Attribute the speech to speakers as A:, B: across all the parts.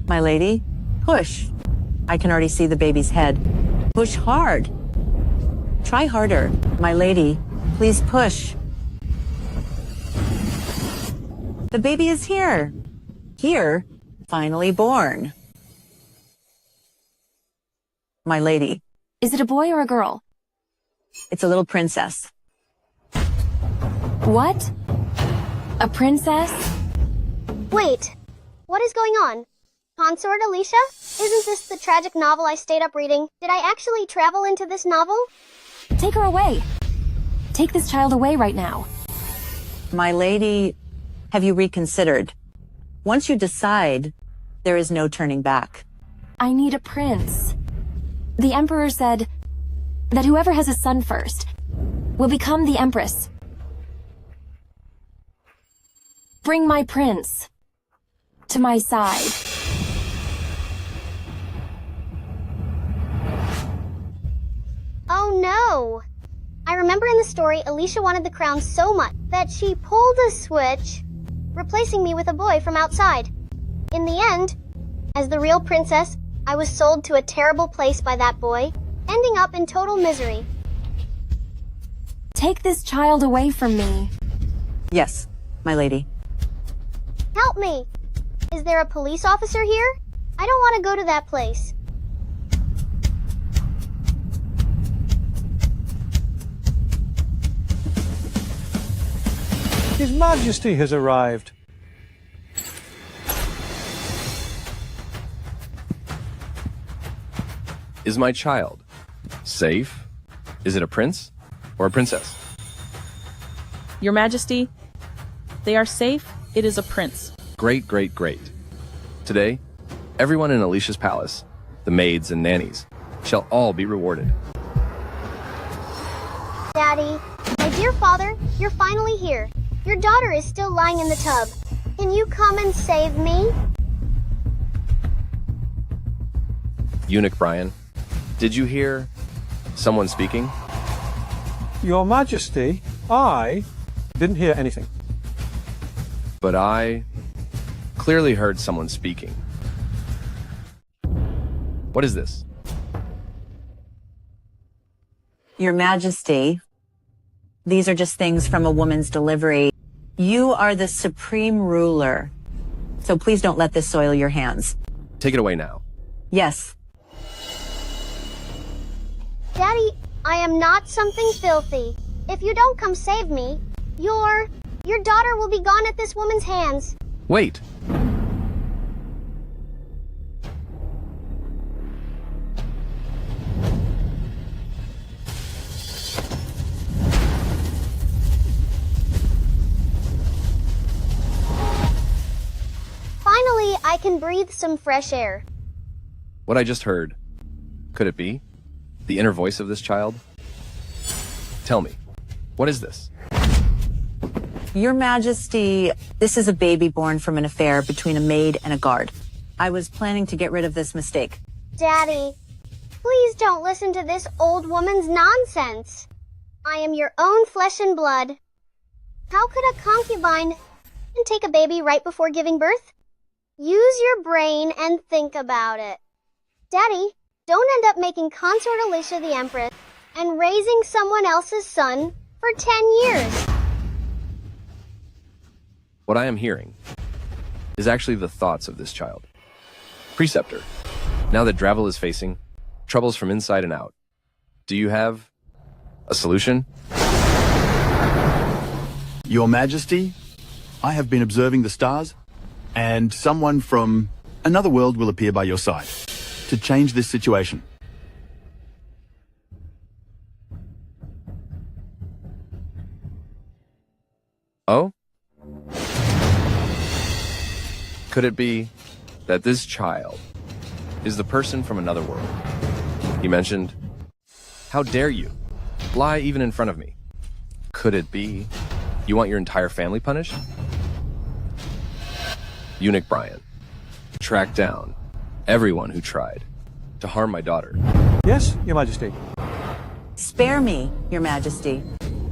A: My lady, push. I can already see the baby's head. Push hard. Try harder. My lady, please push. The baby is here. Here, finally born. My lady.
B: Is it a boy or a girl?
A: It's a little princess.
B: What? A princess?
C: Wait, what is going on? Consort Alicia? Isn't this the tragic novel I stayed up reading? Did I actually travel into this novel?
B: Take her away. Take this child away right now.
A: My lady, have you reconsidered? Once you decide, there is no turning back.
B: I need a prince. The Emperor said that whoever has a son first will become the Empress. Bring my prince to my side.
C: Oh no! I remember in the story, Alicia wanted the crown so much that she pulled a switch, replacing me with a boy from outside. In the end, as the real princess, I was sold to a terrible place by that boy, ending up in total misery.
B: Take this child away from me.
A: Yes, my lady.
C: Help me! Is there a police officer here? I don't want to go to that place.
D: His Majesty has arrived.
E: Is my child safe? Is it a prince or a princess?
F: Your Majesty, they are safe. It is a prince.
E: Great, great, great. Today, everyone in Alicia's palace, the maids and nannies, shall all be rewarded.
C: Daddy, my dear father, you're finally here. Your daughter is still lying in the tub. Can you come and save me?
E: Eunuch Brian, did you hear someone speaking?
D: Your Majesty, I didn't hear anything.
E: But I clearly heard someone speaking. What is this?
A: Your Majesty, these are just things from a woman's delivery. You are the supreme ruler, so please don't let this soil your hands.
E: Take it away now.
A: Yes.
C: Daddy, I am not something filthy. If you don't come save me, your daughter will be gone at this woman's hands.
E: Wait.
C: Finally, I can breathe some fresh air.
E: What I just heard, could it be the inner voice of this child? Tell me, what is this?
A: Your Majesty, this is a baby born from an affair between a maid and a guard. I was planning to get rid of this mistake.
C: Daddy, please don't listen to this old woman's nonsense. I am your own flesh and blood. How could a concubine take a baby right before giving birth? Use your brain and think about it. Daddy, don't end up making Consort Alicia the Empress and raising someone else's son for 10 years.
E: What I am hearing is actually the thoughts of this child. Preceptor, now that Dravel is facing troubles from inside and out, do you have a solution?
G: Your Majesty, I have been observing the stars, and someone from another world will appear by your side to change this situation.
E: Oh? Could it be that this child is the person from another world? He mentioned, "How dare you lie even in front of me?" Could it be you want your entire family punished? Eunuch Brian, track down everyone who tried to harm my daughter.
D: Yes, Your Majesty.
A: Spare me, Your Majesty.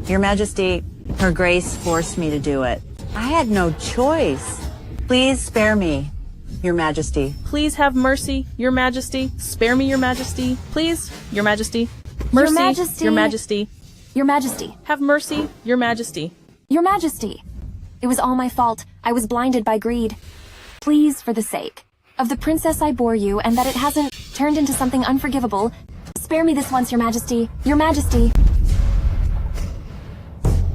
A: Your Majesty, Her Grace forced me to do it. I had no choice. Please spare me, Your Majesty.
F: Please have mercy, Your Majesty. Spare me, Your Majesty. Please, Your Majesty. Mercy,
B: Your Majesty.
F: Your Majesty.
B: Your Majesty.
F: Have mercy, Your Majesty.
B: Your Majesty. It was all my fault. I was blinded by greed. Please, for the sake of the princess I bore you, and that it hasn't turned into something unforgivable, spare me this once, Your Majesty. Your Majesty.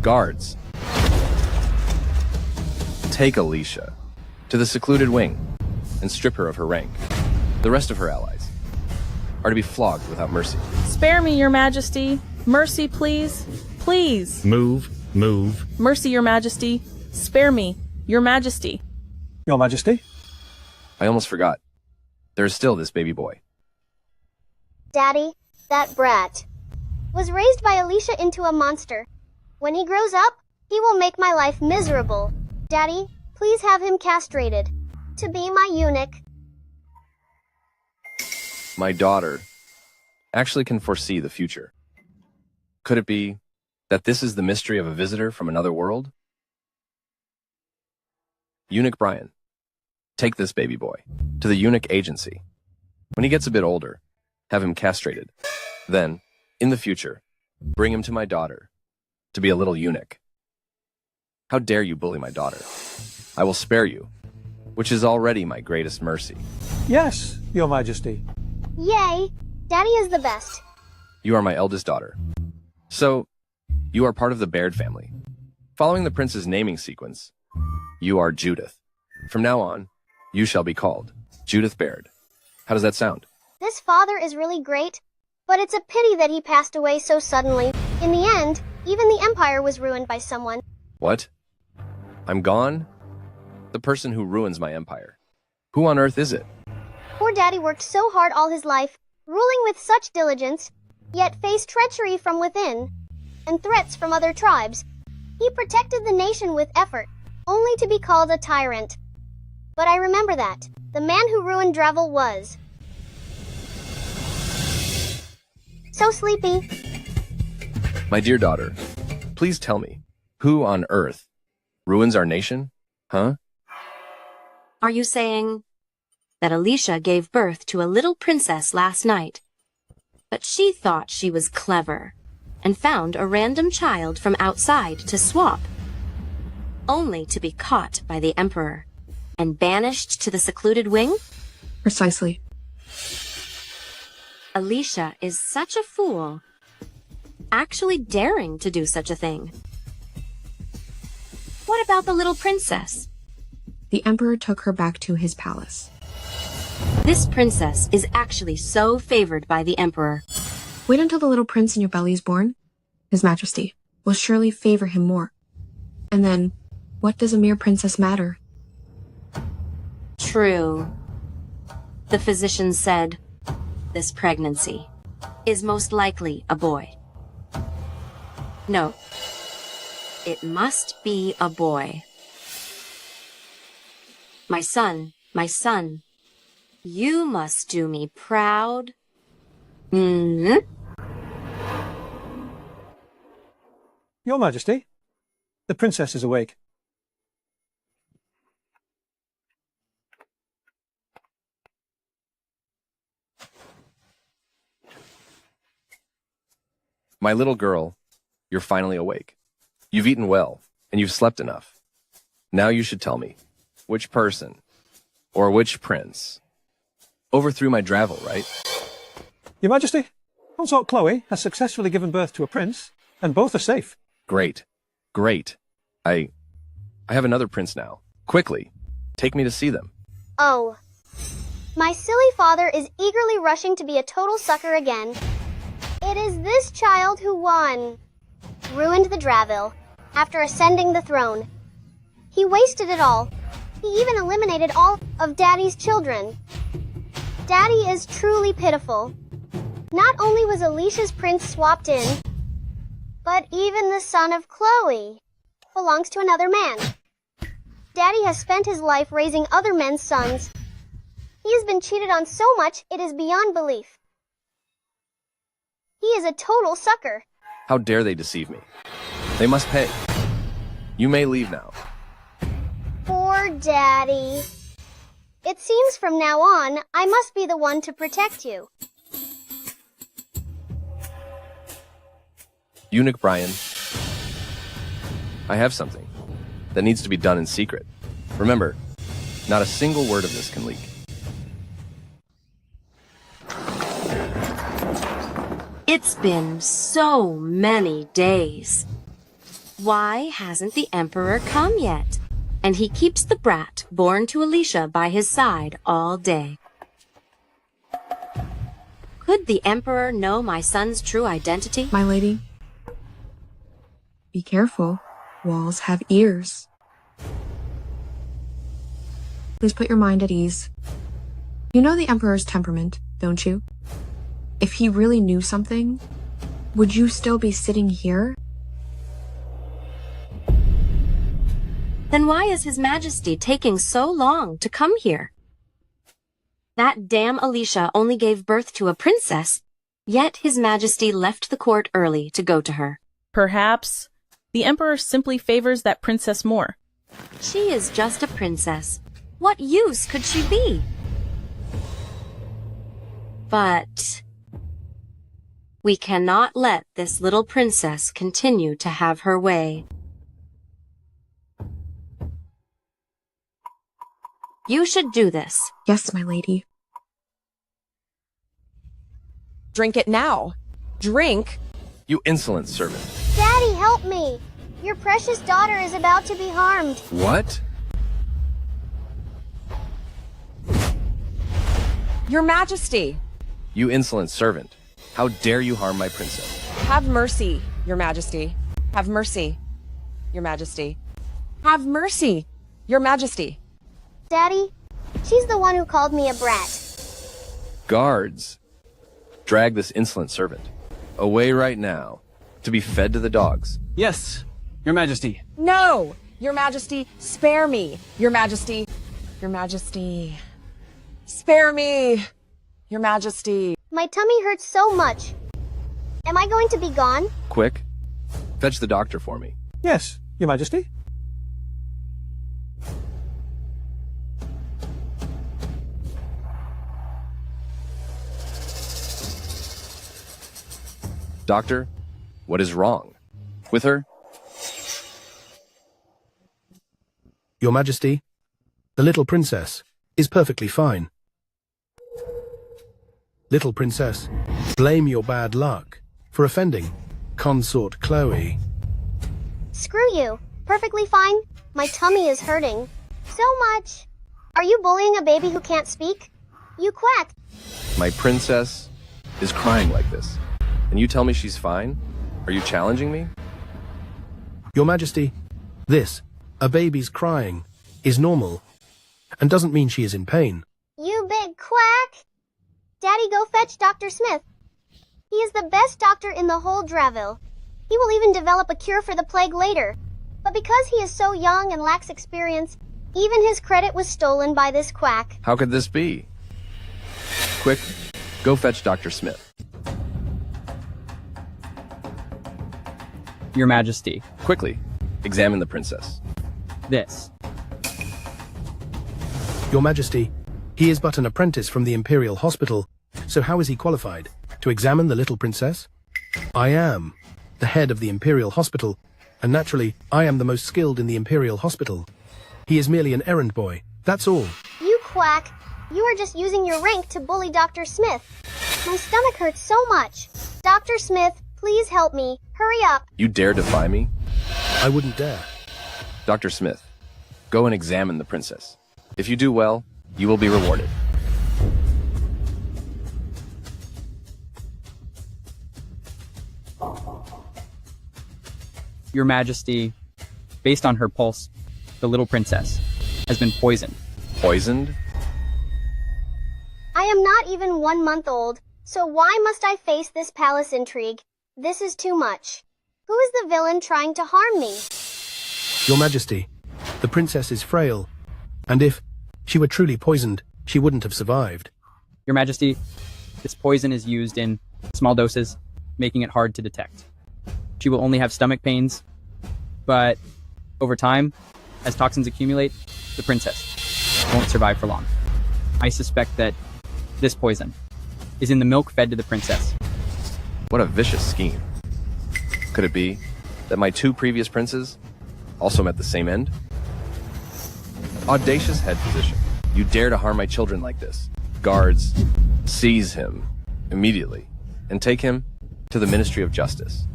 E: Guards. Take Alicia to the secluded wing and strip her of her rank. The rest of her allies are to be flogged without mercy.
F: Spare me, Your Majesty. Mercy, please. Please.
H: Move.
F: Mercy, Your Majesty. Spare me, Your Majesty.
D: Your Majesty?
E: I almost forgot. There is still this baby boy.
C: Daddy, that brat, was raised by Alicia into a monster. When he grows up, he will make my life miserable. Daddy, please have him castrated. To be my eunuch.
E: My daughter actually can foresee the future. Could it be that this is the mystery of a visitor from another world? Eunuch Brian, take this baby boy to the eunuch agency. When he gets a bit older, have him castrated. Then, in the future, bring him to my daughter to be a little eunuch. How dare you bully my daughter? I will spare you, which is already my greatest mercy.
D: Yes, Your Majesty.
C: Yay! Daddy is the best.
E: You are my eldest daughter. So, you are part of the Baird family. Following the prince's naming sequence, you are Judith. From now on, you shall be called Judith Baird. How does that sound?
C: This father is really great, but it's a pity that he passed away so suddenly. In the end, even the empire was ruined by someone.
E: What? I'm gone? The person who ruins my empire. Who on earth is it?
C: Poor Daddy worked so hard all his life, ruling with such diligence, yet faced treachery from within, and threats from other tribes. He protected the nation with effort, only to be called a tyrant. But I remember that. The man who ruined Dravel was so sleepy.
E: My dear daughter, please tell me, who on earth ruins our nation? Huh?
I: Are you saying that Alicia gave birth to a little princess last night, but she thought she was clever and found a random child from outside to swap, only to be caught by the Emperor and banished to the secluded wing?
J: Precisely.
I: Alicia is such a fool, actually daring to do such a thing. What about the little princess?
J: The Emperor took her back to his palace.
I: This princess is actually so favored by the Emperor.
J: Wait until the little prince in your belly is born. His Majesty will surely favor him more. And then, what does a mere princess matter?
I: True. The physician said, this pregnancy is most likely a boy. No, it must be a boy. My son, you must do me proud.
D: Your Majesty, the princess is awake.
E: My little girl, you're finally awake. You've eaten well, and you've slept enough. Now you should tell me, which person, or which prince, overthrew my Dravel, right?
D: Your Majesty, Consort Chloe has successfully given birth to a prince, and both are safe.
E: Great. I have another prince now. Quickly, take me to see them.
C: Oh. My silly father is eagerly rushing to be a total sucker again. It is this child who won. Ruined the Dravel after ascending the throne. He wasted it all. He even eliminated all of Daddy's children. Daddy is truly pitiful. Not only was Alicia's prince swapped in, but even the son of Chloe belongs to another man. Daddy has spent his life raising other men's sons. He has been cheated on so much it is beyond belief. He is a total sucker.
E: How dare they deceive me? They must pay. You may leave now.
C: Poor Daddy. It seems from now on, I must be the one to protect you.
E: Eunuch Brian, I have something that needs to be done in secret. Remember, not a single word of this can leak.
I: It's been so many days. Why hasn't the Emperor come yet? And he keeps the brat born to Alicia by his side all day. Could the Emperor know my son's true identity?
J: My lady, be careful. Walls have ears. Please put your mind at ease. You know the Emperor's temperament, don't you? If he really knew something, would you still be sitting here?
I: Then why is His Majesty taking so long to come here? That damn Alicia only gave birth to a princess, yet His Majesty left the court early to go to her.
F: Perhaps the Emperor simply favors that princess more.
I: She is just a princess. What use could she be? But we cannot let this little princess continue to have her way. You should do this.
J: Yes, my lady.
H: Drink it now. Drink.
E: You insolent servant.
C: Daddy, help me! Your precious daughter is about to be harmed.
E: What?
H: Your Majesty.
E: You insolent servant. How dare you harm my princess?
H: Have mercy, Your Majesty. Have mercy, Your Majesty. Have mercy, Your Majesty.
C: Daddy, she's the one who called me a brat.
E: Guards, drag this insolent servant away right now to be fed to the dogs.
K: Yes, Your Majesty.
H: No, Your Majesty, spare me. Your Majesty, Your Majesty. Spare me, Your Majesty.
C: My tummy hurts so much. Am I going to be gone?
E: Quick, fetch the doctor for me.
D: Yes, Your Majesty.
E: Doctor, what is wrong with her?
L: Your Majesty, the little princess is perfectly fine. Little princess, blame your bad luck for offending consort Chloe.
C: Screw you. Perfectly fine. My tummy is hurting. So much. Are you bullying a baby who can't speak? You quack.
E: My princess is crying like this, and you tell me she's fine? Are you challenging me?
L: Your Majesty, this, a baby's crying, is normal, and doesn't mean she is in pain.
C: You big quack. Daddy, go fetch Dr. Smith. He is the best doctor in the whole Draville. He will even develop a cure for the plague later. But because he is so young and lacks experience, even his credit was stolen by this quack.
E: How could this be? Quick, go fetch Dr. Smith.
K: Your Majesty.
E: Quickly, examine the princess.
K: This.
L: Your Majesty, he is but an apprentice from the Imperial Hospital, so how is he qualified to examine the little princess? I am the head of the Imperial Hospital, and naturally, I am the most skilled in the Imperial Hospital. He is merely an errand boy, that's all.
C: You quack. You are just using your rank to bully Dr. Smith. My stomach hurts so much. Dr. Smith, please help me. Hurry up.
E: You dare defy me?
L: I wouldn't dare.
E: Dr. Smith, go and examine the princess. If you do well, you will be rewarded.
K: Your Majesty, based on her pulse, the little princess has been poisoned.
E: Poisoned?
C: I am not even 1 month old, so why must I face this palace intrigue? This is too much. Who is the villain trying to harm me?
L: Your Majesty, the princess is frail, and if she were truly poisoned, she wouldn't have survived.
K: Your Majesty, this poison is used in small doses, making it hard to detect. She will only have stomach pains, but over time, as toxins accumulate, the princess won't survive for long. I suspect that this poison is in the milk fed to the princess.
E: What a vicious scheme. Could it be that my 2 previous princes also met the same end? Audacious head physician, you dare to harm my children like this. Guards, seize him immediately and take him to the Ministry of Justice.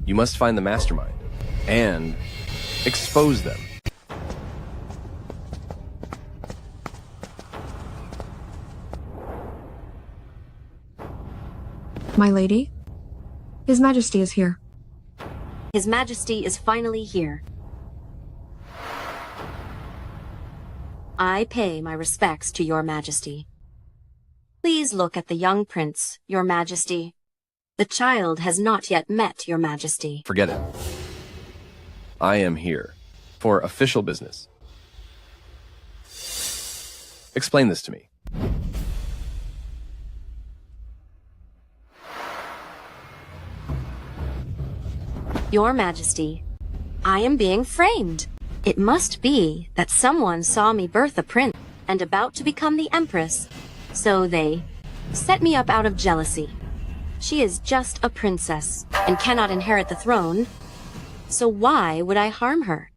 E: You must find the mastermind and expose them.
J: My lady, His Majesty is here.
I: His Majesty is finally here. I pay my respects to Your Majesty. Please look at the young prince, Your Majesty. The child has not yet met Your Majesty.
E: Forget it. I am here for official business. Explain this to me.
I: Your Majesty, I am being framed. It must be that someone saw me birth a prince and about to become the Empress, so they set me up out of jealousy. She is just a princess and cannot inherit the throne, so why would I harm her?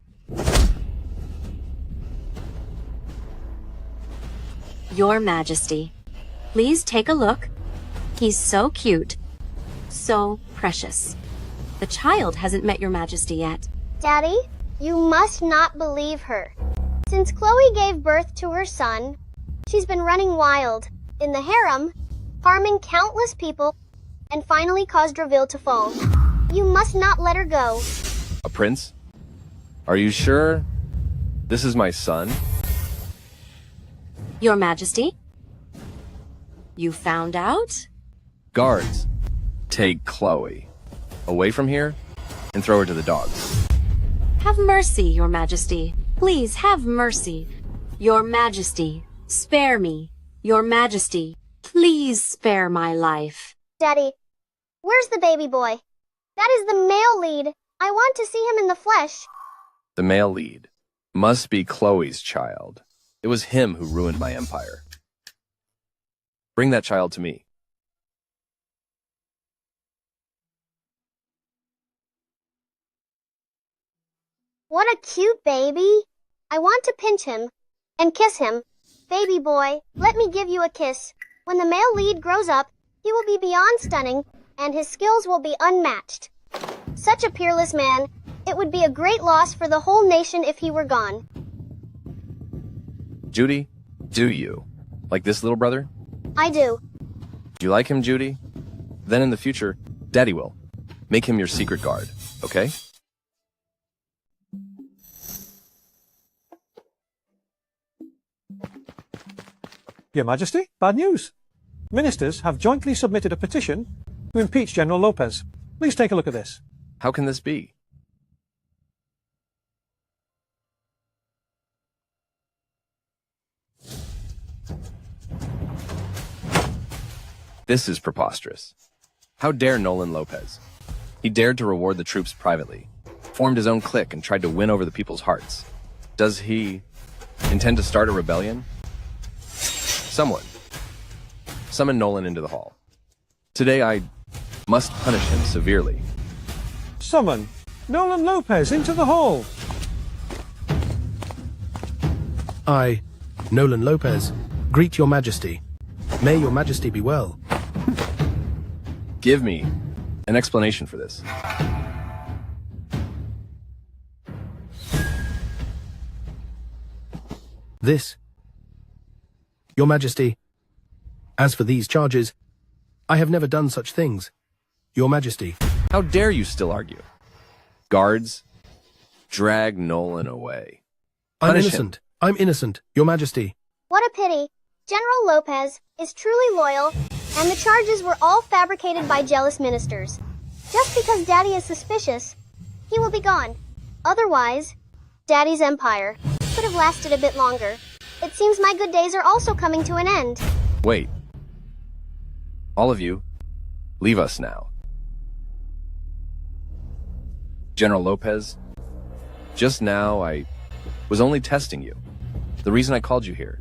I: Your Majesty, please take a look. He's so cute, so precious. The child hasn't met Your Majesty yet.
C: Daddy, you must not believe her. Since Chloe gave birth to her son, she's been running wild in the harem, harming countless people, and finally caused Reveal to fall. You must not let her go.
E: A prince? Are you sure this is my son?
I: Your Majesty? You found out?
E: Guards, take Chloe away from here and throw her to the dogs.
I: Have mercy, Your Majesty. Please have mercy. Your Majesty, spare me. Your Majesty, please spare my life.
C: Daddy, where's the baby boy? That is the male lead. I want to see him in the flesh.
E: The male lead must be Chloe's child. It was him who ruined my empire. Bring that child to me.
C: What a cute baby. I want to pinch him and kiss him. Baby boy, let me give you a kiss. When the male lead grows up, he will be beyond stunning, and his skills will be unmatched. Such a peerless man, it would be a great loss for the whole nation if he were gone.
E: Judy, do you like this little brother?
C: I do.
E: Do you like him, Judy? Then in the future, Daddy will. Make him your secret guard, okay?
D: Your Majesty, bad news. Ministers have jointly submitted a petition to impeach General Lopez. Please take a look at this.
E: How can this be? This is preposterous. How dare Nolan Lopez? He dared to reward the troops privately, formed his own clique and tried to win over the people's hearts. Does he intend to start a rebellion? Someone, summon Nolan into the hall. Today I must punish him severely.
D: Summon Nolan Lopez into the hall.
L: I, Nolan Lopez, greet Your Majesty. May Your Majesty be well.
E: Give me an explanation for this.
L: This. Your Majesty, as for these charges, I have never done such things. Your Majesty.
E: How dare you still argue? Guards, drag Nolan away.
L: I'm innocent. I'm innocent, Your Majesty.
C: What a pity. General Lopez is truly loyal, and the charges were all fabricated by jealous ministers. Just because Daddy is suspicious, he will be gone. Otherwise, Daddy's empire could have lasted a bit longer. It seems my good days are also coming to an end.
E: Wait. All of you, leave us now. General Lopez, just now I was only testing you. The reason I called you here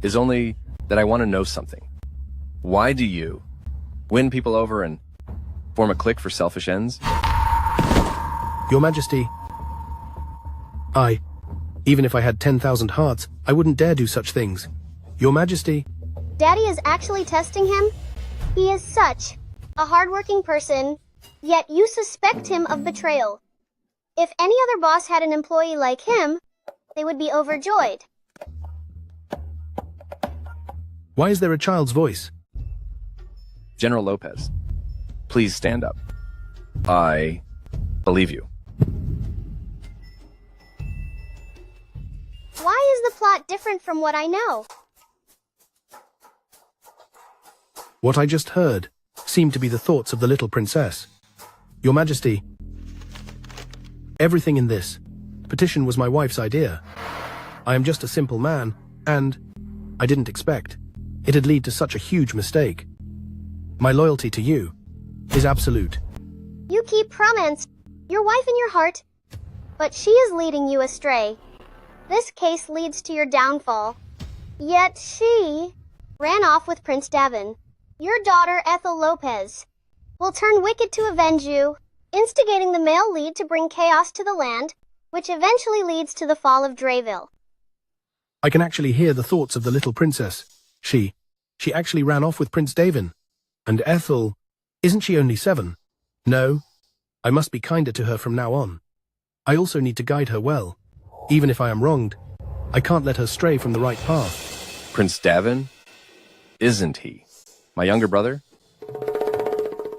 E: is only that I want to know something. Why do you win people over and form a clique for selfish ends?
L: Your Majesty, even if I had 10,000 hearts, I wouldn't dare do such things. Your Majesty,
C: Daddy is actually testing him? He is such a hardworking person, yet you suspect him of betrayal. If any other boss had an employee like him, they would be overjoyed.
L: why is there a child's voice?
E: General Lopez, please stand up. I believe you.
C: Why is the plot different from what I know?
L: What I just heard seemed to be the thoughts of the little princess. Your Majesty, everything in this petition was my wife's idea. I am just a simple man, and I didn't expect it'd lead to such a huge mistake. My loyalty to you is absolute.
C: You keep promise, your wife in your heart, but she is leading you astray. This case leads to your downfall. Yet she ran off with Prince Davin. Your daughter, Ethel Lopez, will turn wicked to avenge you, instigating the male lead to bring chaos to the land, which eventually leads to the fall of Drayville.
L: I can actually hear the thoughts of the little princess. She actually ran off with Prince Davin. And Ethel, isn't she only 7? No, I must be kinder to her from now on. I also need to guide her well. Even if I am wronged, I can't let her stray from the right path.
E: Prince Davin? Isn't he? My younger brother?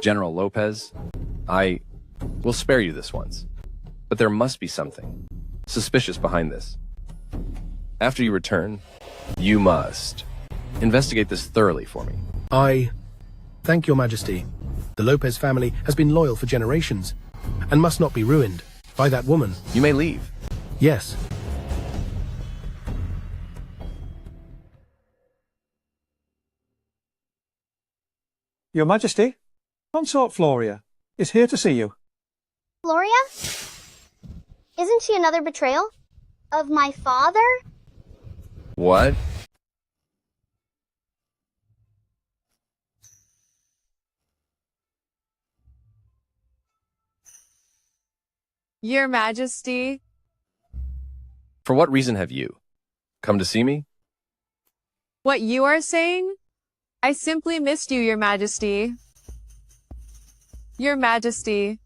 E: General Lopez? I will spare you this once. But there must be something suspicious behind this. After you return, you must investigate this thoroughly for me.
L: Thank your Majesty. The Lopez family has been loyal for generations and must not be ruined by that woman.
E: You may leave.
L: Yes.
D: Your Majesty, Consort Floria is here to see you.
C: Floria? Isn't she another betrayal? Of my father?
E: What?
H: Your Majesty.
E: For what reason have you come to see me?
H: What you are saying? I simply missed you, Your Majesty. Your Majesty,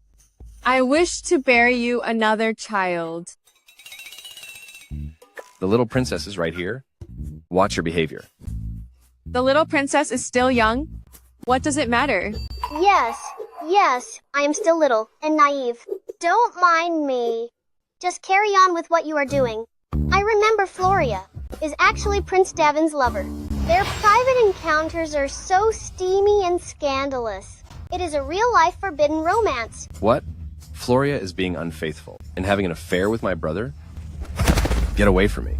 H: I wish to bear you another child.
E: The little princess is right here. Watch your behavior.
H: The little princess is still young. What does it matter?
C: Yes, I am still little and naive. Don't mind me. Just carry on with what you are doing. I remember Floria is actually Prince Davin's lover. Their private encounters are so steamy and scandalous. It is a real-life forbidden romance.
E: What? Floria is being unfaithful and having an affair with my brother? Get away from me.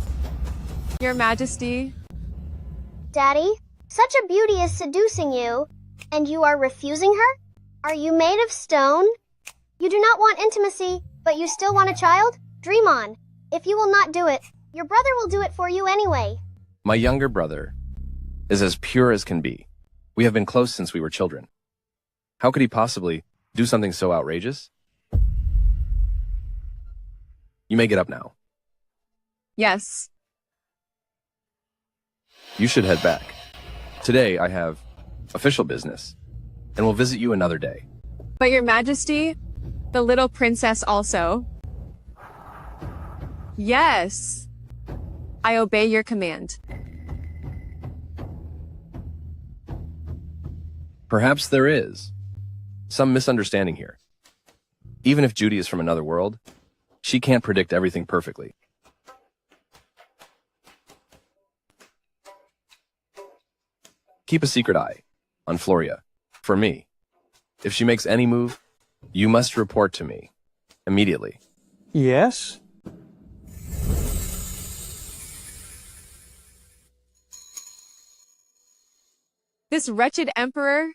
H: Your Majesty.
C: Daddy, such a beauty is seducing you, and you are refusing her? Are you made of stone? You do not want intimacy, but you still want a child? Dream on. If you will not do it, your brother will do it for you anyway.
E: My younger brother is as pure as can be. We have been close since we were children. How could he possibly do something so outrageous? You may get up now.
H: Yes.
E: You should head back. Today I have official business, and will visit you another day.
H: But Your Majesty, the little princess also. Yes. I obey your command.
E: Perhaps there is some misunderstanding here. Even if Judy is from another world, she can't predict everything perfectly. Keep a secret eye on Floria, for me. If she makes any move, you must report to me immediately.
D: Yes?
H: This wretched emperor?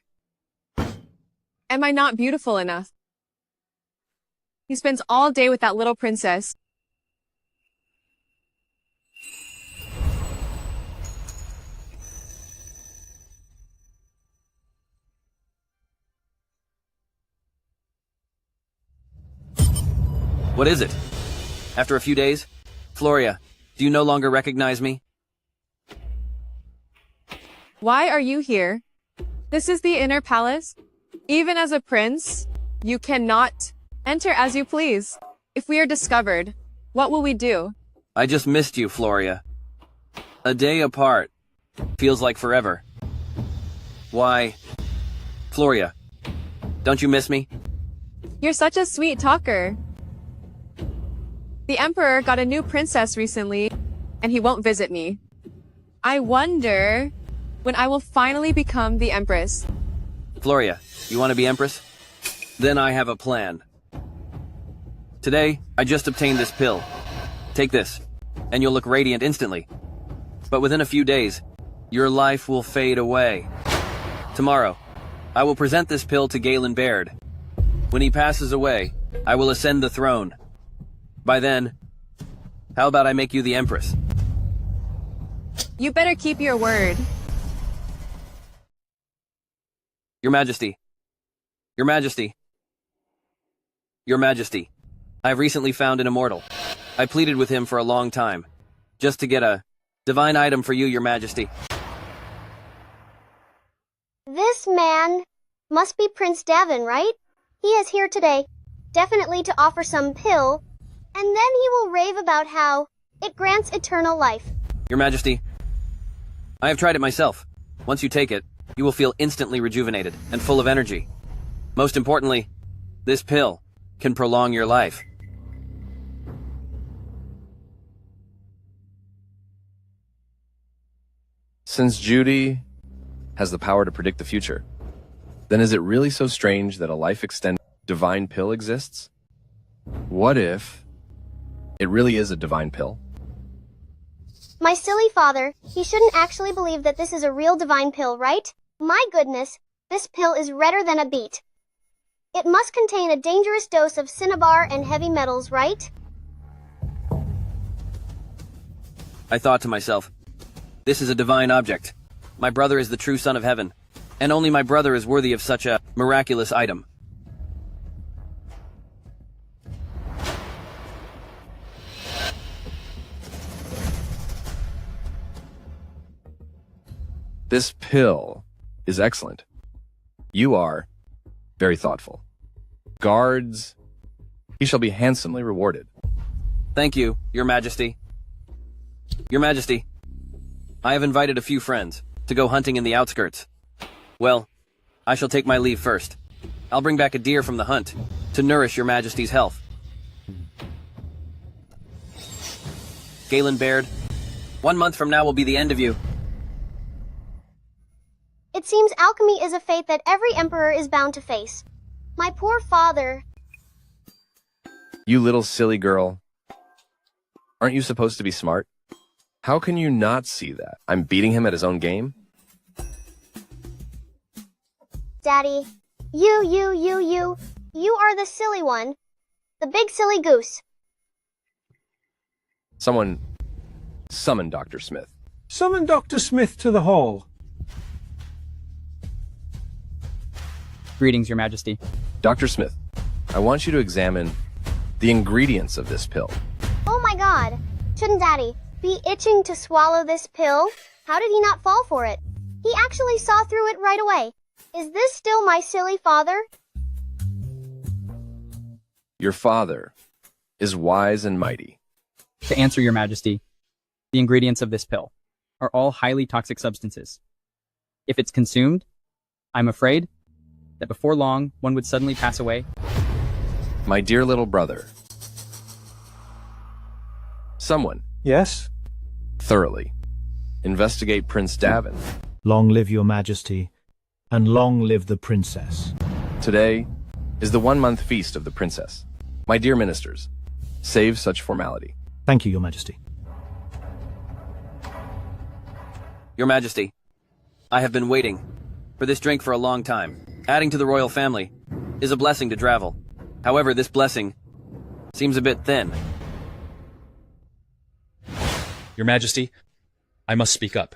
H: Am I not beautiful enough? He spends all day with that little princess.
M: What is it? After a few days? Floria, do you no longer recognize me?
H: Why are you here? This is the inner palace. Even as a prince, you cannot enter as you please. If we are discovered, what will we do?
M: I just missed you, Floria. A day apart. Feels like forever. Why? Floria, don't you miss me?
H: You're such a sweet talker. The Emperor got a new princess recently, and he won't visit me. I wonder when I will finally become the Empress.
M: Floria, you want to be Empress? Then I have a plan. Today, I just obtained this pill. Take this, and you'll look radiant instantly. But within a few days, your life will fade away. Tomorrow, I will present this pill to Galen Baird. When he passes away, I will ascend the throne. By then, how about I make you the Empress?
H: You better keep your word.
M: Your Majesty. Your Majesty. Your Majesty. I have recently found an immortal. I pleaded with him for a long time, just to get a divine item for you, Your Majesty.
C: This man must be Prince Davin, right? He is here today, definitely to offer some pill, and then he will rave about how it grants eternal life.
M: Your Majesty, I have tried it myself. Once you take it, you will feel instantly rejuvenated and full of energy. Most importantly, this pill can prolong your life.
E: Since Judy has the power to predict the future, then is it really so strange that a life-extending divine pill exists? What if it really is a divine pill?
C: My silly father, he shouldn't actually believe that this is a real divine pill, right? My goodness, this pill is redder than a beet. It must contain a dangerous dose of cinnabar and heavy metals, right?
M: I thought to myself, this is a divine object. My brother is the true son of heaven, and only my brother is worthy of such a miraculous item.
E: This pill is excellent. You are very thoughtful. Guards, he shall be handsomely rewarded.
M: Thank you, Your Majesty. Your Majesty, I have invited a few friends to go hunting in the outskirts. Well, I shall take my leave first. I'll bring back a deer from the hunt to nourish Your Majesty's health. Galen Baird, 1 month from now will be the end of you.
C: It seems alchemy is a fate that every emperor is bound to face. My poor father.
E: You little silly girl. Aren't you supposed to be smart? How can you not see that? I'm beating him at his own game?
C: Daddy, you are the silly one. The big silly goose.
E: Someone summon Dr. Smith.
D: Summon Dr. Smith to the hall.
K: Greetings, Your Majesty.
E: Dr. Smith, I want you to examine the ingredients of this pill.
C: Oh my god. Shouldn't Daddy be itching to swallow this pill? How did he not fall for it? He actually saw through it right away. Is this still my silly father?
E: Your father is wise and mighty.
K: To answer, Your Majesty, the ingredients of this pill are all highly toxic substances. If it's consumed, I'm afraid that before long, one would suddenly pass away.
E: My dear little brother. Someone.
D: Yes?
E: Thoroughly investigate Prince Davin.
N: Long live your majesty, and long live the princess.
E: Today is the 1-month feast of the princess. My dear ministers, save such formality.
N: Thank you, your majesty.
M: Your Majesty, I have been waiting for this drink for a long time. Adding to the royal family is a blessing to Dravel. However, this blessing seems a bit thin.
O: Your Majesty, I must speak up.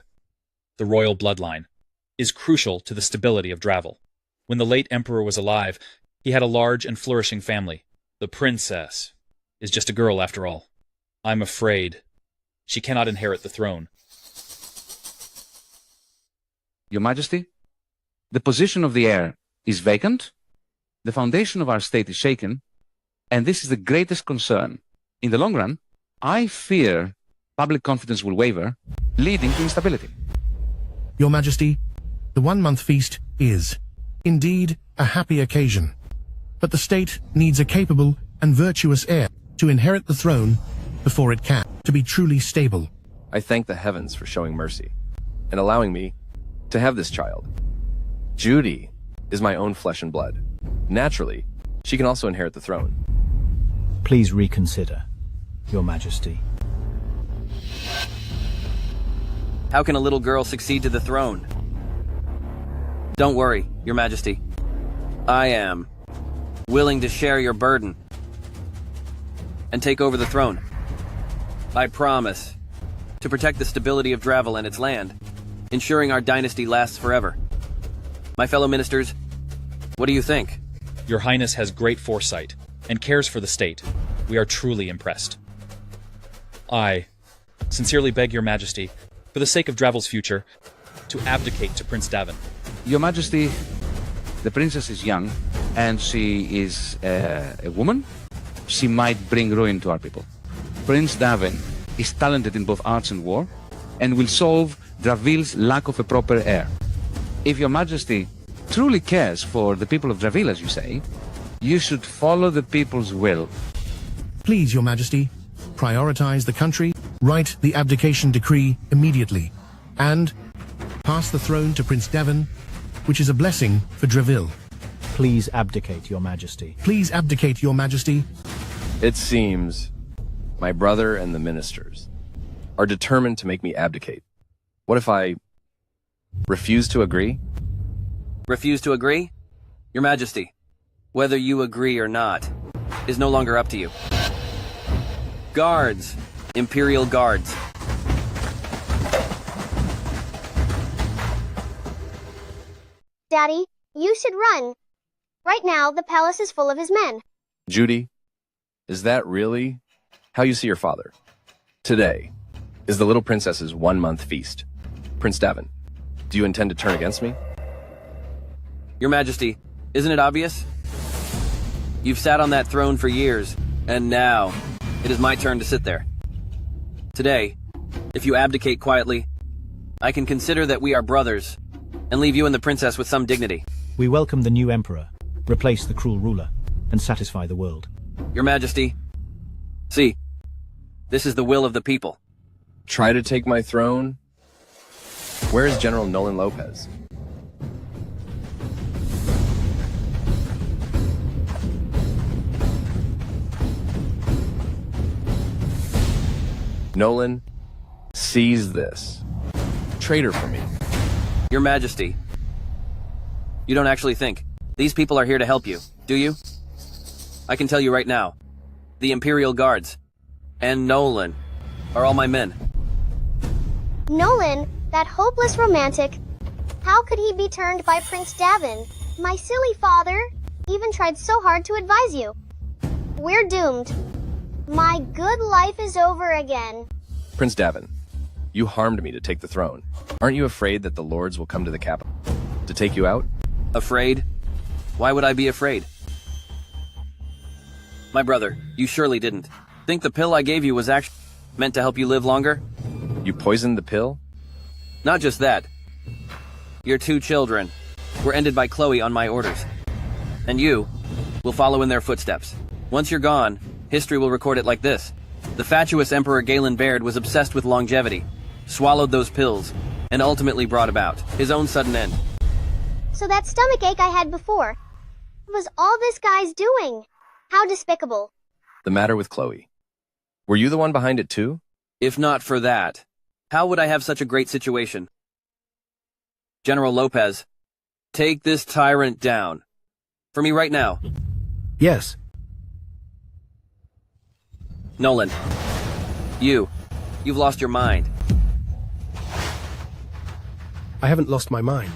O: The royal bloodline is crucial to the stability of Dravel. When the late emperor was alive, he had a large and flourishing family. The princess is just a girl after all. I'm afraid she cannot inherit the throne.
P: Your Majesty, the position of the heir is vacant, the foundation of our state is shaken, and this is the greatest concern. In the long run, I fear public confidence will waver, leading to instability.
L: Your Majesty, the 1-month feast is, indeed, a happy occasion. But the state needs a capable and virtuous heir to inherit the throne before it can, to be truly stable.
E: I thank the heavens for showing mercy and allowing me to have this child. Judy is my own flesh and blood. Naturally, she can also inherit the throne.
N: Please reconsider, Your Majesty.
M: How can a little girl succeed to the throne? Don't worry, Your Majesty. I am willing to share your burden and take over the throne. I promise to protect the stability of Dravel and its land, ensuring our dynasty lasts forever. My fellow ministers, what do you think?
O: Your Highness has great foresight and cares for the state. We are truly impressed. I sincerely beg Your Majesty, for the sake of Dravel's future, to abdicate to Prince Davin.
P: Your Majesty, the princess is young, and she is a woman. She might bring ruin to our people. Prince Davin is talented in both arts and war, and will solve Dravil's lack of a proper heir. If Your Majesty truly cares for the people of Dravil, as you say, you should follow the people's will.
L: Please, Your Majesty, prioritize the country, write the abdication decree immediately, and pass the throne to Prince Davin, which is a blessing for Dravil.
N: Please abdicate, Your Majesty.
L: Please abdicate, Your Majesty.
E: It seems my brother and the ministers are determined to make me abdicate. What if I refuse to agree?
M: Refuse to agree? Your Majesty, whether you agree or not, is no longer up to you. Guards, Imperial Guards.
C: Daddy, you should run. Right now, the palace is full of his men.
E: Judy, is that really how you see your father? Today is the little princess's 1-month feast. Prince Davin, do you intend to turn against me?
M: Your Majesty, isn't it obvious? You've sat on that throne for years, and now it is my turn to sit there. Today, if you abdicate quietly, I can consider that we are brothers and leave you and the princess with some dignity.
N: We welcome the new emperor, replace the cruel ruler, and satisfy the world.
M: Your Majesty, see, this is the will of the people.
E: Try to take my throne? Where is General Nolan Lopez? Nolan, seize this. Traitor for me.
M: Your Majesty, you don't actually think these people are here to help you, do you? I can tell you right now, the Imperial Guards and Nolan are all my men.
C: Nolan, that hopeless romantic. How could he be turned by Prince Davin? My silly father even tried so hard to advise you. We're doomed. My good life is over again.
E: Prince Davin, you harmed me to take the throne. Aren't you afraid that the lords will come to the capital to take you out?
M: Afraid? Why would I be afraid? My brother, you surely didn't think the pill I gave you was actually meant to help you live longer?
E: You poisoned the pill?
M: Not just that. Your 2 children were ended by Chloe on my orders. And you will follow in their footsteps. Once you're gone, history will record it like this. The fatuous Emperor Galen Baird was obsessed with longevity, swallowed those pills, and ultimately brought about his own sudden end.
C: So that stomachache I had before was all this guy's doing. How despicable.
E: The matter with Chloe. Were you the one behind it too?
M: If not for that, how would I have such a great situation? General Lopez, take this tyrant down. For me right now.
L: Yes.
M: Nolan, you've lost your mind.
L: I haven't lost my mind.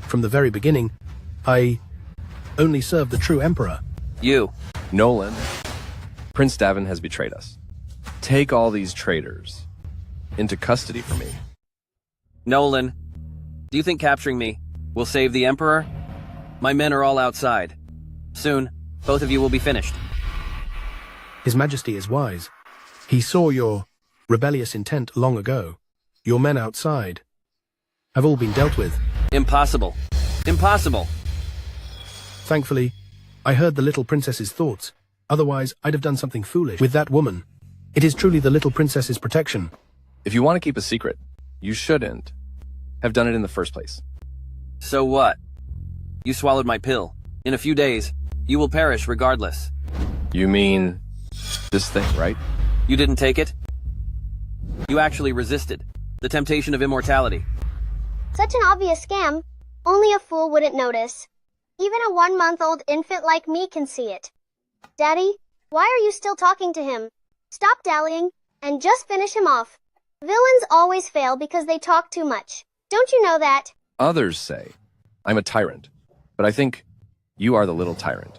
L: From the very beginning, I only served the true emperor.
M: You.
E: Nolan, Prince Davin has betrayed us. Take all these traitors into custody for me.
M: Nolan, do you think capturing me will save the Emperor? My men are all outside. Soon, both of you will be finished.
L: His Majesty is wise. He saw your rebellious intent long ago. Your men outside have all been dealt with.
M: Impossible. Impossible.
L: Thankfully, I heard the little princess's thoughts. Otherwise, I'd have done something foolish with that woman. It is truly the little princess's protection.
E: If you want to keep a secret, you shouldn't have done it in the first place.
M: So what? You swallowed my pill. In a few days, you will perish regardless.
E: You mean this thing, right?
M: You didn't take it? You actually resisted the temptation of immortality.
C: Such an obvious scam. Only a fool wouldn't notice. Even a 1-month-old infant like me can see it. Daddy, why are you still talking to him? Stop dallying, and just finish him off. Villains always fail because they talk too much. Don't you know that?
E: Others say I'm a tyrant, but I think you are the little tyrant.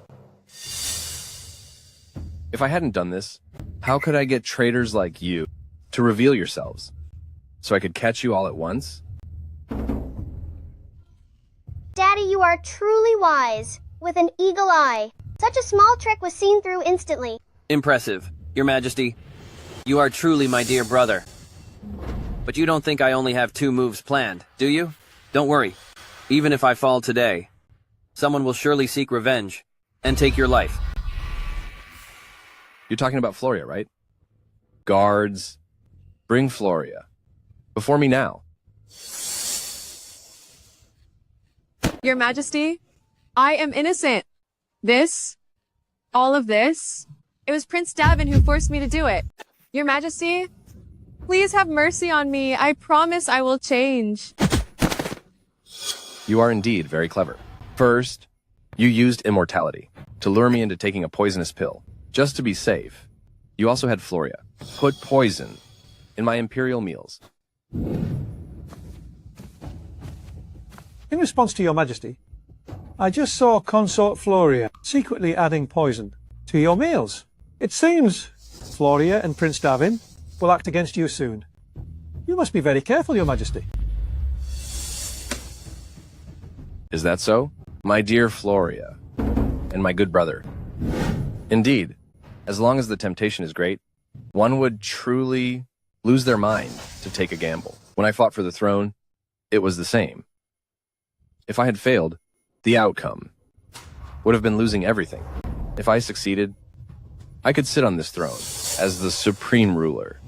E: If I hadn't done this, how could I get traitors like you to reveal yourselves so I could catch you all at once?
C: Daddy, you are truly wise, with an eagle eye. Such a small trick was seen through instantly.
M: Impressive, Your Majesty. You are truly my dear brother. But you don't think I only have 2 moves planned, do you? Don't worry. Even if I fall today, someone will surely seek revenge and take your life.
E: You're talking about Floria, right? Guards, bring Floria. Before me now.
H: Your Majesty, I am innocent. All of this, it was Prince Davin who forced me to do it. Your Majesty, please have mercy on me. I promise I will change.
E: You are indeed very clever. First, you used immortality to lure me into taking a poisonous pill, just to be safe. You also had Floria put poison in my imperial meals.
D: In response to your Majesty, I just saw Consort Floria secretly adding poison to your meals. It seems Floria and Prince Davin will act against you soon. You must be very careful, your Majesty.
E: Is that so? My dear Floria, and my good brother. Indeed, as long as the temptation is great, one would truly lose their mind to take a gamble. When I fought for the throne, it was the same. If I had failed, the outcome would have been losing everything. If I succeeded, I could sit on this throne as the supreme ruler.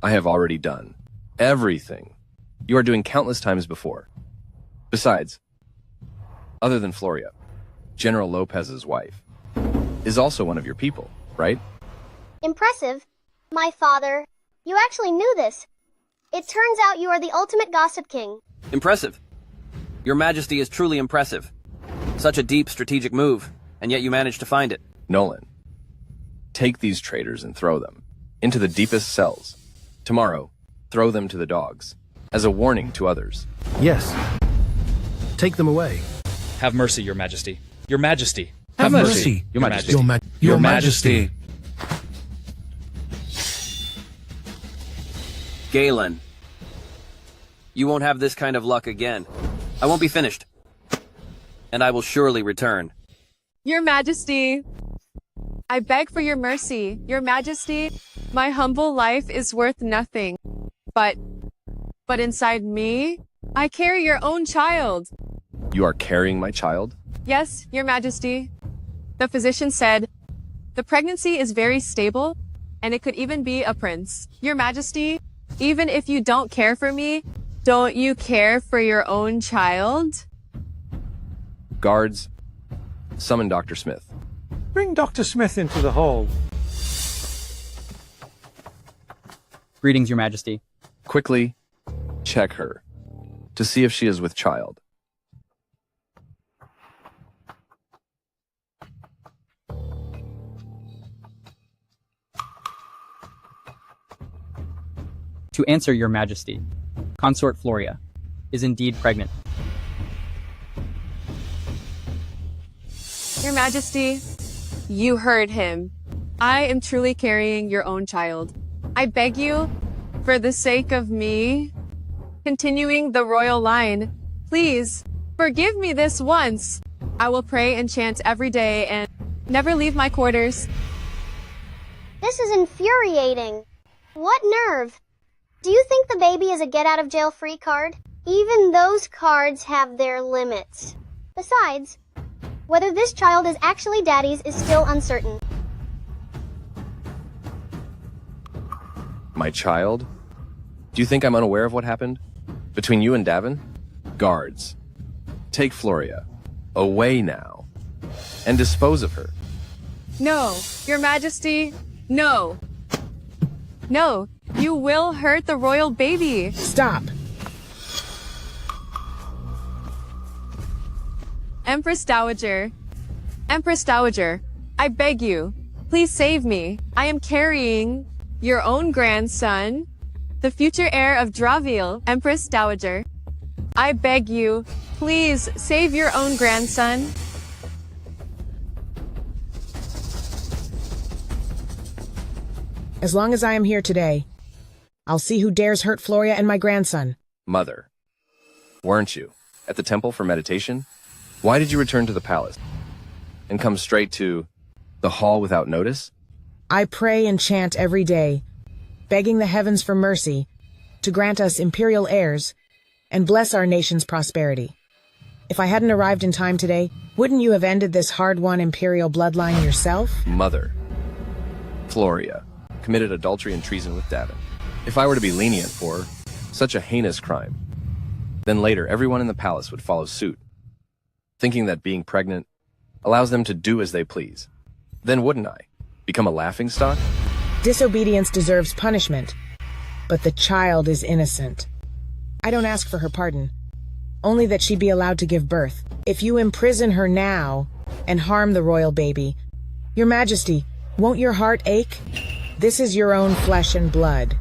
E: I have already done everything you are doing countless times before. Besides, other than Floria, General Lopez's wife is also one of your people, right?
C: Impressive. My father, you actually knew this. It turns out you are the ultimate gossip king.
M: Impressive. Your Majesty is truly impressive. Such a deep strategic move, and yet you managed to find it.
E: Nolan, take these traitors and throw them into the deepest cells. Tomorrow, throw them to the dogs, as a warning to others.
L: Yes. Take them away.
O: Have mercy, Your Majesty. Your Majesty.
L: Have mercy.
O: Your Majesty.
L: Your Majesty.
M: Galen, you won't have this kind of luck again. I won't be finished. And I will surely return.
H: Your Majesty, I beg for your mercy. Your Majesty, my humble life is worth nothing. But inside me, I carry your own child.
E: You are carrying my child?
H: Yes, Your Majesty. The physician said, the pregnancy is very stable, and it could even be a prince. Your Majesty, even if you don't care for me, don't you care for your own child?
E: Guards, summon Dr. Smith.
D: Bring Dr. Smith into the hall.
K: Greetings, Your Majesty.
E: Quickly, check her to see if she is with child.
K: To answer, Your Majesty, Consort Floria is indeed pregnant.
H: Your Majesty, you heard him. I am truly carrying your own child. I beg you, for the sake of me, continuing the royal line, please, forgive me this once. I will pray and chant every day and never leave my quarters.
C: This is infuriating. What nerve? Do you think the baby is a get-out-of-jail-free card? Even those cards have their limits. Besides, whether this child is actually daddy's is still uncertain.
E: My child? Do you think I'm unaware of what happened? Between you and Davin? Guards. Take Floria. Away now. And dispose of her.
H: No, Your Majesty, no. No, you will hurt the royal baby.
Q: Stop.
H: Empress Dowager. Empress Dowager, I beg you, please save me. I am carrying your own grandson, the future heir of Draville, Empress Dowager. I beg you, please save your own grandson.
Q: As long as I am here today, I'll see who dares hurt Floria and my grandson.
E: Mother, weren't you at the temple for meditation? Why did you return to the palace and come straight to the hall without notice?
Q: I pray and chant every day, begging the heavens for mercy to grant us imperial heirs and bless our nation's prosperity. If I hadn't arrived in time today, wouldn't you have ended this hard-won imperial bloodline yourself?
E: Mother, Floria committed adultery and treason with Davin. If I were to be lenient for such a heinous crime, then later everyone in the palace would follow suit, thinking that being pregnant allows them to do as they please. Then wouldn't I become a laughingstock?
Q: Disobedience deserves punishment, but the child is innocent. I don't ask for her pardon, only that she be allowed to give birth. If you imprison her now and harm the royal baby, Your Majesty, won't your heart ache? This is your own flesh and blood.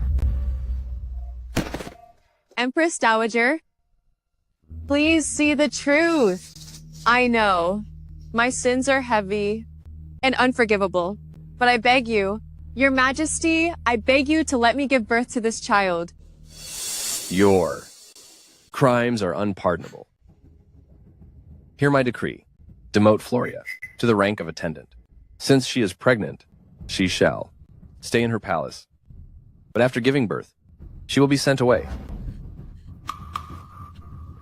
H: Empress Dowager, please see the truth. I know, my sins are heavy and unforgivable, but I beg you, Your Majesty, I beg you to let me give birth to this child.
E: Your crimes are unpardonable. Hear my decree. Demote Floria to the rank of attendant. Since she is pregnant, she shall stay in her palace. But after giving birth, she will be sent away.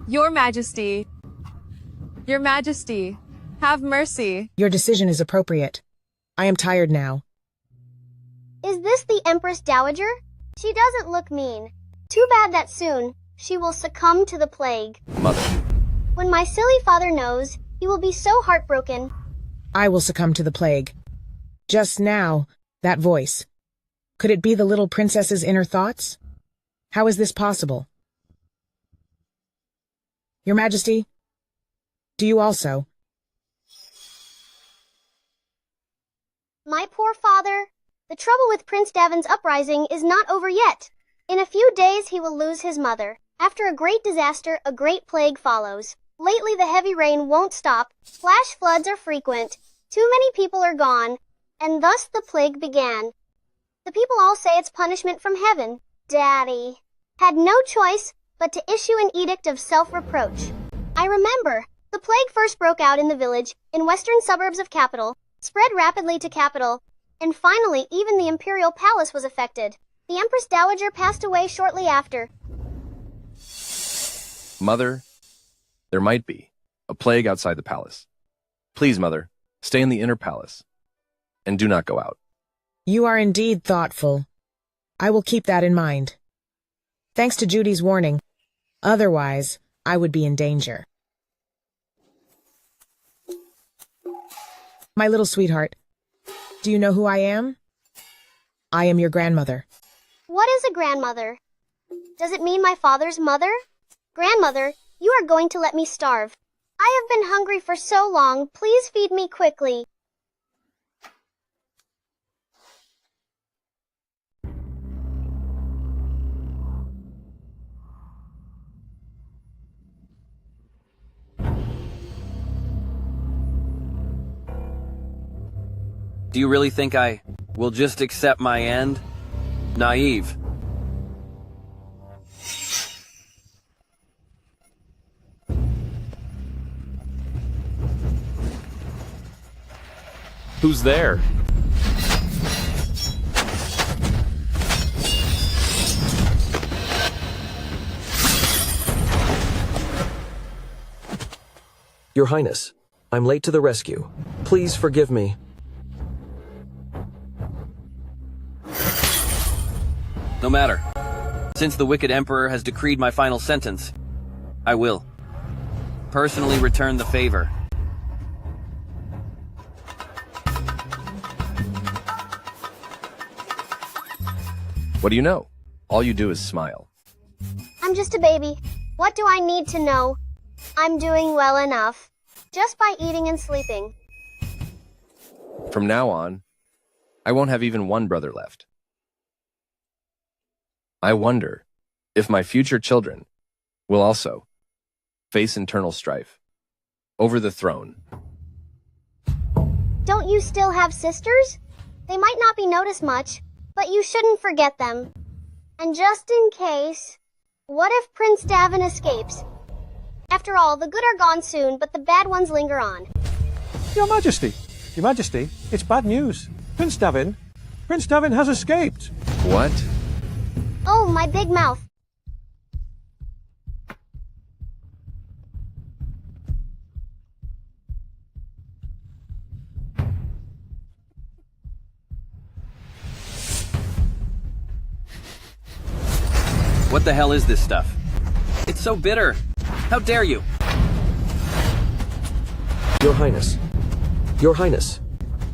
H: Your Majesty, Your Majesty, have mercy.
Q: Your decision is appropriate. I am tired now.
C: Is this the Empress Dowager? She doesn't look mean. Too bad that soon she will succumb to the plague.
E: Mother.
C: When my silly father knows, he will be so heartbroken.
Q: I will succumb to the plague. Just now, that voice. Could it be the little princess's inner thoughts? How is this possible? Your Majesty, do you also?
C: My poor father. The trouble with Prince Davin's uprising is not over yet. In a few days he will lose his mother. After a great disaster, a great plague follows. Lately the heavy rain won't stop. Flash floods are frequent. Too many people are gone. And thus the plague began. The people all say it's punishment from heaven. Daddy had no choice but to issue an edict of self-reproach. I remember, the plague first broke out in the village, in western suburbs of capital, spread rapidly to capital, and finally even the imperial palace was affected. The Empress Dowager passed away shortly after.
E: Mother, there might be a plague outside the palace. Please, Mother, stay in the inner palace, and do not go out.
Q: You are indeed thoughtful. I will keep that in mind. Thanks to Judy's warning. Otherwise, I would be in danger. My little sweetheart, do you know who I am? I am your grandmother.
C: What is a grandmother? Does it mean my father's mother? Grandmother, you are going to let me starve. I have been hungry for so long. Please feed me quickly.
M: Do you really think I will just accept my end? Naive.
O: Who's there?
R: Your Highness, I'm late to the rescue. Please forgive me.
M: No matter. Since the wicked Emperor has decreed my final sentence, I will personally return the favor.
E: What do you know? All you do is smile.
C: I'm just a baby. What do I need to know? I'm doing well enough. Just by eating and sleeping.
E: From now on, I won't have even one brother left. I wonder if my future children will also face internal strife over the throne.
C: Don't you still have sisters? They might not be noticed much, but you shouldn't forget them. And just in case, what if Prince Davin escapes? After all, the good are gone soon, but the bad ones linger on.
D: Your Majesty, it's bad news. Prince Davin has escaped.
E: What?
C: Oh, my big mouth.
M: What the hell is this stuff? It's so bitter. How dare you?
R: Your Highness,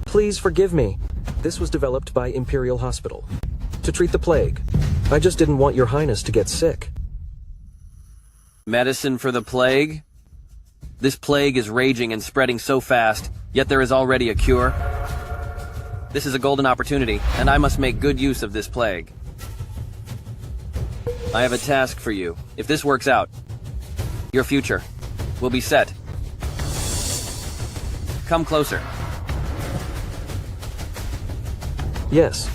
R: please forgive me. This was developed by Imperial Hospital to treat the plague. I just didn't want Your Highness to get sick.
M: Medicine for the plague? This plague is raging and spreading so fast, yet there is already a cure. This is a golden opportunity, and I must make good use of this plague. I have a task for you. If this works out, your future will be set. Come closer.
R: Yes.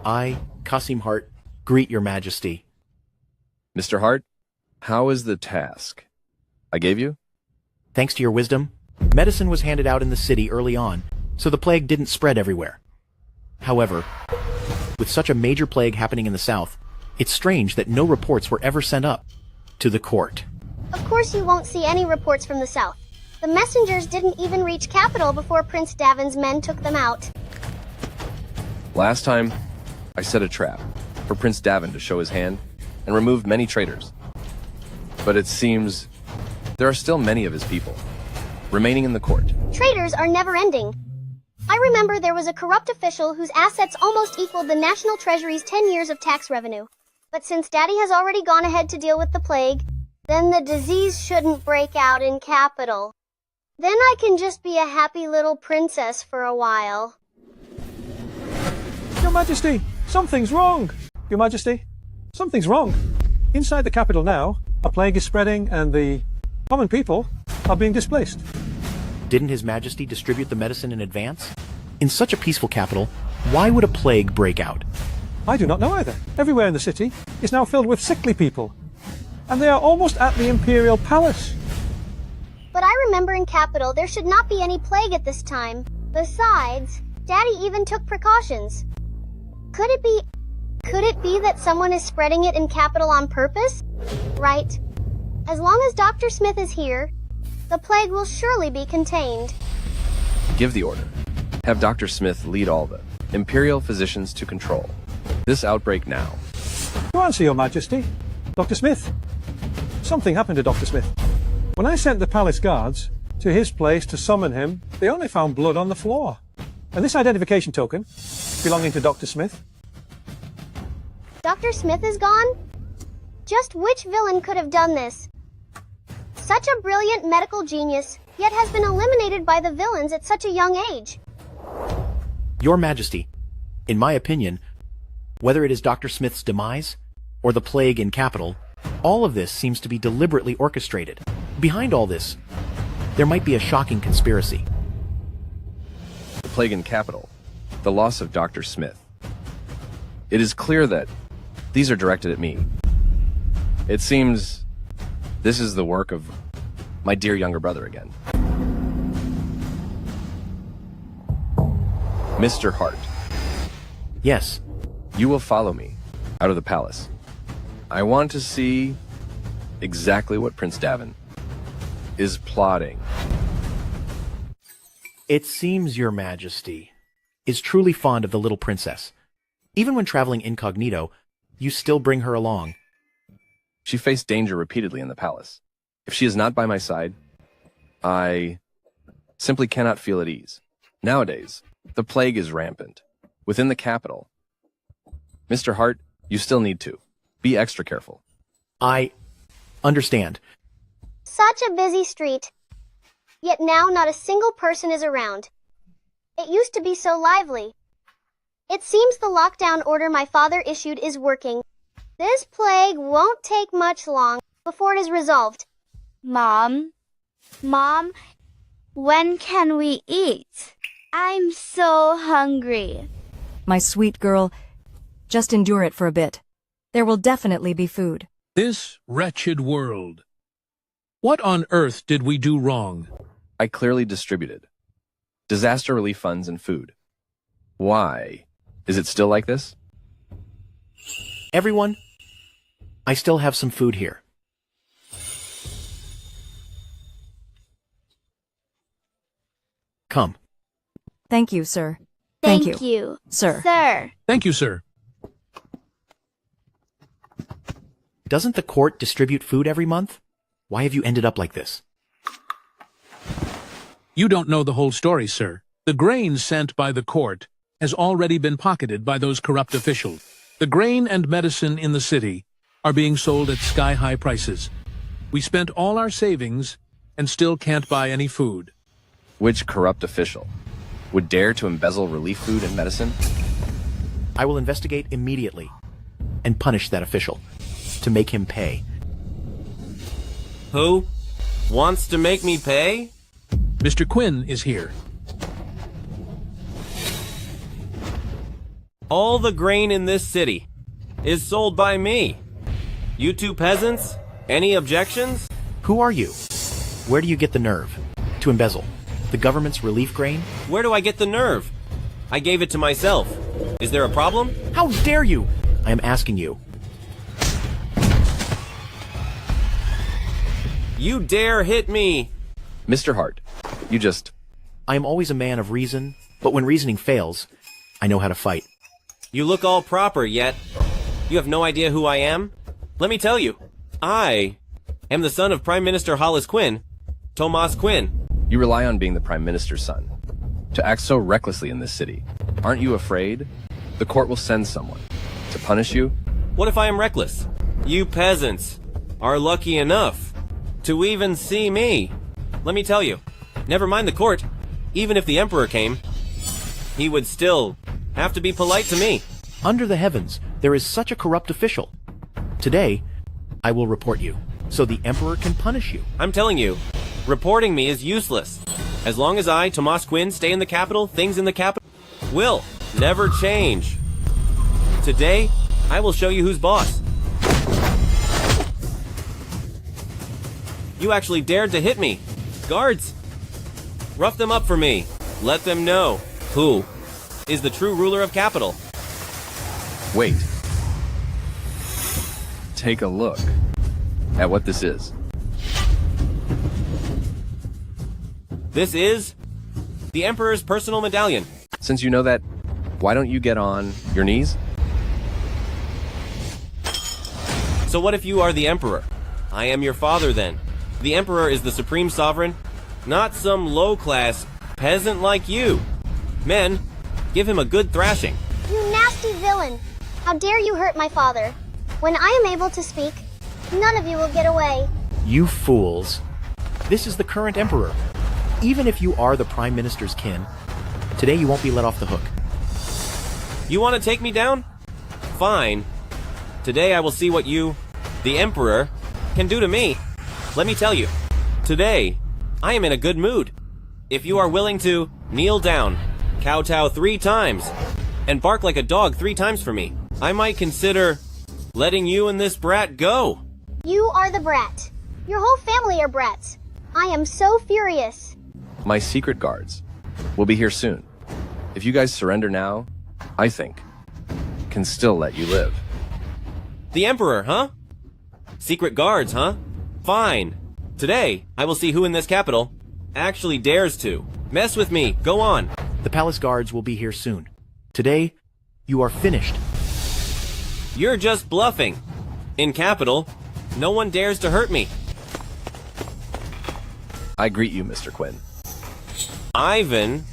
S: I, Qasim Hart, greet your majesty.
E: Mr. Hart, how is the task I gave you?
S: Thanks to your wisdom, medicine was handed out in the city early on, so the plague didn't spread everywhere. However, with such a major plague happening in the south, it's strange that no reports were ever sent up to the court.
C: Of course you won't see any reports from the south. The messengers didn't even reach capital before Prince Davin's men took them out.
E: Last time, I set a trap for Prince Davin to show his hand and removed many traitors. But it seems there are still many of his people remaining in the court.
C: Traitors are never ending. I remember there was a corrupt official whose assets almost equaled the National Treasury's 10 years of tax revenue. But since Daddy has already gone ahead to deal with the plague, then the disease shouldn't break out in capital. Then I can just be a happy little princess for a while.
D: Your Majesty, something's wrong. Your Majesty, something's wrong. Inside the capital now, a plague is spreading and the common people are being displaced.
S: Didn't His Majesty distribute the medicine in advance? In such a peaceful capital, why would a plague break out?
D: I do not know either. Everywhere in the city is now filled with sickly people. And they are almost at the Imperial Palace.
C: But I remember in capital there should not be any plague at this time. Besides, Daddy even took precautions. Could it be that someone is spreading it in capital on purpose? Right. As long as Dr. Smith is here, the plague will surely be contained.
E: Give the order. Have Dr. Smith lead all the Imperial physicians to control this outbreak now.
D: To answer, Your Majesty, Dr. Smith. Something happened to Dr. Smith. When I sent the palace guards to his place to summon him, they only found blood on the floor. And this identification token, belonging to Dr. Smith.
C: Dr. Smith is gone? Just which villain could have done this? Such a brilliant medical genius, yet has been eliminated by the villains at such a young age.
S: Your Majesty, in my opinion, whether it is Dr. Smith's demise or the plague in Capital, all of this seems to be deliberately orchestrated. Behind all this, there might be a shocking conspiracy.
E: The plague in Capital, the loss of Dr. Smith. It is clear that these are directed at me. It seems this is the work of my dear younger brother again. Mr. Hart.
S: Yes.
E: You will follow me out of the palace. I want to see exactly what Prince Davin is plotting.
S: It seems Your Majesty is truly fond of the little princess. Even when traveling incognito, you still bring her along.
E: She faced danger repeatedly in the palace. If she is not by my side, I simply cannot feel at ease. Nowadays, the plague is rampant. Within the capital. Mr. Hart, you still need to. Be extra careful.
S: I understand.
C: Such a busy street. Yet now not a single person is around. It used to be so lively. It seems the lockdown order my father issued is working. This plague won't take much long before it is resolved.
T: Mom, when can we eat? I'm so hungry.
U: My sweet girl, just endure it for a bit. There will definitely be food.
V: This wretched world. What on earth did we do wrong?
E: I clearly distributed disaster relief funds and food. Why? Is it still like this?
S: Everyone, I still have some food here. Come.
U: Thank you, sir.
T: Thank you,
U: sir.
V: Thank you, sir.
S: Doesn't the court distribute food every month? Why have you ended up like this?
V: You don't know the whole story, sir. The grain sent by the court has already been pocketed by those corrupt officials. The grain and medicine in the city are being sold at sky-high prices. We spent all our savings and still can't buy any food.
E: Which corrupt official would dare to embezzle relief food and medicine?
S: I will investigate immediately and punish that official to make him pay.
W: Who wants to make me pay?
V: Mr. Quinn is here.
W: All the grain in this city is sold by me. You two peasants, any objections?
S: Who are you? Where do you get the nerve to embezzle the government's relief grain?
W: Where do I get the nerve? I gave it to myself. Is there a problem?
S: How dare you? I am asking you.
W: You dare hit me!
E: Mr. Hart, you just...
S: I am always a man of reason, but when reasoning fails, I know how to fight.
W: You look all proper, yet you have no idea who I am? Let me tell you, I am the son of Prime Minister Hollis Quinn, Tomas Quinn.
E: You rely on being the Prime Minister's son to act so recklessly in this city. Aren't you afraid the court will send someone to punish you?
W: What if I am reckless? You peasants are lucky enough to even see me. Let me tell you, never mind the court, even if the Emperor came, he would still have to be polite to me.
S: Under the heavens, there is such a corrupt official. Today, I will report you, so the Emperor can punish you.
W: I'm telling you, reporting me is useless. As long as I, Tomas Quinn, stay in the capital, things in the capital will never change. Today, I will show you who's boss. You actually dared to hit me. Guards, rough them up for me. Let them know who is the true ruler of capital.
E: Wait. Take a look at what this is.
W: This is the Emperor's personal medallion.
E: Since you know that, why don't you get on your knees?
W: So what if you are the Emperor? I am your father then. The Emperor is the supreme sovereign, not some low-class peasant like you. Men, give him a good thrashing.
C: You nasty villain! How dare you hurt my father? When I am able to speak, none of you will get away.
S: You fools. This is the current Emperor. Even if you are the Prime Minister's kin, today you won't be let off the hook.
W: You want to take me down? Fine. Today I will see what you, the Emperor, can do to me. Let me tell you, today I am in a good mood. If you are willing to kneel down, kowtow 3 times, and bark like a dog 3 times for me, I might consider letting you and this brat go.
C: You are the brat. Your whole family are brats. I am so furious.
E: My secret guards will be here soon. If you guys surrender now, I think, can still let you live.
W: The Emperor, huh? Secret guards, huh? Fine. Today, I will see who in this capital actually dares to mess with me. Go on.
S: The palace guards will be here soon. Today, you are finished.
W: You're just bluffing. In capital, no one dares to hurt me.
E: I greet you, Mr. Quinn.
W: Ivan,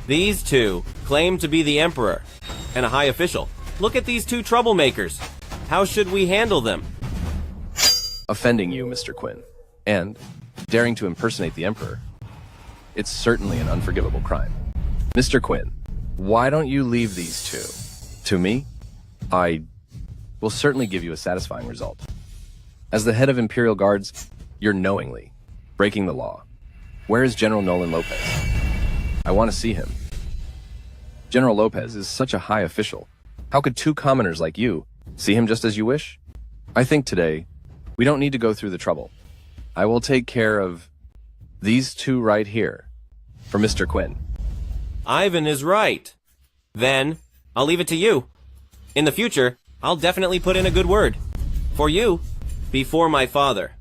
W: these two claim to be the Emperor and a high official. Look at these 2 troublemakers. How should we handle them?
E: Offending you, Mr. Quinn, and daring to impersonate the Emperor. It's certainly an unforgivable crime. Mr. Quinn, why don't you leave these 2 to me? I will certainly give you a satisfying result. As the head of Imperial Guards, you're knowingly breaking the law. Where is General Nolan Lopez? I want to see him. General Lopez is such a high official. How could 2 commoners like you see him just as you wish? I think today, we don't need to go through the trouble. I will take care of these 2 right here for Mr. Quinn.
W: Ivan is right. Then, I'll leave it to you. In the future, I'll definitely put in a good word. For you, before my father.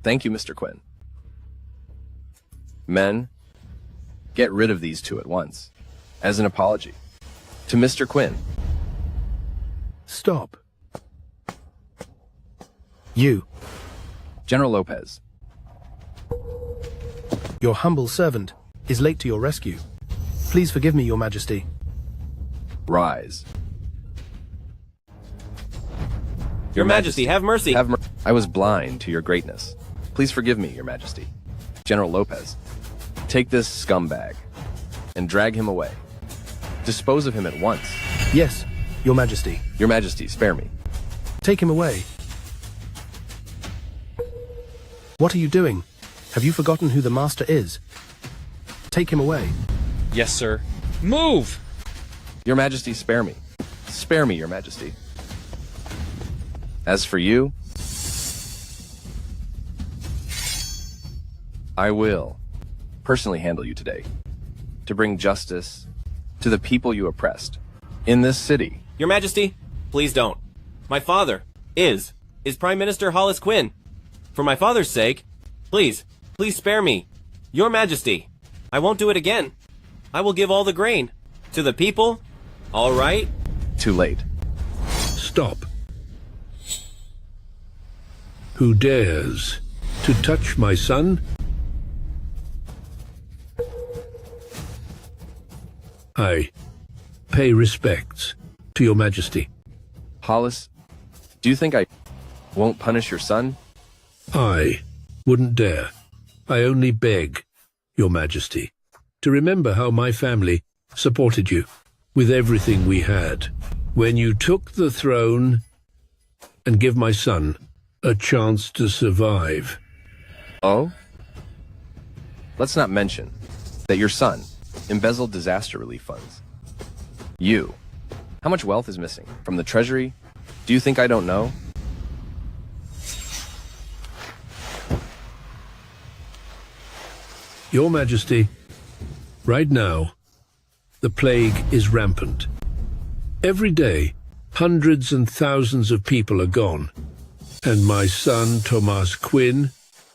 E: Thank you, Mr. Quinn. Men, get rid of these 2 at once, as an apology. To Mr. Quinn.
L: Stop. You.
E: General Lopez.
L: Your humble servant is late to your rescue. Please forgive me, Your Majesty.
E: Rise.
W: Your Majesty, have mercy.
E: I was blind to your greatness. Please forgive me, Your Majesty. General Lopez, take this scumbag and drag him away. Dispose of him at once.
L: Yes, Your Majesty.
E: Your Majesty, spare me.
L: Take him away. What are you doing? Have you forgotten who the master is? Take him away.
O: Yes, sir. Move!
E: Your Majesty, spare me. Spare me, Your Majesty. As for you, I will personally handle you today to bring justice to the people you oppressed in this city.
W: Your Majesty, please don't. My father is Prime Minister Hollis Quinn. For my father's sake, please spare me. Your Majesty, I won't do it again. I will give all the grain to the people, all right?
E: Too late.
V: Stop. Who dares to touch my son? I pay respects to Your Majesty.
E: Hollis, do you think I won't punish your son?
V: I wouldn't dare. I only beg, Your Majesty, to remember how my family supported you with everything we had when you took the throne, and give my son a chance to survive.
E: Oh? Let's not mention that your son embezzled disaster relief funds. You. How much wealth is missing from the treasury? Do you think I don't know?
V: Your Majesty, right now, the plague is rampant. Every day, hundreds and thousands of people are gone. And my son, Thomas Quinn,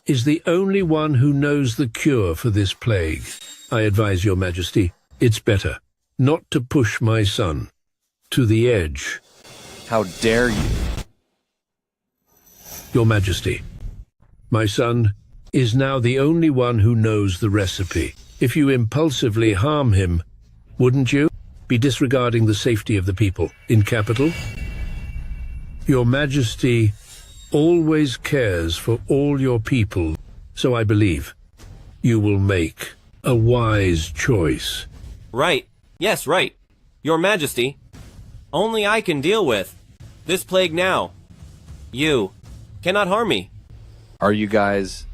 V: is the only one who knows the cure for this plague. I advise Your Majesty, it's better not to push my son to the edge.
E: How dare you?
V: Your Majesty, my son is now the only one who knows the recipe. If you impulsively harm him, wouldn't you be disregarding the safety of the people in capital? Your Majesty always cares for all your people, so I believe. you will make a wise choice.
W: Right. Yes, right. Your Majesty. Only I can deal with this plague now. You cannot harm me.
E: Are you guys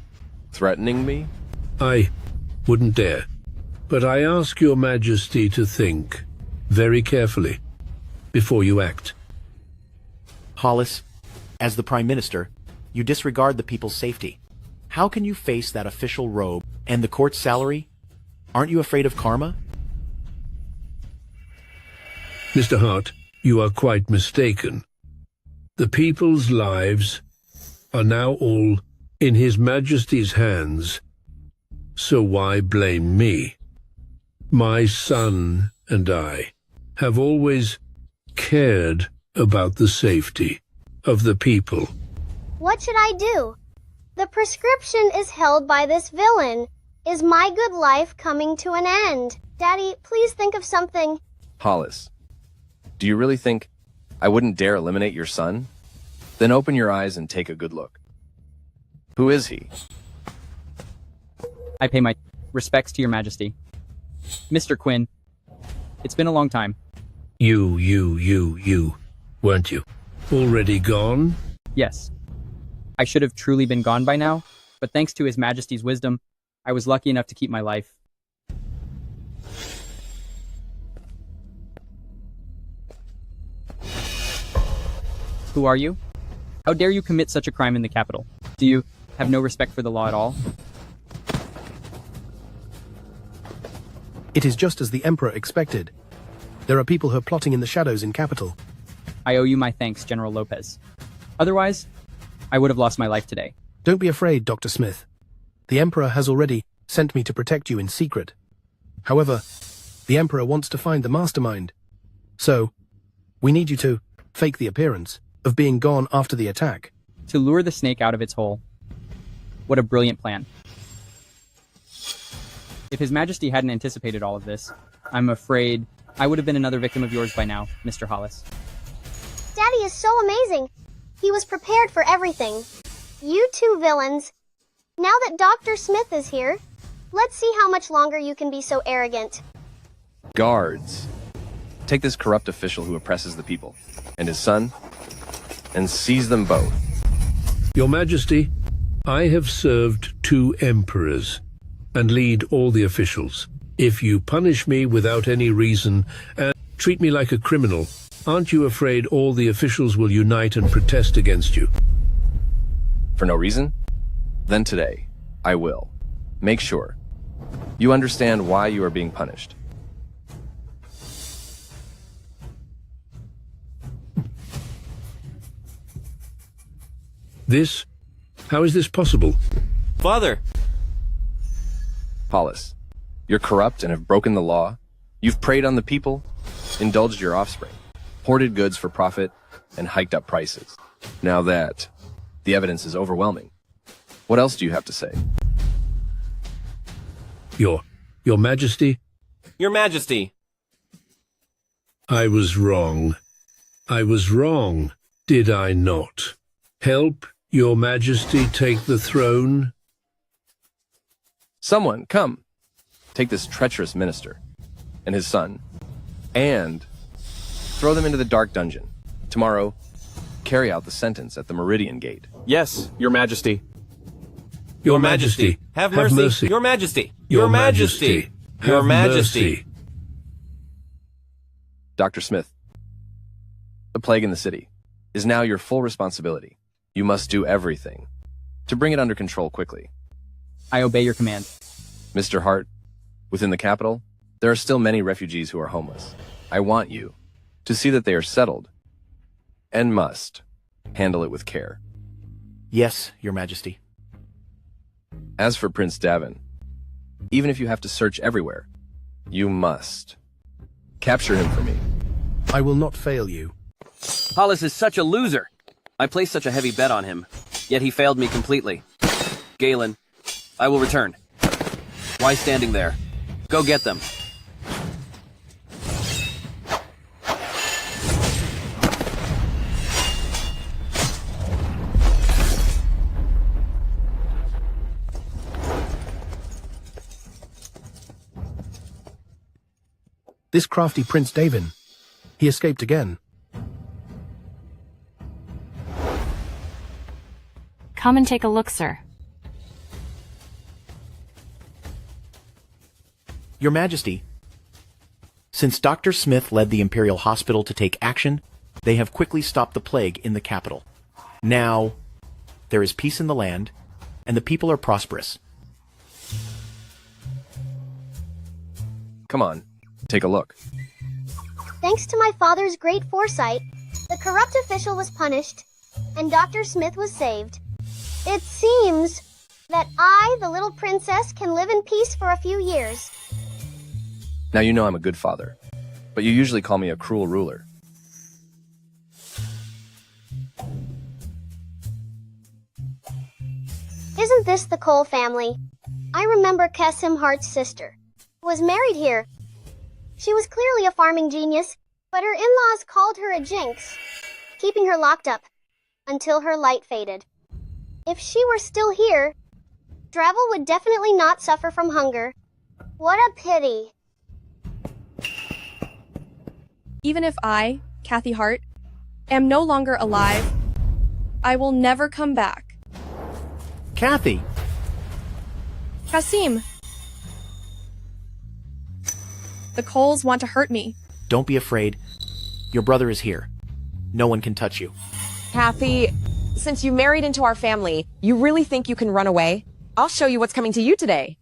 E: threatening me?
V: I wouldn't dare. But I ask your Majesty to think very carefully before you act.
S: Hollis, as the Prime Minister, you disregard the people's safety. How can you face that official robe and the court's salary? Aren't you afraid of karma?
V: Mr. Hart, you are quite mistaken. The people's lives are now all in His Majesty's hands. So why blame me? My son and I have always cared about the safety of the people.
C: What should I do? The prescription is held by this villain. Is my good life coming to an end? Daddy, please think of something.
E: Hollis, do you really think I wouldn't dare eliminate your son? Then open your eyes and take a good look. Who is he?
K: I pay my respects to your majesty. Mr. Quinn, it's been a long time.
V: You, weren't you? Already gone?
K: Yes. I should have truly been gone by now, but thanks to His Majesty's wisdom, I was lucky enough to keep my life. Who are you? How dare you commit such a crime in the capital? Do you have no respect for the law at all?
L: It is just as the Emperor expected. There are people who are plotting in the shadows in capital.
K: I owe you my thanks, General Lopez. Otherwise, I would have lost my life today.
L: Don't be afraid, Dr. Smith. The Emperor has already sent me to protect you in secret. However, the Emperor wants to find the mastermind. So, we need you to fake the appearance of being gone after the attack.
K: To lure the snake out of its hole. What a brilliant plan. If His Majesty hadn't anticipated all of this, I'm afraid I would have been another victim of yours by now, Mr. Hollis.
C: Daddy is so amazing. He was prepared for everything. You two villains. Now that Dr. Smith is here, let's see how much longer you can be so arrogant.
E: Guards, take this corrupt official who oppresses the people, and his son, and seize them both.
V: Your Majesty, I have served 2 emperors and lead all the officials. If you punish me without any reason and treat me like a criminal, aren't you afraid all the officials will unite and protest against you?
E: For no reason? Then today, I will. Make sure you understand why you are being punished.
V: How is this possible?
W: Father!
E: Hollis, you're corrupt and have broken the law. You've preyed on the people, indulged your offspring, hoarded goods for profit, and hiked up prices. Now that the evidence is overwhelming, what else do you have to say?
V: Your Majesty?
W: Your Majesty!
V: I was wrong. I was wrong, did I not? Help Your Majesty take the throne?
E: Someone, come. Take this treacherous minister and his son, and throw them into the dark dungeon. Tomorrow, carry out the sentence at the Meridian Gate.
M: Yes, Your Majesty.
V: Your Majesty,
W: have mercy. Your Majesty. Your Majesty. Your Majesty.
E: Dr. Smith, the plague in the city is now your full responsibility. You must do everything to bring it under control quickly.
K: I obey your command.
E: Mr. Hart, within the capital, there are still many refugees who are homeless. I want you to see that they are settled and must handle it with care.
S: Yes, Your Majesty.
E: As for Prince Davin, even if you have to search everywhere, you must capture him for me.
L: I will not fail you.
M: Hollis is such a loser. I placed such a heavy bet on him, yet he failed me completely. Galen, I will return. Why standing there? Go get them.
L: This crafty Prince Davin. He escaped again.
A: Come and take a look, sir.
S: Your Majesty, since Dr. Smith led the Imperial Hospital to take action, they have quickly stopped the plague in the capital. Now, there is peace in the land, and the people are prosperous.
E: Come on, take a look.
C: Thanks to my father's great foresight, the corrupt official was punished, and Dr. Smith was saved. It seems that I, the little princess, can live in peace for a few years.
E: Now you know I'm a good father, but you usually call me a cruel ruler.
C: Isn't this the Cole family? I remember Hart's sister, who was married here. She was clearly a farming genius, but her in-laws called her a jinx, keeping her locked up until her light faded. If she were still here, Dravel would definitely not suffer from hunger. What a pity.
B: Even if I, Kathy Hart, am no longer alive, I will never come back.
S: Kathy!
B: Kasim! The Coles want to hurt me.
S: Don't be afraid. Your brother is here. No one can touch you.
G: Kathy, since you married into our family, you really think you can run away? I'll show you what's coming to you today.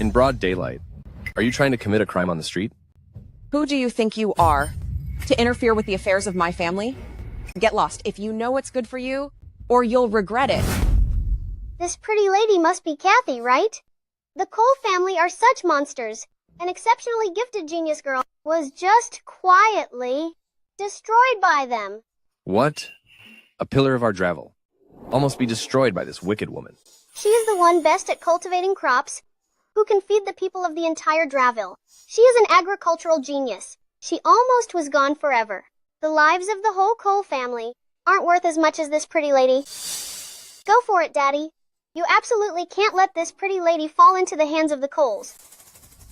E: In broad daylight, are you trying to commit a crime on the street?
G: Who do you think you are? To interfere with the affairs of my family? Get lost if you know what's good for you, or you'll regret it.
C: This pretty lady must be Kathy, right? The Cole family are such monsters. An exceptionally gifted genius girl was just quietly destroyed by them.
E: What? A pillar of our Dravel. Almost be destroyed by this wicked woman.
C: She is the one best at cultivating crops, who can feed the people of the entire Dravel. She is an agricultural genius. She almost was gone forever. The lives of the whole Cole family aren't worth as much as this pretty lady. Go for it, Daddy. You absolutely can't let this pretty lady fall into the hands of the Coles.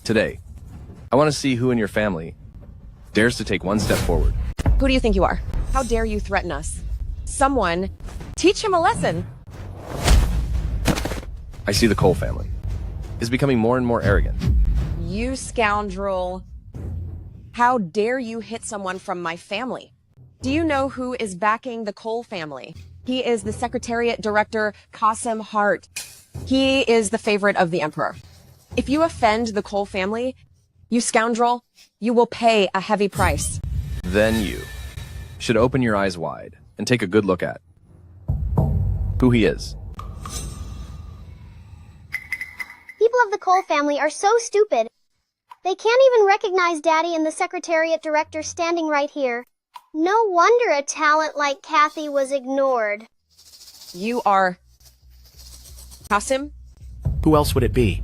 E: Today, I want to see who in your family dares to take one step forward.
G: Who do you think you are? How dare you threaten us? Someone, teach him a lesson.
E: I see the Cole family is becoming more and more arrogant.
G: You scoundrel. How dare you hit someone from my family? Do you know who is backing the Cole family? He is the Secretariat Director, Qasim Hart. He is the favorite of the Emperor. If you offend the Cole family, you scoundrel, you will pay a heavy price.
E: Then you should open your eyes wide and take a good look at who he is.
C: People of the Cole family are so stupid. They can't even recognize Daddy and the Secretariat Director standing right here. No wonder a talent like Kathy was ignored.
G: You are... Qasim?
S: Who else would it be?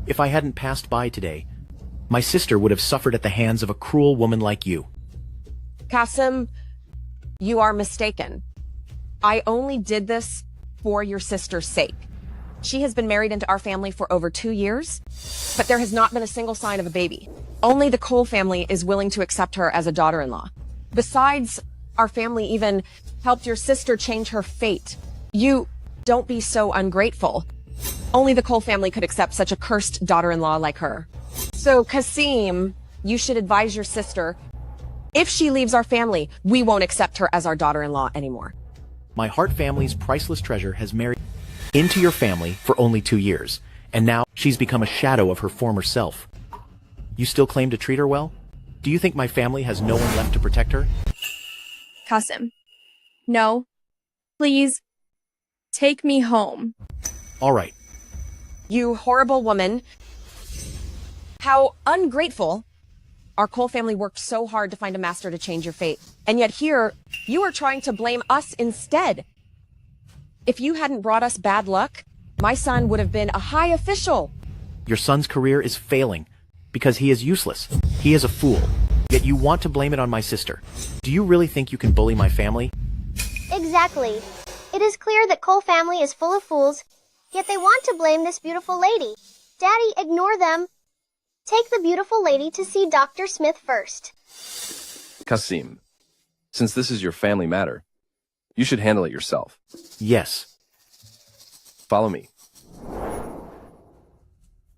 S: If I hadn't passed by today, my sister would have suffered at the hands of a cruel woman like you.
G: Qasim, you are mistaken. I only did this for your sister's sake. She has been married into our family for over 2 years, but there has not been a single sign of a baby. Only the Cole family is willing to accept her as a daughter-in-law. Besides, our family even helped your sister change her fate. You don't be so ungrateful. Only the Cole family could accept such a cursed daughter-in-law like her. So, Qasim, you should advise your sister, if she leaves our family, we won't accept her as our daughter-in-law anymore.
S: My Hart family's priceless treasure has married into your family for only 2 years, and now she's become a shadow of her former self. You still claim to treat her well? Do you think my family has no one left to protect her?
B: Qasim. No. Please. Take me home.
S: All right.
G: You horrible woman. How ungrateful. Our Cole family worked so hard to find a master to change your fate. And yet here, you are trying to blame us instead. If you hadn't brought us bad luck, my son would have been a high official.
S: Your son's career is failing because he is useless. He is a fool. Yet you want to blame it on my sister. Do you really think you can bully my family?
C: Exactly. It is clear that Cole family is full of fools, yet they want to blame this beautiful lady. Daddy, ignore them. Take the beautiful lady to see Dr. Smith first.
E: Kasim, since this is your family matter, you should handle it yourself.
S: Yes.
E: Follow me.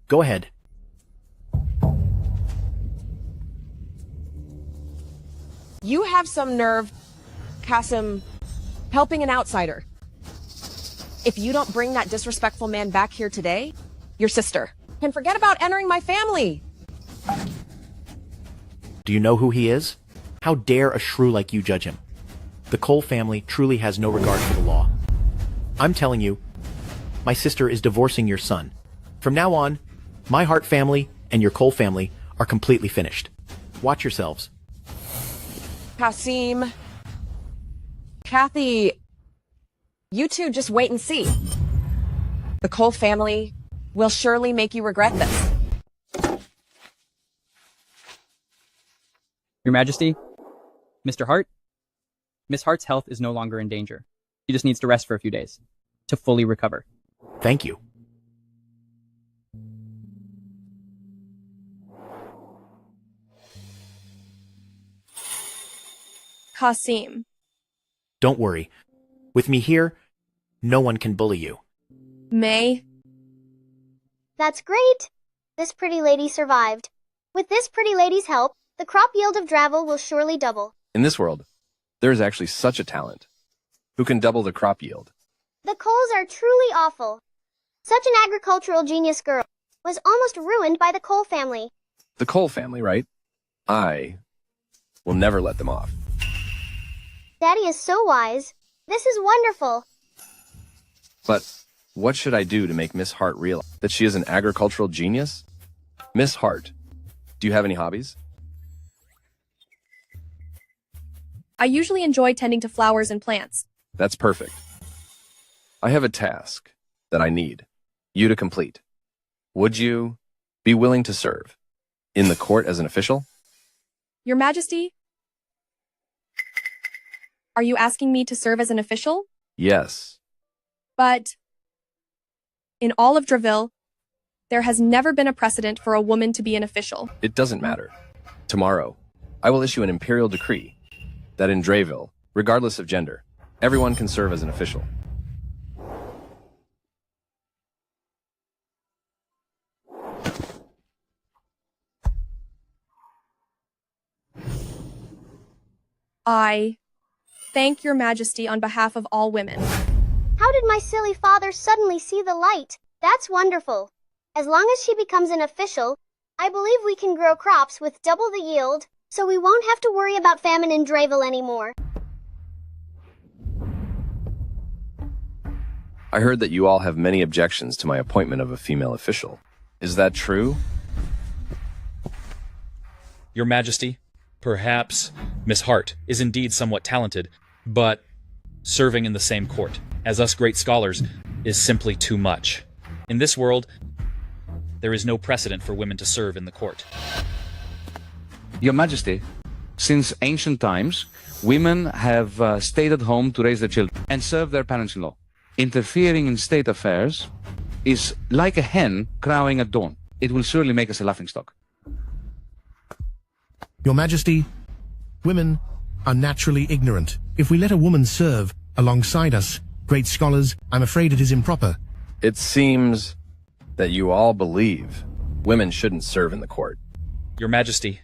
S: Go ahead.
G: You have some nerve, Kasim, helping an outsider. If you don't bring that disrespectful man back here today, your sister can forget about entering my family.
S: Do you know who he is? How dare a shrew like you judge him? The Cole family truly has no regard for the law. I'm telling you, my sister is divorcing your son. From now on, my Hart family and your Cole family are completely finished. Watch yourselves.
G: Kasim, Kathy, you two just wait and see. The Cole family will surely make you regret this.
K: Your Majesty, Mr. Hart, Miss Hart's health is no longer in danger. She just needs to rest for a few days to fully recover.
S: Thank you.
B: Kasim.
S: Don't worry. With me here, no one can bully you.
B: May.
C: That's great. This pretty lady survived. With this pretty lady's help, the crop yield of Dravel will surely double.
E: In this world, there is actually such a talent who can double the crop yield.
C: The Coles are truly awful. Such an agricultural genius girl was almost ruined by the Cole family.
E: The Cole family, right? I will never let them off.
C: Daddy is so wise. This is wonderful.
E: But what should I do to make Miss Hart realize that she is an agricultural genius? Miss Hart, do you have any hobbies?
B: I usually enjoy tending to flowers and plants.
E: That's perfect. I have a task that I need you to complete. Would you be willing to serve in the court as an official?
B: Your Majesty? Are you asking me to serve as an official?
E: Yes.
B: But in all of Dreville, there has never been a precedent for a woman to be an official.
E: It doesn't matter. Tomorrow, I will issue an imperial decree that in Dreville, regardless of gender, everyone can serve as an official.
B: I thank your Majesty on behalf of all women.
C: How did my silly father suddenly see the light? That's wonderful. As long as she becomes an official, I believe we can grow crops with double the yield, so we won't have to worry about famine in Dreville anymore.
E: I heard that you all have many objections to my appointment of a female official. Is that true?
O: Your Majesty, perhaps Miss Hart is indeed somewhat talented, but serving in the same court as us great scholars is simply too much. In this world, there is no precedent for women to serve in the court.
P: Your Majesty, since ancient times, women have stayed at home to raise their children and serve their parents-in-law. Interfering in state affairs is like a hen crowing at dawn. It will surely make us a laughingstock.
L: Your Majesty, women are naturally ignorant. If we let a woman serve alongside us, great scholars, I'm afraid it is improper.
E: It seems that you all believe women shouldn't serve in the court.
O: Your Majesty,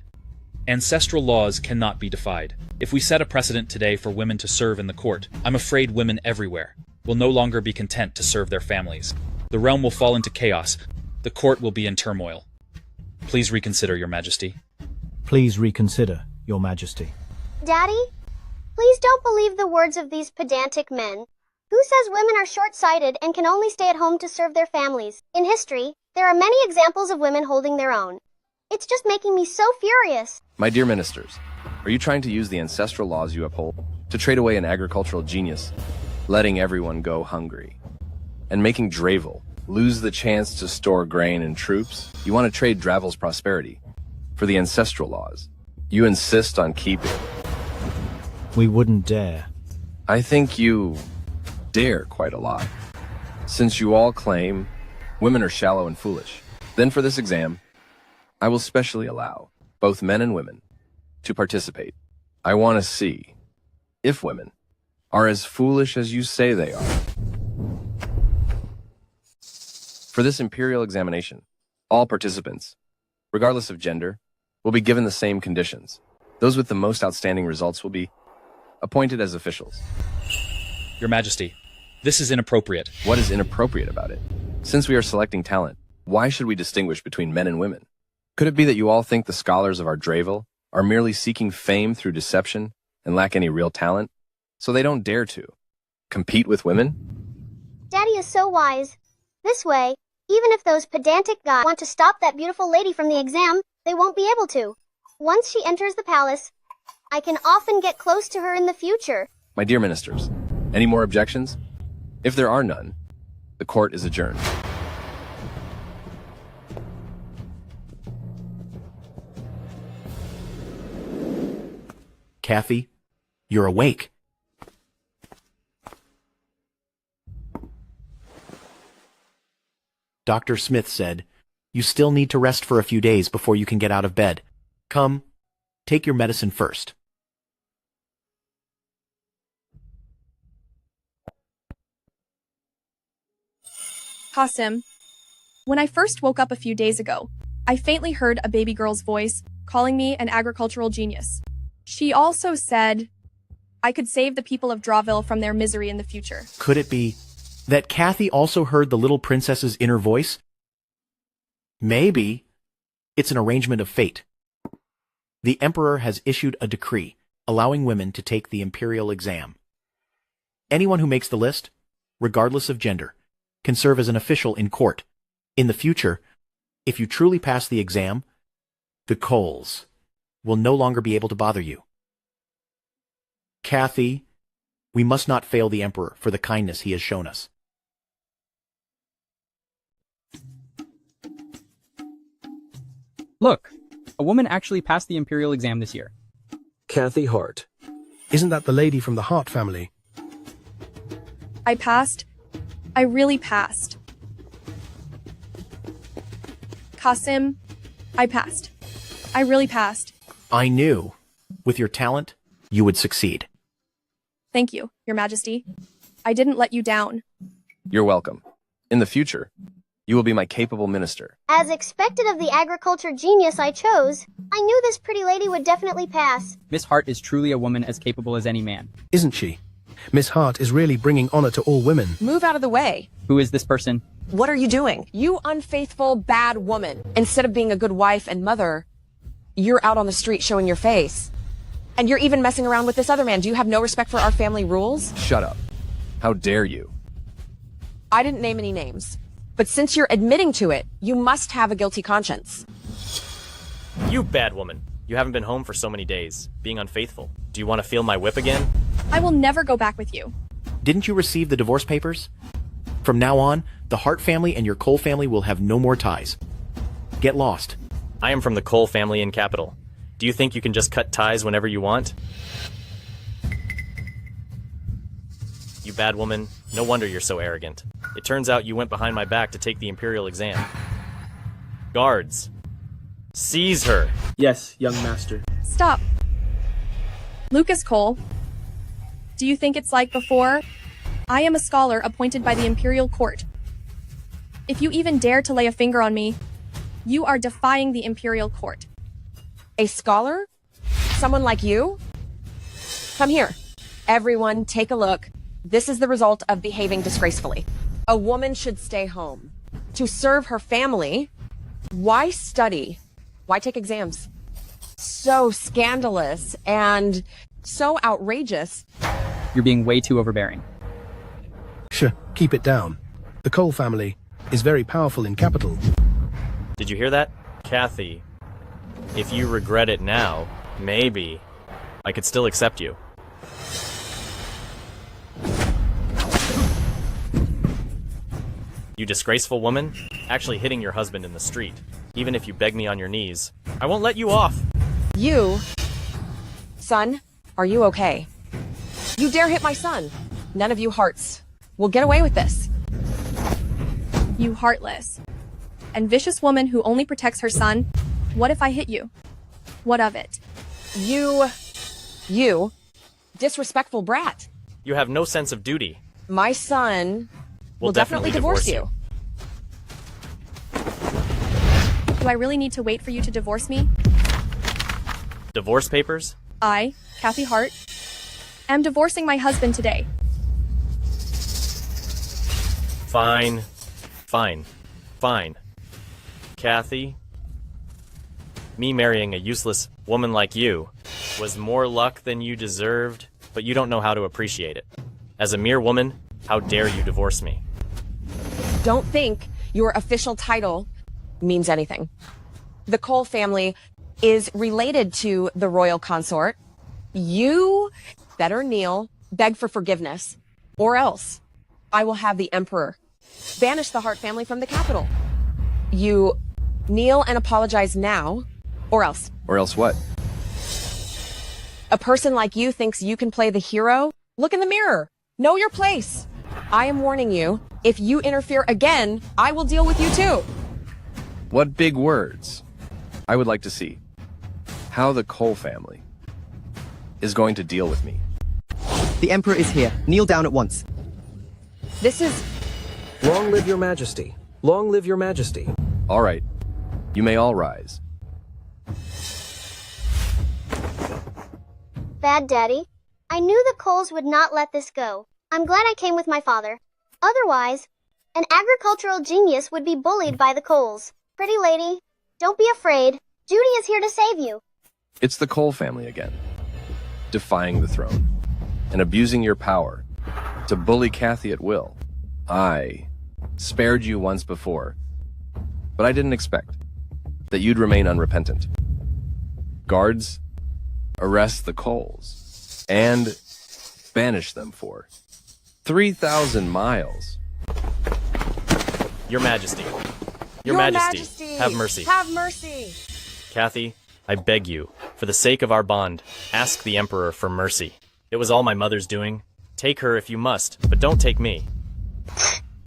O: ancestral laws cannot be defied. If we set a precedent today for women to serve in the court, I'm afraid women everywhere will no longer be content to serve their families. The realm will fall into chaos. The court will be in turmoil. Please reconsider, Your Majesty.
N: Please reconsider, Your Majesty.
C: Daddy, please don't believe the words of these pedantic men. Who says women are short-sighted and can only stay at home to serve their families? In history, there are many examples of women holding their own. It's just making me so furious.
E: My dear ministers, are you trying to use the ancestral laws you uphold to trade away an agricultural genius, letting everyone go hungry, and making Dreville lose the chance to store grain and troops? You want to trade Dravel's prosperity for the ancestral laws you insist on keeping.
N: We wouldn't dare.
E: I think you dare quite a lot, since you all claim women are shallow and foolish. Then for this exam, I will specially allow both men and women to participate. I want to see if women are as foolish as you say they are. For this imperial examination, all participants, regardless of gender, will be given the same conditions. Those with the most outstanding results will be appointed as officials.
O: Your Majesty, this is inappropriate.
E: What is inappropriate about it? Since we are selecting talent, why should we distinguish between men and women? Could it be that you all think the scholars of our Dravel are merely seeking fame through deception and lack any real talent, so they don't dare to compete with women?
C: Daddy is so wise. This way, even if those pedantic guys want to stop that beautiful lady from the exam, they won't be able to. Once she enters the palace, I can often get close to her in the future.
E: My dear ministers, any more objections? If there are none, the court is adjourned.
S: Kathy, you're awake. Dr. Smith said, you still need to rest for a few days before you can get out of bed. Come, take your medicine first.
B: Qasim, when I first woke up a few days ago, I faintly heard a baby girl's voice calling me an agricultural genius. She also said I could save the people of Drawville from their misery in the future.
S: Could it be that Kathy also heard the little princess's inner voice? Maybe it's an arrangement of fate. The Emperor has issued a decree allowing women to take the imperial exam. Anyone who makes the list, regardless of gender, can serve as an official in court. In the future, if you truly pass the exam, the Coles will no longer be able to bother you. Kathy, we must not fail the Emperor for the kindness he has shown us.
K: Look, a woman actually passed the imperial exam this year.
R: Kathy Hart.
L: Isn't that the lady from the Hart family?
B: I passed. I really passed. Qasim, I passed. I really passed.
S: I knew, with your talent, you would succeed.
B: Thank you, Your Majesty. I didn't let you down.
E: You're welcome. In the future, you will be my capable minister.
C: As expected of the agriculture genius I chose, I knew this pretty lady would definitely pass.
K: Miss Hart is truly a woman as capable as any man.
L: Isn't she? Miss Hart is really bringing honor to all women.
G: Move out of the way.
K: Who is this person?
G: What are you doing? You unfaithful, bad woman. Instead of being a good wife and mother, you're out on the street showing your face. And you're even messing around with this other man. Do you have no respect for our family rules?
E: Shut up. How dare you?
G: I didn't name any names. But since you're admitting to it, you must have a guilty conscience.
F: You bad woman. You haven't been home for so many days, being unfaithful. Do you want to feel my whip again?
B: I will never go back with you.
S: Didn't you receive the divorce papers? From now on, the Hart family and your Cole family will have no more ties. Get lost.
F: I am from the Cole family in Capital. Do you think you can just cut ties whenever you want? You bad woman, no wonder you're so arrogant. It turns out you went behind my back to take the Imperial exam. Guards, seize her!
I: Yes, young master.
B: Stop. Lucas Cole, do you think it's like before? I am a scholar appointed by the Imperial Court. If you even dare to lay a finger on me, you are defying the Imperial Court.
G: A scholar? Someone like you? Come here. Everyone, take a look. This is the result of behaving disgracefully. A woman should stay home. To serve her family, why study? Why take exams? So scandalous and so outrageous.
K: You're being way too overbearing.
L: Keep it down. The Cole family is very powerful in Capital.
F: Did you hear that? Kathy, if you regret it now, maybe I could still accept you. You disgraceful woman, actually hitting your husband in the street. Even if you beg me on your knees, I won't let you off.
G: You, son, are you okay? You dare hit my son. None of you Harts will get away with this.
B: You heartless. and vicious woman who only protects her son. What if I hit you? What of it?
G: You, disrespectful brat.
F: You have no sense of duty.
G: My son will definitely divorce you.
B: Do I really need to wait for you to divorce me?
F: Divorce papers?
B: I, Kathy Hart, am divorcing my husband today.
F: Fine. Kathy, me marrying a useless woman like you was more luck than you deserved, but you don't know how to appreciate it. As a mere woman, how dare you divorce me?
G: Don't think your official title means anything. The Cole family is related to the royal consort. You better kneel, beg for forgiveness, or else I will have the emperor banish the Hart family from the capital. You kneel and apologize now, or else.
E: Or else what?
G: A person like you thinks you can play the hero? Look in the mirror. Know your place. I am warning you, if you interfere again, I will deal with you too.
E: What big words? I would like to see how the Cole family is going to deal with me.
H: The Emperor is here. Kneel down at once.
G: This is...
R: Long live your majesty. Long live your majesty.
E: All right. You may all rise.
C: Bad Daddy. I knew the Coles would not let this go. I'm glad I came with my father. Otherwise, an agricultural genius would be bullied by the Coles. Pretty lady, don't be afraid. Judy is here to save you.
E: It's the Cole family again, defying the throne and abusing your power to bully Kathy at will. I spared you once before, but I didn't expect that you'd remain unrepentant. Guards, arrest the Coles and banish them for 3,000 miles.
F: Your Majesty. Your Majesty, have mercy.
G: Have mercy.
F: Kathy, I beg you, for the sake of our bond, ask the Emperor for mercy. It was all my mother's doing. Take her if you must, but don't take me.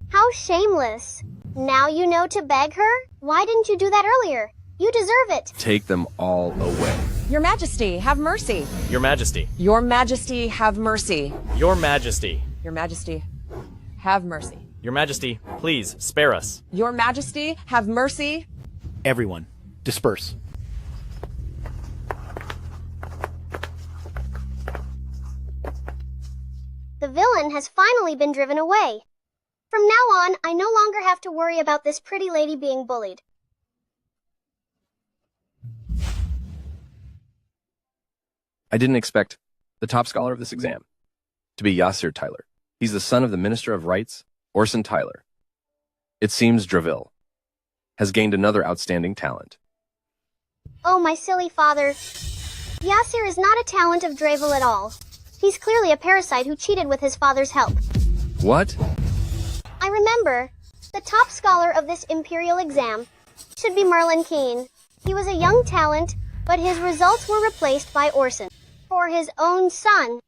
C: How shameless. Now you know to beg her? Why didn't you do that earlier? You deserve it.
E: Take them all away.
G: Your Majesty, have mercy.
F: Your Majesty.
G: Your Majesty, have mercy.
F: Your Majesty.
G: Your Majesty, have mercy.
F: Your Majesty, please, spare us.
G: Your Majesty, have mercy.
S: Everyone, disperse.
C: The villain has finally been driven away. From now on, I no longer have to worry about this pretty lady being bullied.
E: I didn't expect the top scholar of this exam to be Yasir Tyler. He's the son of the Minister of Rights, Orson Tyler. It seems Dravil has gained another outstanding talent.
C: Oh, my silly father. Yasir is not a talent of Dravel at all. He's clearly a parasite who cheated with his father's help.
E: What?
C: I remember. The top scholar of this imperial exam should be Merlin Keene. He was a young talent, but his results were replaced by Orson for his own son.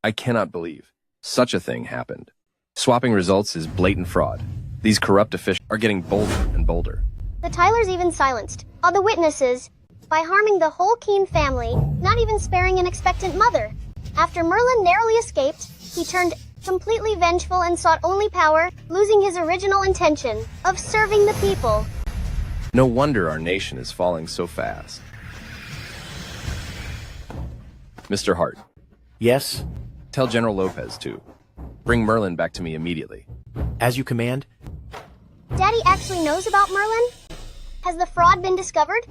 E: I cannot believe such a thing happened. Swapping results is blatant fraud. These corrupt officials are getting bolder and bolder.
C: The Tylers even silenced all the witnesses by harming the whole Keene family, not even sparing an expectant mother. After Merlin narrowly escaped, he turned completely vengeful and sought only power, losing his original intention of serving the people.
E: No wonder our nation is falling so fast. Mr. Hart.
S: Yes?
E: Tell General Lopez to bring Merlin back to me immediately.
S: As you command.
C: Daddy actually knows about Merlin? Has the fraud been discovered?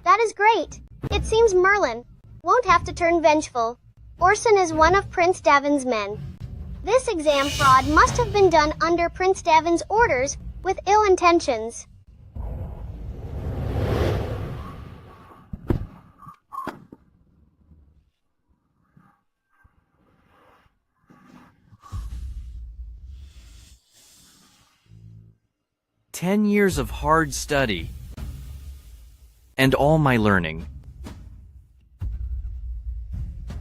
C: That is great. It seems Merlin won't have to turn vengeful. Orson is one of Prince Davin's men. This exam fraud must have been done under Prince Davin's orders with ill intentions.
I: "10 years of hard study and all my learning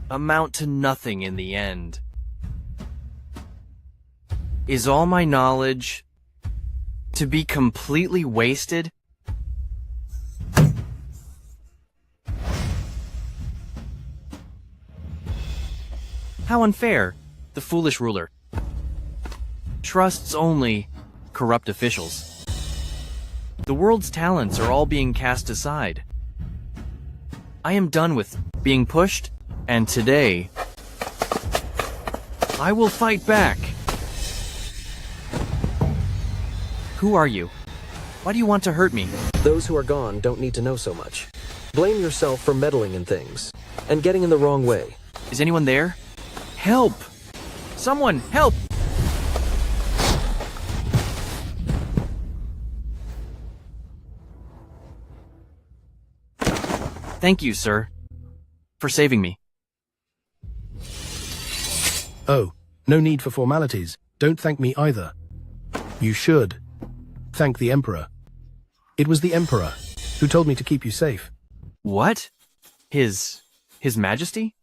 I: amount to nothing in the end. Is all my knowledge to be completely wasted How unfair. The foolish ruler trusts only corrupt officials. The world's talents are all being cast aside. I am done with being pushed, and today, I will fight back. Who are you? Why do you want to hurt me?
R: Those who are gone don't need to know so much. Blame yourself for meddling in things, and getting in the wrong way.
I: Is anyone there? Help! Someone, help! Thank you, sir, for saving me.
L: Oh, no need for formalities. Don't thank me either. You should. Thank the Emperor. It was the Emperor who told me to keep you safe.
I: What? His Majesty?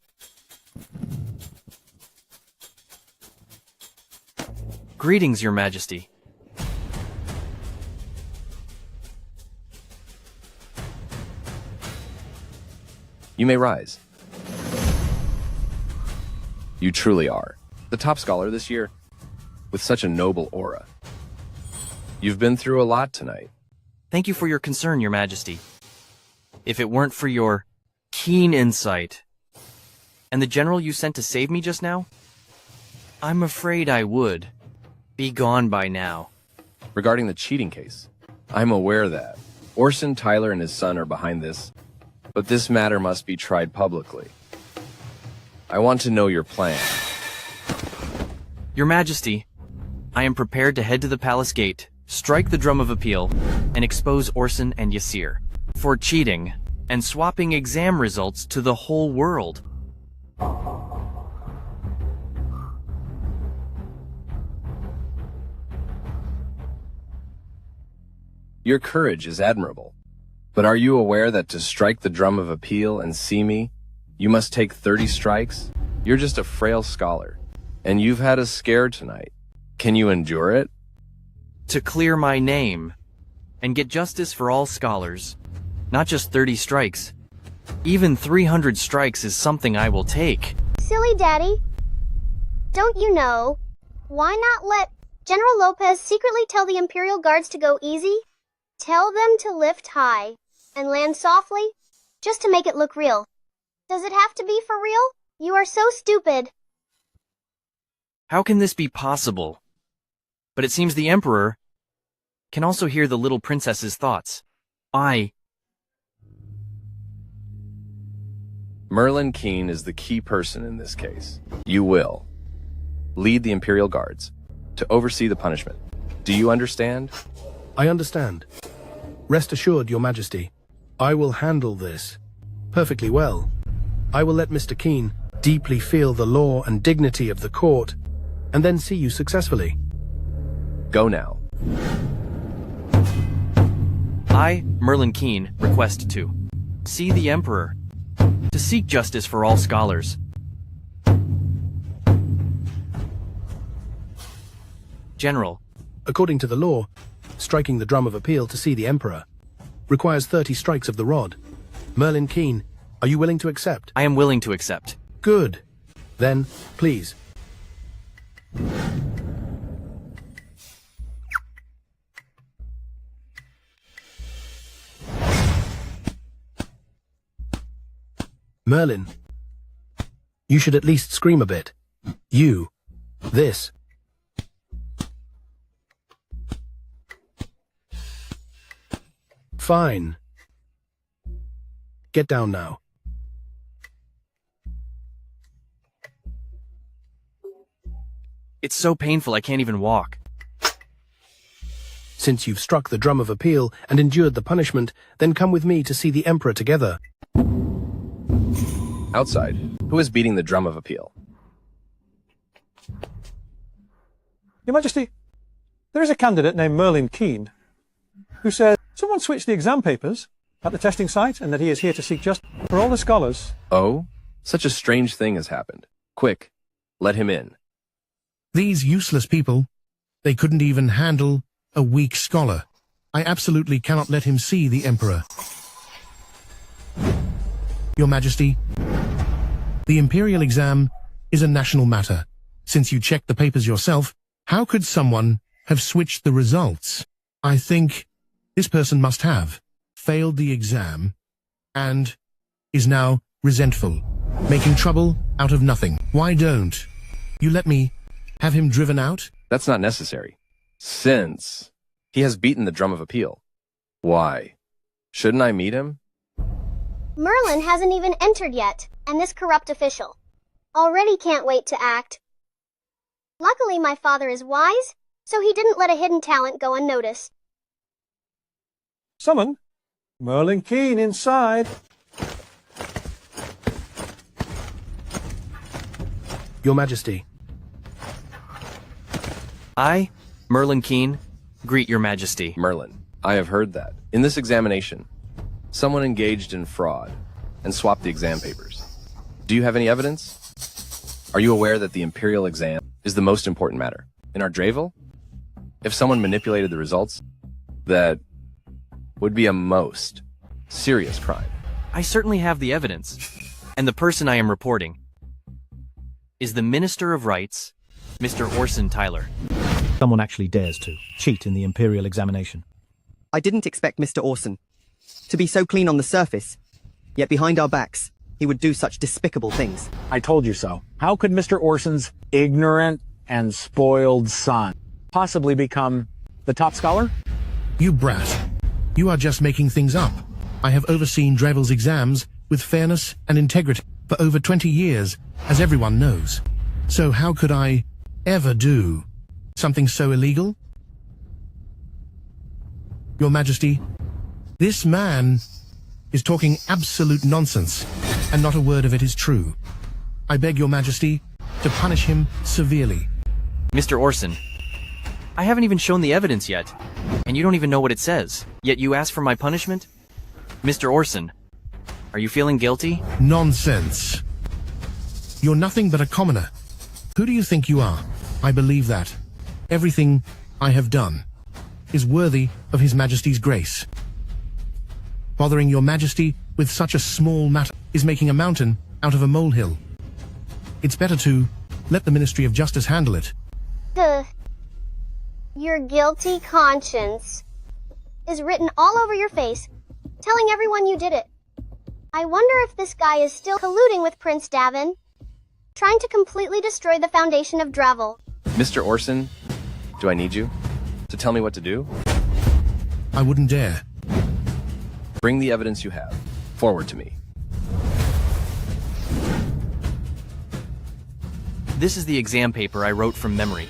I: Greetings, Your Majesty.
E: You may rise. You truly are the top scholar this year, with such a noble aura. You've been through a lot tonight.
I: Thank you for your concern, Your Majesty. If it weren't for your keen insight and the general you sent to save me just now, I'm afraid I would be gone by now.
E: Regarding the cheating case, I'm aware that Orson, Tyler, and his son are behind this, but this matter must be tried publicly. I want to know your plan.
I: Your Majesty, I am prepared to head to the palace gate, strike the drum of appeal, and expose Orson and Yasir for cheating and swapping exam results to the whole world.
E: Your courage is admirable, but are you aware that to strike the drum of appeal and see me, you must take 30 strikes? You're just a frail scholar, and you've had a scare tonight. Can you endure it?
I: To clear my name and get justice for all scholars, not just 30 strikes. Even 300 strikes is something I will take.
C: Silly Daddy. Don't you know? Why not let General Lopez secretly tell the Imperial Guards to go easy? Tell them to lift high and land softly, just to make it look real. Does it have to be for real? You are so stupid.
I: How can this be possible? But it seems the Emperor can also hear the little princess's thoughts.
E: Merlin Keene is the key person in this case. You will lead the Imperial Guards to oversee the punishment. Do you understand?
L: I understand. Rest assured, Your Majesty, I will handle this perfectly well. I will let Mr. Keene deeply feel the law and dignity of the court, and then see you successfully.
E: Go now.
I: I, Merlin Keene, request to see the Emperor, to seek justice for all scholars. General.
L: According to the law, striking the drum of appeal to see the Emperor requires 30 strikes of the rod. Merlin Keene, are you willing to accept?
I: I am willing to accept.
L: Good. Then, please. Merlin, you should at least scream a bit. You. This. Fine. Get down now.
I: It's so painful I can't even walk.
L: Since you've struck the drum of appeal and endured the punishment, then come with me to see the Emperor together.
E: Outside, who is beating the drum of appeal?
D: Your Majesty, there is a candidate named Merlin Keene who said someone switched the exam papers at the testing site and that he is here to seek justice for all the scholars.
E: Oh, such a strange thing has happened. Quick, let him in.
L: These useless people, they couldn't even handle a weak scholar. I absolutely cannot let him see the Emperor. Your Majesty, the Imperial exam is a national matter. Since you checked the papers yourself, how could someone have switched the results? I think this person must have failed the exam and is now resentful, making trouble out of nothing. Why don't you let me have him driven out?
E: That's not necessary, since he has beaten the drum of appeal. Why? Shouldn't I meet him?
C: Merlin hasn't even entered yet, and this corrupt official already can't wait to act. Luckily, my father is wise, so he didn't let a hidden talent go unnoticed.
D: Summon Merlin Keene inside.
L: Your Majesty.
I: I, Merlin Keene, greet your majesty.
E: Merlin, I have heard that. In this examination, someone engaged in fraud and swapped the exam papers. Do you have any evidence? Are you aware that the Imperial exam is the most important matter? In our Dravel, if someone manipulated the results, that would be a most serious crime.
I: I certainly have the evidence, and the person I am reporting is the Minister of Rights, Mr. Orson Tyler.
N: Someone actually dares to cheat in the Imperial examination.
H: I didn't expect Mr. Orson to be so clean on the surface, yet behind our backs, he would do such despicable things.
J: I told you so. How could Mr. Orson's ignorant and spoiled son possibly become the top scholar?
L: You brat. You are just making things up. I have overseen Dravel's exams with fairness and integrity for over 20 years, as everyone knows. So how could I ever do something so illegal? Your Majesty, this man is talking absolute nonsense, and not a word of it is true. I beg your Majesty to punish him severely.
I: Mr. Orson, I haven't even shown the evidence yet, and you don't even know what it says, yet you ask for my punishment? Mr. Orson, are you feeling guilty?
L: Nonsense. You're nothing but a commoner. Who do you think you are? I believe that everything I have done is worthy of His Majesty's grace. Bothering your Majesty with such a small matter is making a mountain out of a molehill. It's better to let the Ministry of Justice handle it.
C: Your guilty conscience is written all over your face, telling everyone you did it. I wonder if this guy is still colluding with Prince Davin, trying to completely destroy the foundation of Dravel.
E: Mr. Orson, do I need you to tell me what to do?
L: I wouldn't dare.
E: Bring the evidence you have forward to me.
I: This is the exam paper I wrote from memory.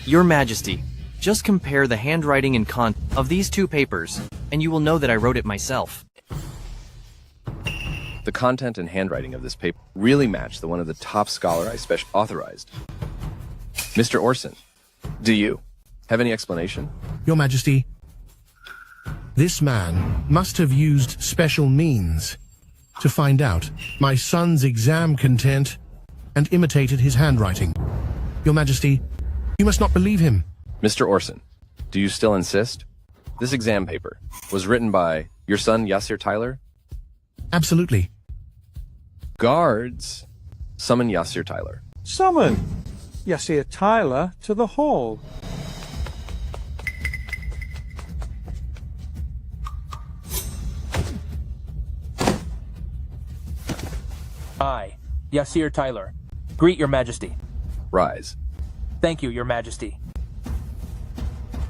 I: Your Majesty, just compare the handwriting and content of these two papers, and you will know that I wrote it myself.
E: The content and handwriting of this paper really match the one of the top scholar I authorized. Mr. Orson, do you have any explanation?
L: Your Majesty, this man must have used special means to find out my son's exam content and imitated his handwriting. Your Majesty, you must not believe him.
E: Mr. Orson, do you still insist? This exam paper was written by your son, Yasir Tyler?
L: Absolutely.
E: Guards, summon Yasir Tyler.
D: Summon Yasir Tyler to the hall.
Q: I, Yasir Tyler, greet your Majesty.
E: Rise.
Q: Thank you, your Majesty.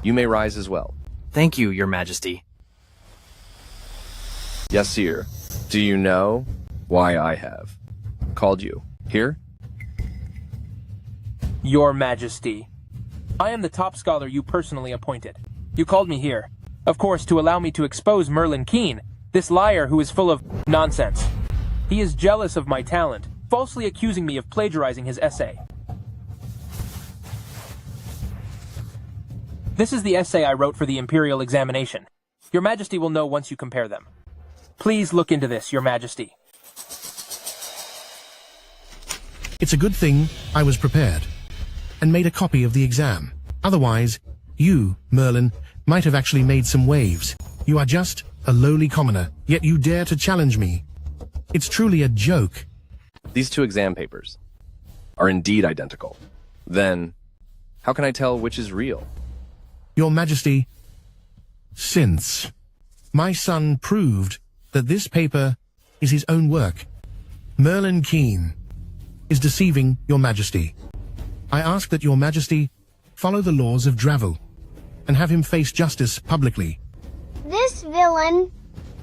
E: You may rise as well.
I: Thank you, your Majesty.
E: Yasir, do you know why I have called you here?
Q: Your Majesty, I am the top scholar you personally appointed. You called me here, of course, to allow me to expose Merlin Keene, this liar who is full of nonsense. He is jealous of my talent, falsely accusing me of plagiarizing his essay. This is the essay I wrote for the Imperial examination. Your Majesty will know once you compare them. Please look into this, your Majesty.
L: It's a good thing I was prepared and made a copy of the exam. Otherwise, you, Merlin, might have actually made some waves. You are just a lowly commoner, yet you dare to challenge me. It's truly a joke.
E: These two exam papers. are indeed identical, then how can I tell which is real?
L: Your Majesty, since my son proved that this paper is his own work, Merlin Keene is deceiving Your Majesty. I ask that Your Majesty follow the laws of Dravel and have him face justice publicly.
C: This villain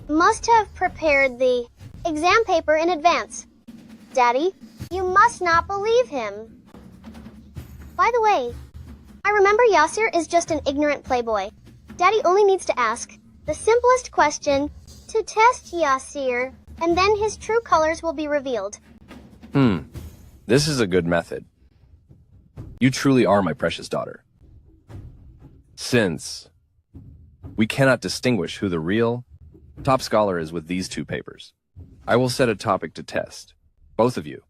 C: must have prepared the exam paper in advance. Daddy, you must not believe him. By the way, I remember Yasir is just an ignorant playboy. Daddy only needs to ask the simplest question to test Yasir, and then his true colors will be revealed.
E: This is a good method. You truly are my precious daughter. Since we cannot distinguish who the real top scholar is with these two papers, I will set a topic to test both of you.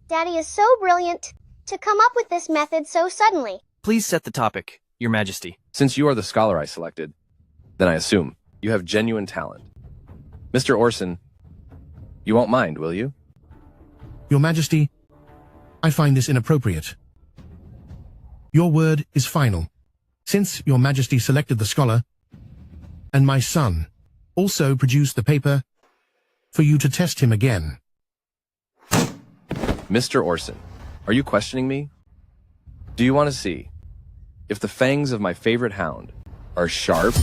C: Daddy is so brilliant to come up with this method so suddenly.
I: Please set the topic, Your Majesty.
E: Since you are the scholar I selected, then I assume you have genuine talent. Mr. Orson, you won't mind, will you?
L: Your Majesty, I find this inappropriate. Your word is final. Since Your Majesty selected the scholar, and my son also produced the paper for you to test him again.
E: Mr. Orson, are you questioning me? Do you want to see if the fangs of my favorite hound are sharp?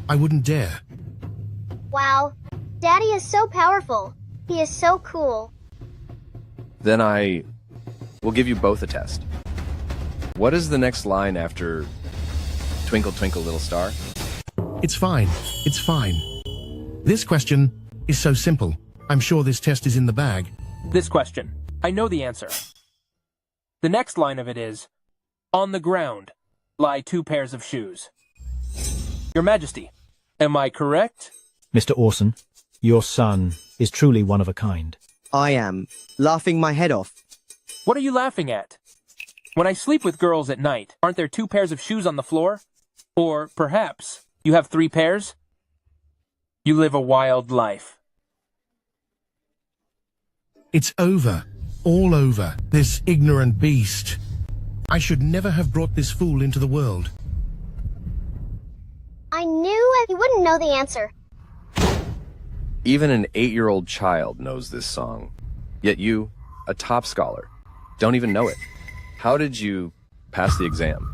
L: I wouldn't dare.
C: Wow, Daddy is so powerful. He is so cool.
E: Then I will give you both a test. What is the next line after Twinkle Twinkle Little Star?
L: It's fine. It's fine. This question is so simple. I'm sure this test is in the bag.
Q: This question. I know the answer. The next line of it is, on the ground lie 2 pairs of shoes. Your Majesty, am I correct?
N: Mr. Orson, your son is truly one of a kind.
H: I am laughing my head off.
Q: What are you laughing at? When I sleep with girls at night, aren't there 2 pairs of shoes on the floor? Or perhaps you have 3 pairs? You live a wild life.
L: It's over. All over. This ignorant beast. I should never have brought this fool into the world.
C: I knew he wouldn't know the answer.
E: Even an 8-year-old child knows this song. Yet you, a top scholar, don't even know it. How did you pass the exam?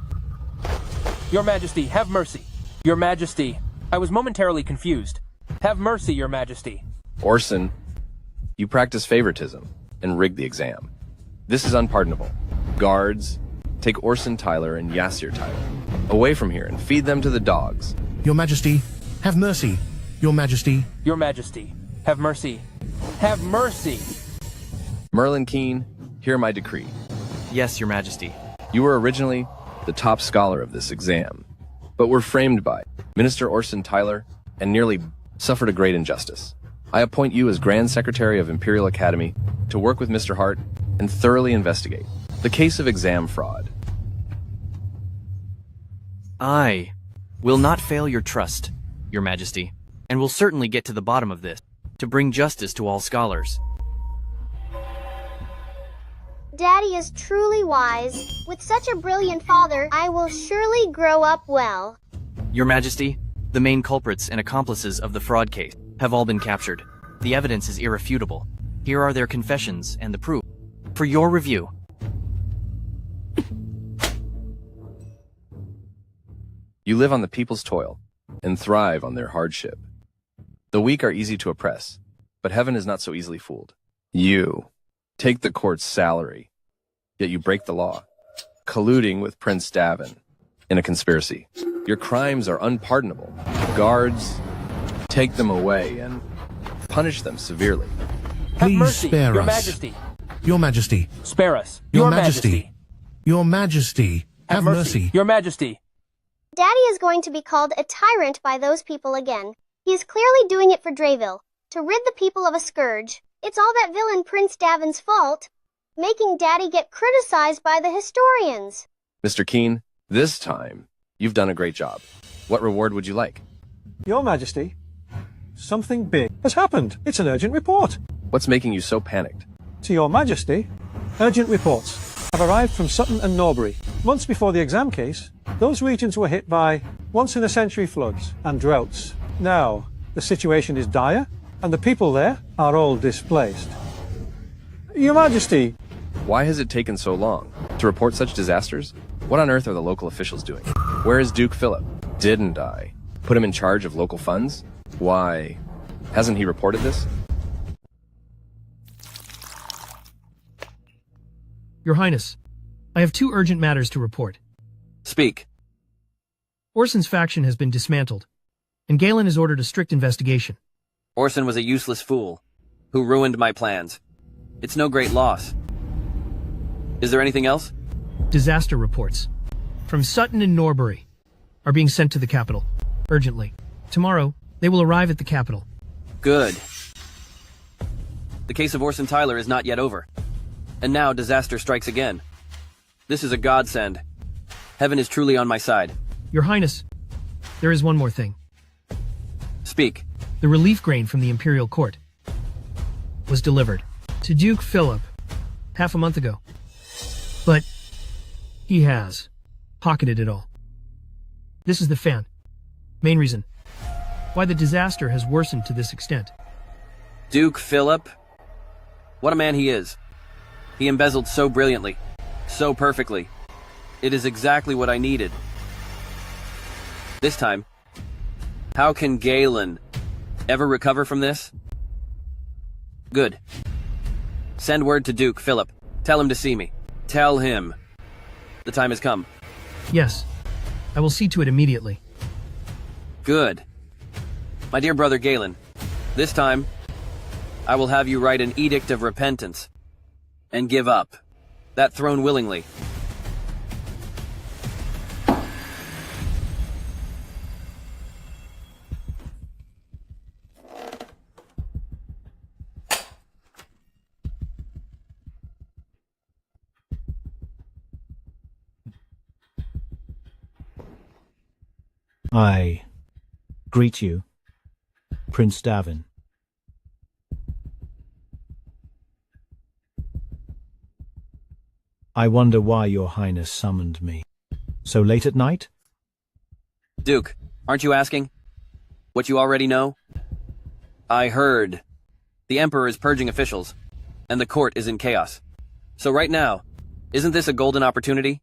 Q: Your Majesty, have mercy. Your Majesty, I was momentarily confused. Have mercy, Your Majesty.
E: Orson, you practice favoritism and rig the exam. This is unpardonable. Guards, take Orson Tyler and Yasir Tyler away from here and feed them to the dogs.
L: Your Majesty, have mercy. Your Majesty.
Q: Your Majesty, have mercy. Have mercy!
E: Merlin Keene, hear my decree.
I: Yes, Your Majesty.
E: You were originally the top scholar of this exam, but were framed by Minister Orson Tyler and nearly suffered a great injustice. I appoint you as Grand Secretary of Imperial Academy to work with Mr. Hart and thoroughly investigate the case of exam fraud.
I: I will not fail your trust, Your Majesty, and will certainly get to the bottom of this, to bring justice to all scholars.
C: Daddy is truly wise. With such a brilliant father, I will surely grow up well.
I: Your Majesty, the main culprits and accomplices of the fraud case have all been captured. The evidence is irrefutable. Here are their confessions and the proof. For your review.
E: You live on the people's toil and thrive on their hardship. The weak are easy to oppress, but heaven is not so easily fooled. You take the court's salary, yet you break the law, colluding with Prince Davin in a conspiracy. Your crimes are unpardonable. Guards take them away and punish them severely.
L: Please
Q: mercy,
L: spare
Q: Your
L: us.
Q: Majesty.
L: Your Majesty.
Q: Spare us.
L: Your Majesty. Your Majesty. Have mercy.
Q: Your Majesty.
C: Daddy is going to be called a tyrant by those people again. He is clearly doing it for Drayville, to rid the people of a scourge. It's all that villain Prince Davin's fault, making Daddy get criticized by the historians.
E: Mr. Keene, this time, you've done a great job. What reward would you like?
D: Your Majesty, something big has happened. It's an urgent report.
E: What's making you so panicked?
D: To your Majesty, urgent reports have arrived from Sutton and Norbury. Months before the exam case, those regions were hit by once-in-a-century floods and droughts. Now, the situation is dire, and the people there are all displaced. Your Majesty!
E: Why has it taken so long to report such disasters? What on earth are the local officials doing? Where is Duke Phillip? Didn't I put him in charge of local funds? Why hasn't he reported this?
T: Your Highness, I have 2 urgent matters to report.
M: Speak.
T: Orson's faction has been dismantled, and Galen has ordered a strict investigation.
M: Orson was a useless fool who ruined my plans. It's no great loss. Is there anything else?
T: Disaster reports from Sutton and Norbury are being sent to the capital, urgently. Tomorrow, they will arrive at the capital.
M: Good. The case of Orson Tyler is not yet over. And now disaster strikes again. This is a godsend. Heaven is truly on my side.
T: Your Highness, there is one more thing.
M: Speak.
T: The relief grain from the Imperial Court was delivered to Duke Phillip half a month ago. But he has pocketed it all. This is the main reason why the disaster has worsened to this extent.
M: Duke Phillip? What a man he is. He embezzled so brilliantly, so perfectly. It is exactly what I needed. This time, how can Galen ever recover from this? Good. Send word to Duke Phillip. Tell him to see me. Tell him the time has come.
T: Yes, I will see to it immediately.
M: Good. My dear brother Galen, this time, I will have you write an edict of repentance and give up that throne willingly.
N: I greet you, Prince Davin. I wonder why your highness summoned me. So late at night?
M: Duke, aren't you asking what you already know? I heard the Emperor is purging officials, and the court is in chaos. So right now, isn't this a golden opportunity?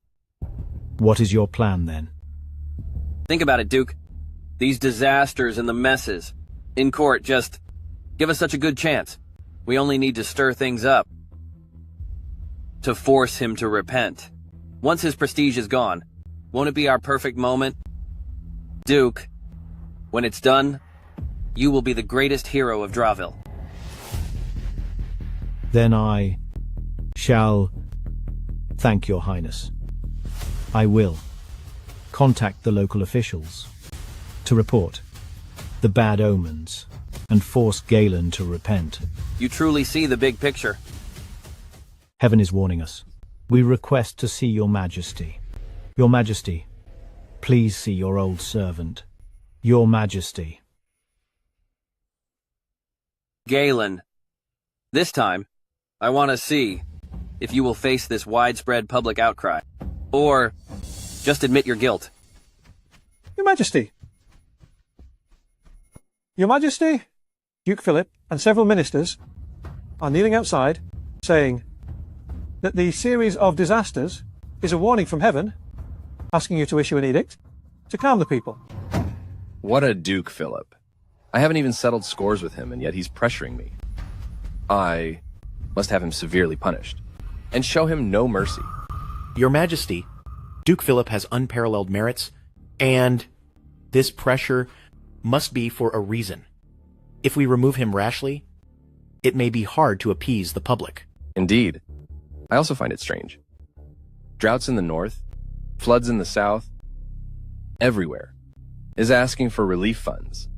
N: What is your plan then?
M: Think about it, Duke. These disasters and the messes in court just give us such a good chance. We only need to stir things up to force him to repent. Once his prestige is gone, won't it be our perfect moment? Duke, when it's done, you will be the greatest hero of Draville.
N: Then I shall thank your highness. I will contact the local officials to report the bad omens and force Galen to repent.
M: You truly see the big picture.
N: Heaven is warning us. We request to see your majesty. Your majesty, please see your old servant. Your majesty.
M: Galen, this time, I want to see if you will face this widespread public outcry, or just admit your guilt.
D: Your Majesty. Your Majesty, Duke Phillip and several ministers are kneeling outside, saying that the series of disasters is a warning from heaven, asking you to issue an edict to calm the people.
E: What a Duke Phillip. I haven't even settled scores with him, and yet he's pressuring me. I must have him severely punished, and show him no mercy.
S: Your Majesty, Duke Phillip has unparalleled merits, and this pressure must be for a reason. If we remove him rashly, it may be hard to appease the public.
E: Indeed. I also find it strange. Droughts in the north, floods in the south, everywhere, is asking for relief funds.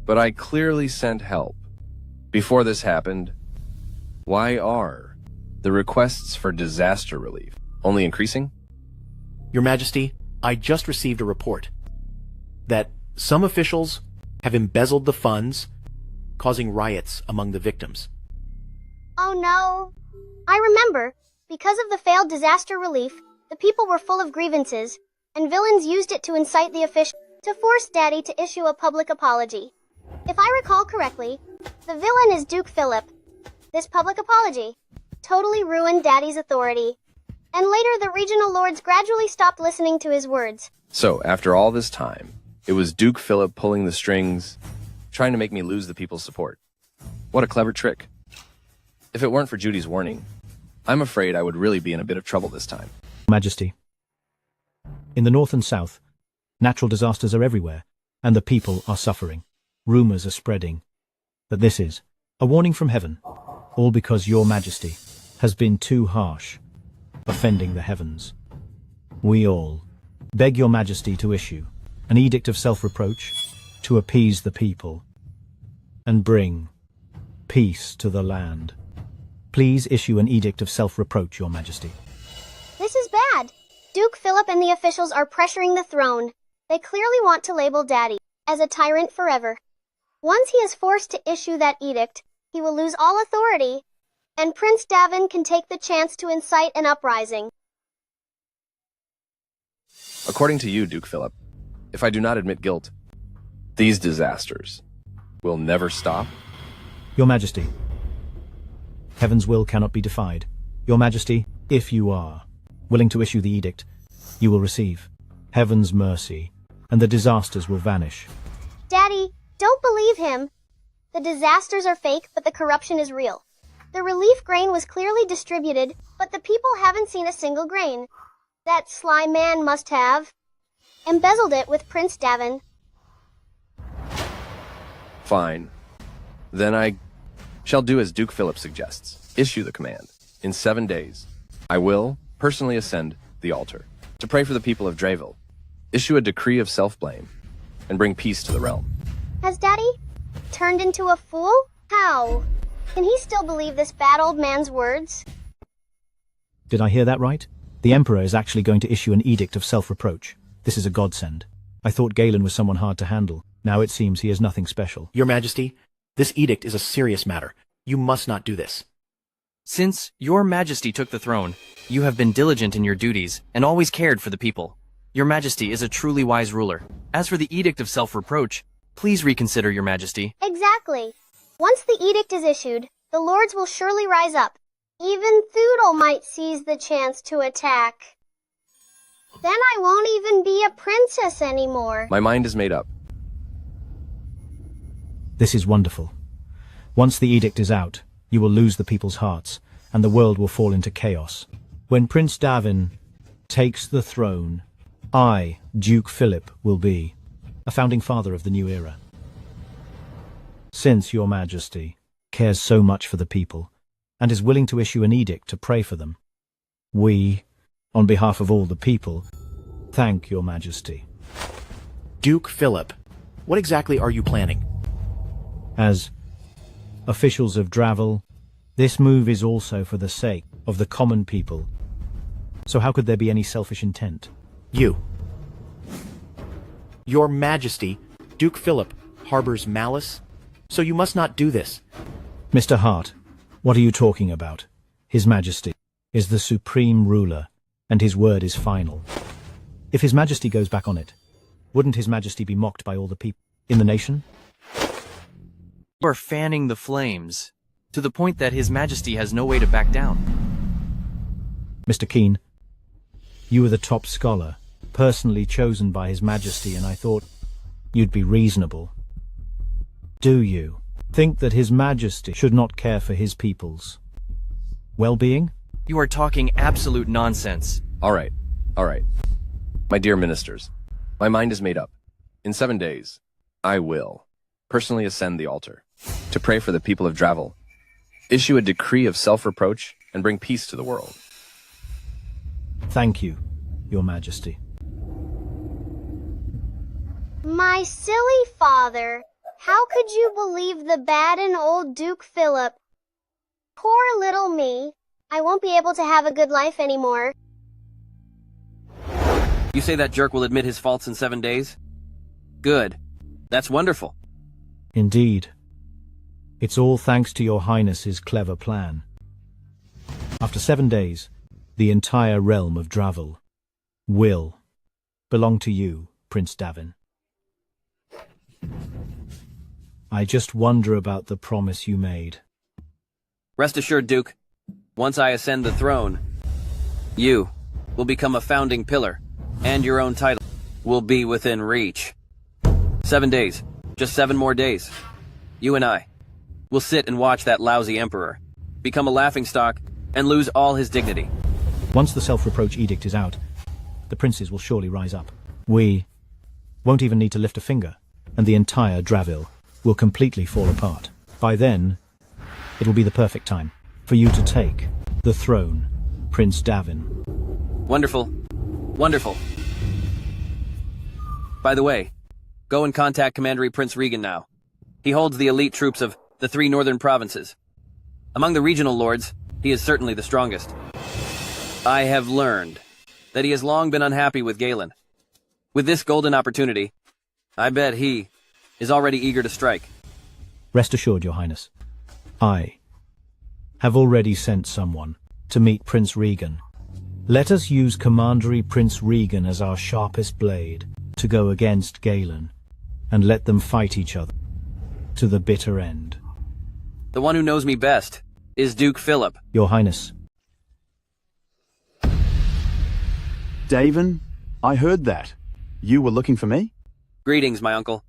E: But I clearly sent help. Before this happened, why are the requests for disaster relief only increasing?
S: Your Majesty, I just received a report that some officials have embezzled the funds, causing riots among the victims.
C: Oh no. I remember. Because of the failed disaster relief, the people were full of grievances, and villains used it to incite the officials to force Daddy to issue a public apology. If I recall correctly, the villain is Duke Phillip. This public apology totally ruined Daddy's authority, and later the regional lords gradually stopped listening to his words.
E: So, after all this time, it was Duke Phillip pulling the strings, trying to make me lose the people's support. What a clever trick. If it weren't for Judy's warning, I'm afraid I would really be in a bit of trouble this time.
N: Majesty. In the north and south, natural disasters are everywhere, and the people are suffering. Rumors are spreading that this is a warning from heaven, all because your Majesty has been too harsh, offending the heavens. We all beg your Majesty to issue an edict of self-reproach to appease the people and bring peace to the land. Please issue an edict of self-reproach, your Majesty.
C: This is bad. Duke Phillip and the officials are pressuring the throne. They clearly want to label Daddy as a tyrant forever. Once he is forced to issue that edict, he will lose all authority, and Prince Davin can take the chance to incite an uprising.
E: According to you, Duke Phillip, if I do not admit guilt, these disasters will never stop?
N: Your Majesty, heaven's will cannot be defied. Your Majesty, if you are willing to issue the edict, you will receive heaven's mercy, and the disasters will vanish.
C: Daddy, don't believe him. The disasters are fake, but the corruption is real. The relief grain was clearly distributed, but the people haven't seen a single grain. That sly man must have embezzled it with Prince Davin.
E: Fine. Then I shall do as Duke Phillip suggests. Issue the command. In 7 days, I will personally ascend the altar to pray for the people of Dreville, issue a decree of self-blame, and bring peace to the realm.
C: Has Daddy turned into a fool? How? Can he still believe this bad old man's words?
N: Did I hear that right? The Emperor is actually going to issue an edict of self-reproach. This is a godsend. I thought Galen was someone hard to handle. Now it seems he is nothing special.
S: Your Majesty, this edict is a serious matter. You must not do this.
I: Since your Majesty took the throne, you have been diligent in your duties and always cared for the people. Your Majesty is a truly wise ruler. As for the edict of self-reproach, please reconsider, Your Majesty.
C: Exactly. Once the edict is issued, the lords will surely rise up. Even Thudel might seize the chance to attack. Then I won't even be a princess anymore.
E: My mind is made up.
N: This is wonderful. Once the edict is out, you will lose the people's hearts, and the world will fall into chaos. When Prince Davin takes the throne, I, Duke Phillip, will be a founding father of the new era. Since your Majesty cares so much for the people, and is willing to issue an edict to pray for them, we, on behalf of all the people, thank your Majesty.
S: Duke Phillip, what exactly are you planning?
N: As officials of Dreville, this move is also for the sake of the common people. So how could there be any selfish intent?
S: You. Your Majesty, Duke Phillip, harbors malice, so you must not do this.
N: Mr. Hart, what are you talking about? His Majesty is the supreme ruler, and his word is final. If His Majesty goes back on it, wouldn't His Majesty be mocked by all the people in the nation?
I: You are fanning the flames, to the point that His Majesty has no way to back down.
N: Mr. Keen, you were the top scholar, personally chosen by His Majesty, and I thought you'd be reasonable. Do you think that His Majesty should not care for his people's well-being?
I: You are talking absolute nonsense.
E: All right. My dear ministers, my mind is made up. In 7 days, I will personally ascend the altar to pray for the people of Dreville, issue a decree of self-reproach, and bring peace to the world.
N: Thank you, Your Majesty.
C: My silly father, how could you believe the bad and old Duke Phillip? Poor little me. I won't be able to have a good life anymore.
M: You say that jerk will admit his faults in 7 days? Good. That's wonderful.
N: Indeed. It's all thanks to your highness's clever plan. After 7 days, the entire realm of Dravel will belong to you, Prince Davin. I just wonder about the promise you made.
M: Rest assured, Duke, once I ascend the throne, you will become a founding pillar, and your own title will be within reach. 7 days, just 7 more days. You and I will sit and watch that lousy emperor become a laughingstock and lose all his dignity.
N: Once the self-reproach edict is out, the princes will surely rise up. We won't even need to lift a finger, and the entire Dravel will completely fall apart. By then, it will be the perfect time for you to take the throne, Prince Davin.
M: Wonderful. Wonderful. By the way, go and contact Commander Prince Rean now. He holds the elite troops of the 3 northern provinces. Among the regional lords, he is certainly the strongest. I have learned that he has long been unhappy with Galen. With this golden opportunity, I bet he is already eager to strike.
N: Rest assured, Your Highness. I have already sent someone to meet Prince Rean. Let us use Commander Prince Rean as our sharpest blade to go against Galen, and let them fight each other to the bitter end.
M: The one who knows me best is Duke Phillip.
N: Your Highness.
U: Davin, I heard that. You were looking for me?
M: Greetings, my uncle.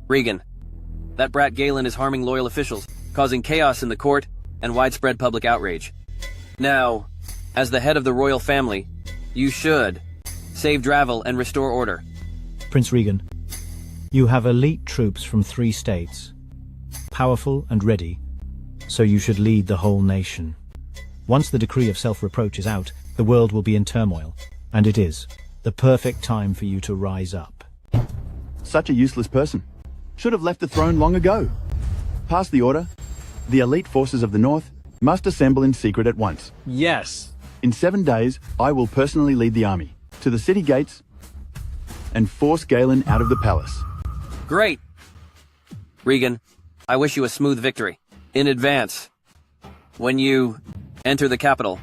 M: Rean, that brat Galen is harming loyal officials, causing chaos in the court and widespread public outrage. Now, as the head of the royal family, you should save Dravel and restore order.
N: Prince Rean, you have elite troops from 3 states, powerful and ready, so you should lead the whole nation. Once the decree of self-reproach is out, the world will be in turmoil, and it is the perfect time for you to rise up.
U: Such a useless person. Should have left the throne long ago. Pass the order. The elite forces of the North must assemble in secret at once.
J: Yes.
U: In 7 days, I will personally lead the army to the city gates and force Galen out of the palace.
M: Great! Rean, I wish you a smooth victory. In advance. When you enter the capital,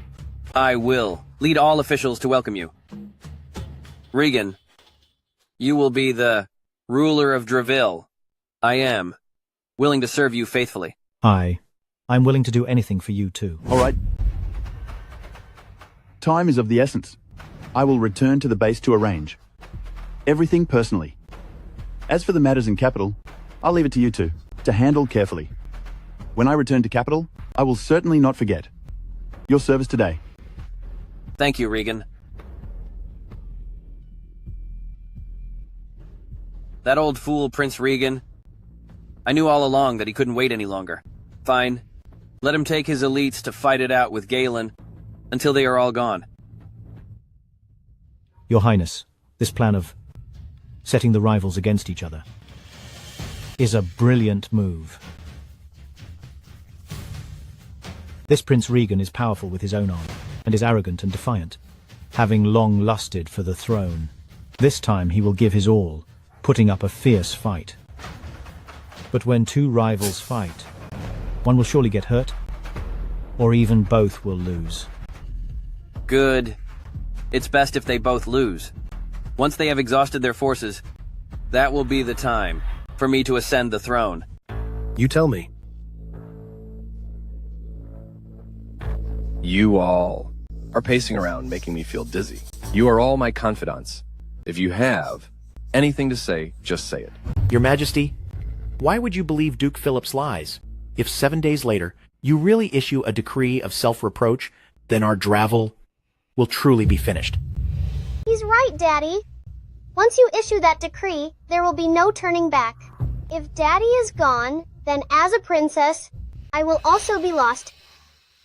M: I will lead all officials to welcome you. Rean, you will be the ruler of Dravel. I am willing to serve you faithfully.
N: I'm willing to do anything for you too.
U: All right. Time is of the essence. I will return to the base to arrange everything personally. As for the matters in capital, I'll leave it to you two to handle carefully. When I return to capital, I will certainly not forget your service today.
M: Thank you, Rean. That old fool, Prince Rean. I knew all along that he couldn't wait any longer. Fine. Let him take his elites to fight it out with Galen until they are all gone.
N: Your Highness, this plan of setting the rivals against each other is a brilliant move. This Prince Rean is powerful with his own arm, and is arrogant and defiant, having long lusted for the throne. This time he will give his all, putting up a fierce fight. But when 2 rivals fight, one will surely get hurt, or even both will lose.
M: Good. It's best if they both lose. Once they have exhausted their forces, that will be the time for me to ascend the throne.
L: You tell me.
E: You all are pacing around, making me feel dizzy. You are all my confidants. If you have anything to say, just say it.
S: Your Majesty, why would you believe Duke Phillip's lies? If 7 days later, you really issue a decree of self-reproach, then our Dravel will truly be finished.
C: He's right, Daddy. Once you issue that decree, there will be no turning back. If Daddy is gone, then as a princess, I will also be lost.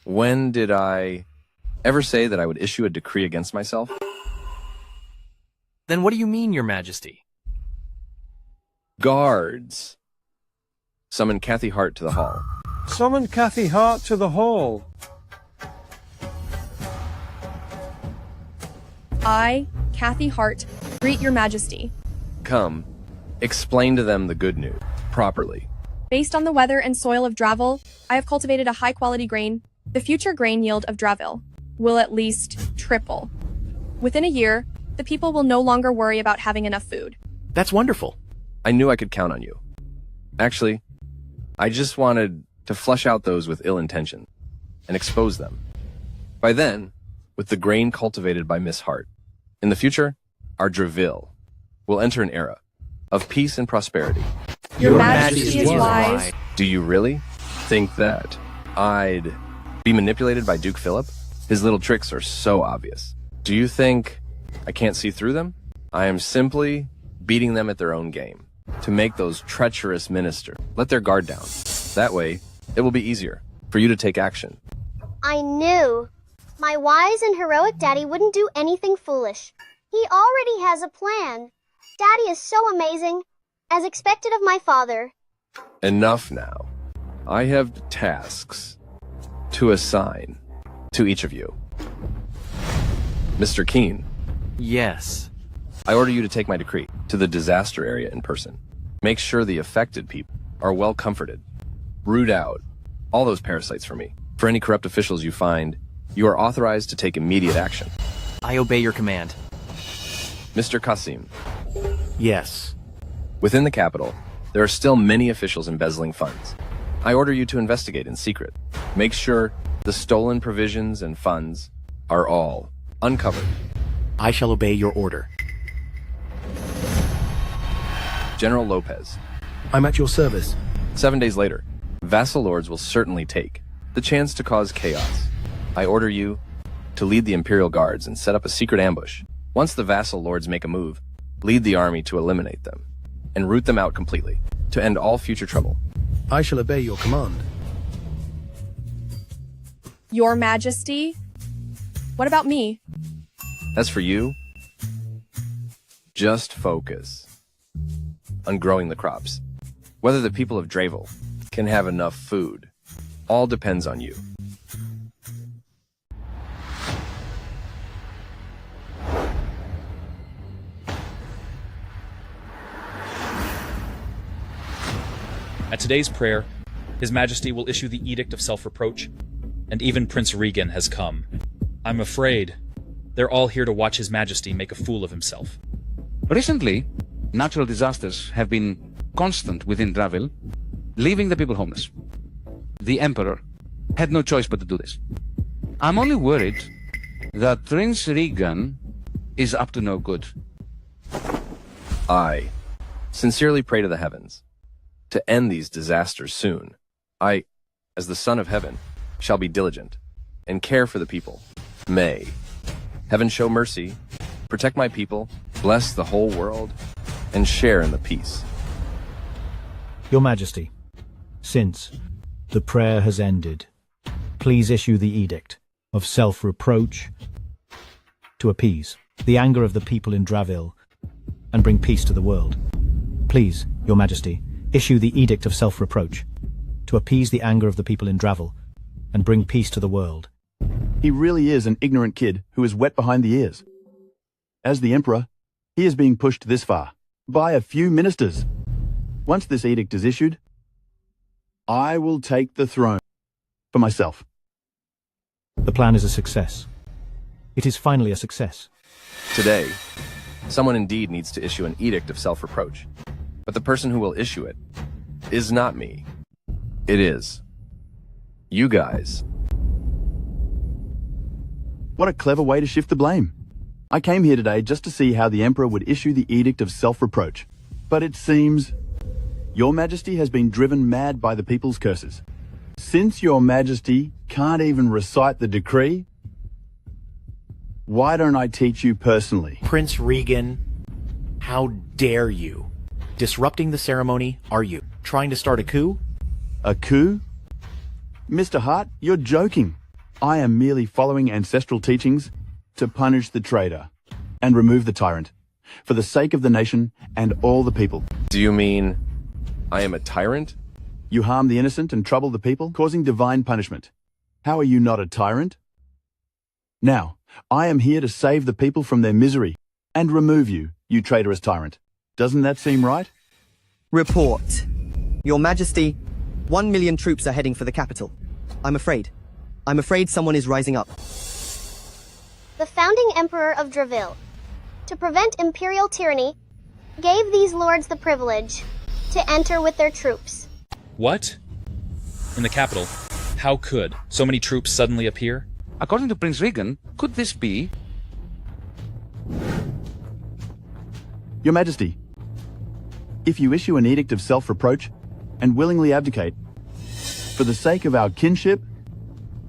E: When did I ever say that I would issue a decree against myself?
I: Then what do you mean, Your Majesty?
E: Guards. Summon Kathy Hart to the hall.
D: Summon Kathy Hart to the hall.
B: I, Kathy Hart, greet your majesty.
E: Come Explain to them the good news properly.
B: Based on the weather and soil of Dravel, I have cultivated a high-quality grain. The future grain yield of Dravel will at least triple. Within a year, the people will no longer worry about having enough food.
S: That's wonderful.
E: I knew I could count on you. Actually, I just wanted to flush out those with ill intention and expose them. By then, with the grain cultivated by Miss Hart, in the future, our Dravel will enter an era of peace and prosperity.
B: Your Majesty is wise.
E: Do you really think that I'd be manipulated by Duke Phillip? His little tricks are so obvious. Do you think I can't see through them? I am simply beating them at their own game to make those treacherous ministers let their guard down. That way, it will be easier for you to take action.
C: I knew. My wise and heroic daddy wouldn't do anything foolish. He already has a plan. Daddy is so amazing, as expected of my father.
E: Enough now. I have tasks to assign to each of you. Mr. Keen.
I: Yes.
E: I order you to take my decree to the disaster area in person. Make sure the affected people are well comforted. Root out all those parasites for me. For any corrupt officials you find, you are authorized to take immediate action.
I: I obey your command.
E: Mr. Qasim.
S: Yes.
E: Within the capital, there are still many officials embezzling funds. I order you to investigate in secret. Make sure the stolen provisions and funds are all uncovered.
S: I shall obey your order.
E: General Lopez.
L: I'm at your service.
E: 7 days later, vassal lords will certainly take the chance to cause chaos. I order you to lead the Imperial Guards and set up a secret ambush. Once the vassal lords make a move, lead the army to eliminate them and root them out completely to end all future trouble.
L: I shall obey your command.
B: Your Majesty? What about me?
E: As for you, just focus on growing the crops. Whether the people of Dravel can have enough food all depends on you.
O: At today's prayer, His Majesty will issue the Edict of Self-Reproach, and even Prince Regan has come. I'm afraid they're all here to watch His Majesty make a fool of himself.
P: Recently, natural disasters have been constant within Dravel, leaving the people homeless. The Emperor had no choice but to do this. I'm only worried that Prince Regan is up to no good.
E: I sincerely pray to the heavens to end these disasters soon. I, as the Son of Heaven, shall be diligent and care for the people. May heaven show mercy, protect my people, bless the whole world, and share in the peace.
N: Your Majesty, since the prayer has ended, please issue the edict of self-reproach to appease the anger of the people in Dravel and bring peace to the world. Please, Your Majesty, issue the edict of self-reproach to appease the anger of the people in Dravel and bring peace to the world.
U: He really is an ignorant kid who is wet behind the ears. As the Emperor, he is being pushed this far by a few ministers. Once this edict is issued, I will take the throne for myself.
N: The plan is a success. It is finally a success.
E: Today, someone indeed needs to issue an edict of self-reproach. But the person who will issue it is not me. It is you guys.
U: What a clever way to shift the blame. I came here today just to see how the Emperor would issue the edict of self-reproach. But it seems Your Majesty has been driven mad by the people's curses. Since Your Majesty can't even recite the decree, why don't I teach you personally?
S: Prince Regan, how dare you? Disrupting the ceremony, are you? Trying to start a coup?
U: A coup? Mr. Hart, you're joking. I am merely following ancestral teachings to punish the traitor and remove the tyrant for the sake of the nation and all the people.
E: Do you mean I am a tyrant?
U: You harm the innocent and trouble the people, causing divine punishment. How are you not a tyrant? Now, I am here to save the people from their misery and remove you, you traitorous tyrant. Doesn't that seem right?
H: Report. Your Majesty, 1 million troops are heading for the capital. I'm afraid someone is rising up.
C: The founding Emperor of Draville, to prevent imperial tyranny, gave these lords the privilege to enter with their troops.
O: What? In the capital, how could so many troops suddenly appear?
P: According to Prince Regan, could this be?
U: Your Majesty, if you issue an edict of self-reproach and willingly abdicate, for the sake of our kinship,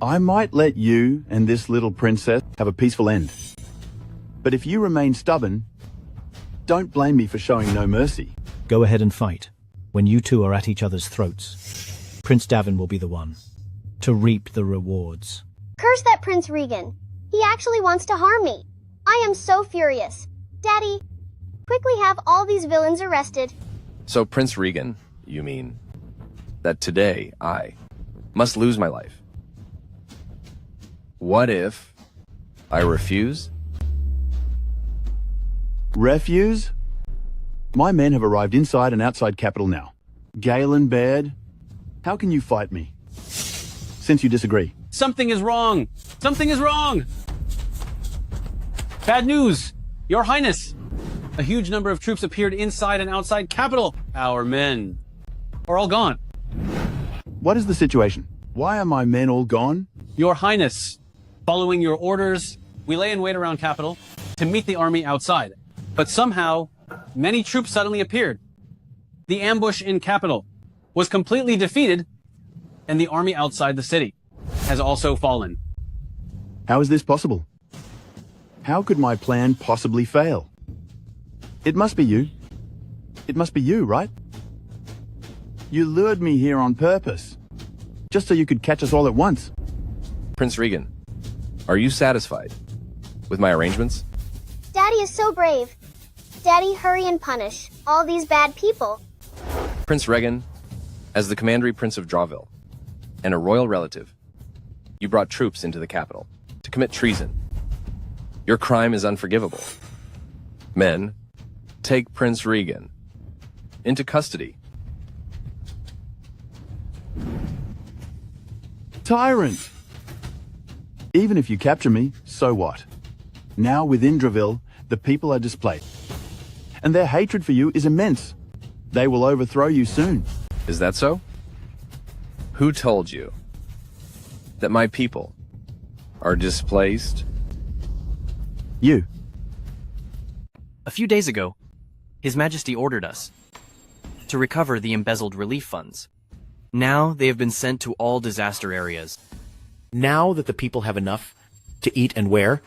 U: I might let you and this little princess have a peaceful end. But if you remain stubborn, don't blame me for showing no mercy.
N: Go ahead and fight. When you two are at each other's throats, Prince Davin will be the one to reap the rewards.
C: Curse that Prince Regan. He actually wants to harm me. I am so furious. Daddy, quickly have all these villains arrested.
E: So Prince Regan, you mean that today I must lose my life? What if I refuse?
U: Refuse? My men have arrived inside and outside capital now. Galen Baird, how can you fight me? Since you disagree.
J: Something is wrong! Something is wrong! Bad news! Your Highness! A huge number of troops appeared inside and outside capital. Our men are all gone.
U: What is the situation? Why are my men all gone?
J: Your Highness, following your orders, we lay in wait around capital to meet the army outside. But somehow, many troops suddenly appeared. The ambush in capital was completely defeated, and the army outside the city has also fallen.
U: How is this possible? How could my plan possibly fail? It must be you. It must be you, right? You lured me here on purpose, just so you could catch us all at once.
E: Prince Regan, are you satisfied with my arrangements?
C: Daddy is so brave. Daddy, hurry and punish all these bad people.
E: Prince Regan, as the Commandery Prince of Draville and a royal relative, you brought troops into the capital to commit treason. Your crime is unforgivable. Men, take Prince Regan into custody.
U: Tyrant! Even if you capture me, so what? Now within Draville, the people are displaced. And their hatred for you is immense. They will overthrow you soon.
E: Is that so? Who told you that my people are displaced?
U: You.
I: A few days ago, His Majesty ordered us to recover the embezzled relief funds. Now they have been sent to all disaster areas.
S: Now that the people have enough to eat and wear,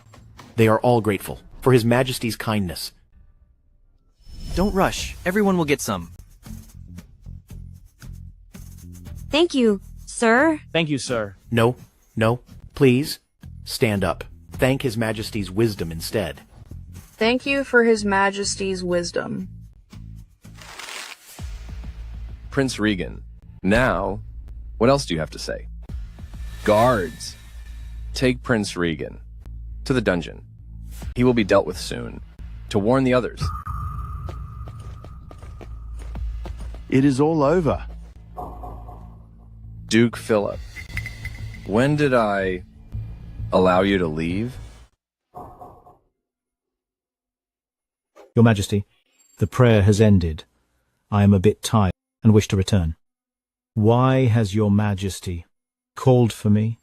S: they are all grateful for His Majesty's kindness.
I: Don't rush. Everyone will get some.
A: Thank you, sir.
J: Thank you, sir.
S: No, please, stand up. Thank His Majesty's wisdom instead.
V: Thank you for His Majesty's wisdom.
E: Prince Regan, now, what else do you have to say? Guards, take Prince Regan to the dungeon. He will be dealt with soon, to warn the others.
U: It is all over.
E: Duke Phillip, when did I allow you to leave?
N: Your Majesty, the prayer has ended. I am a bit tired and wish to return. Why has Your Majesty called for me?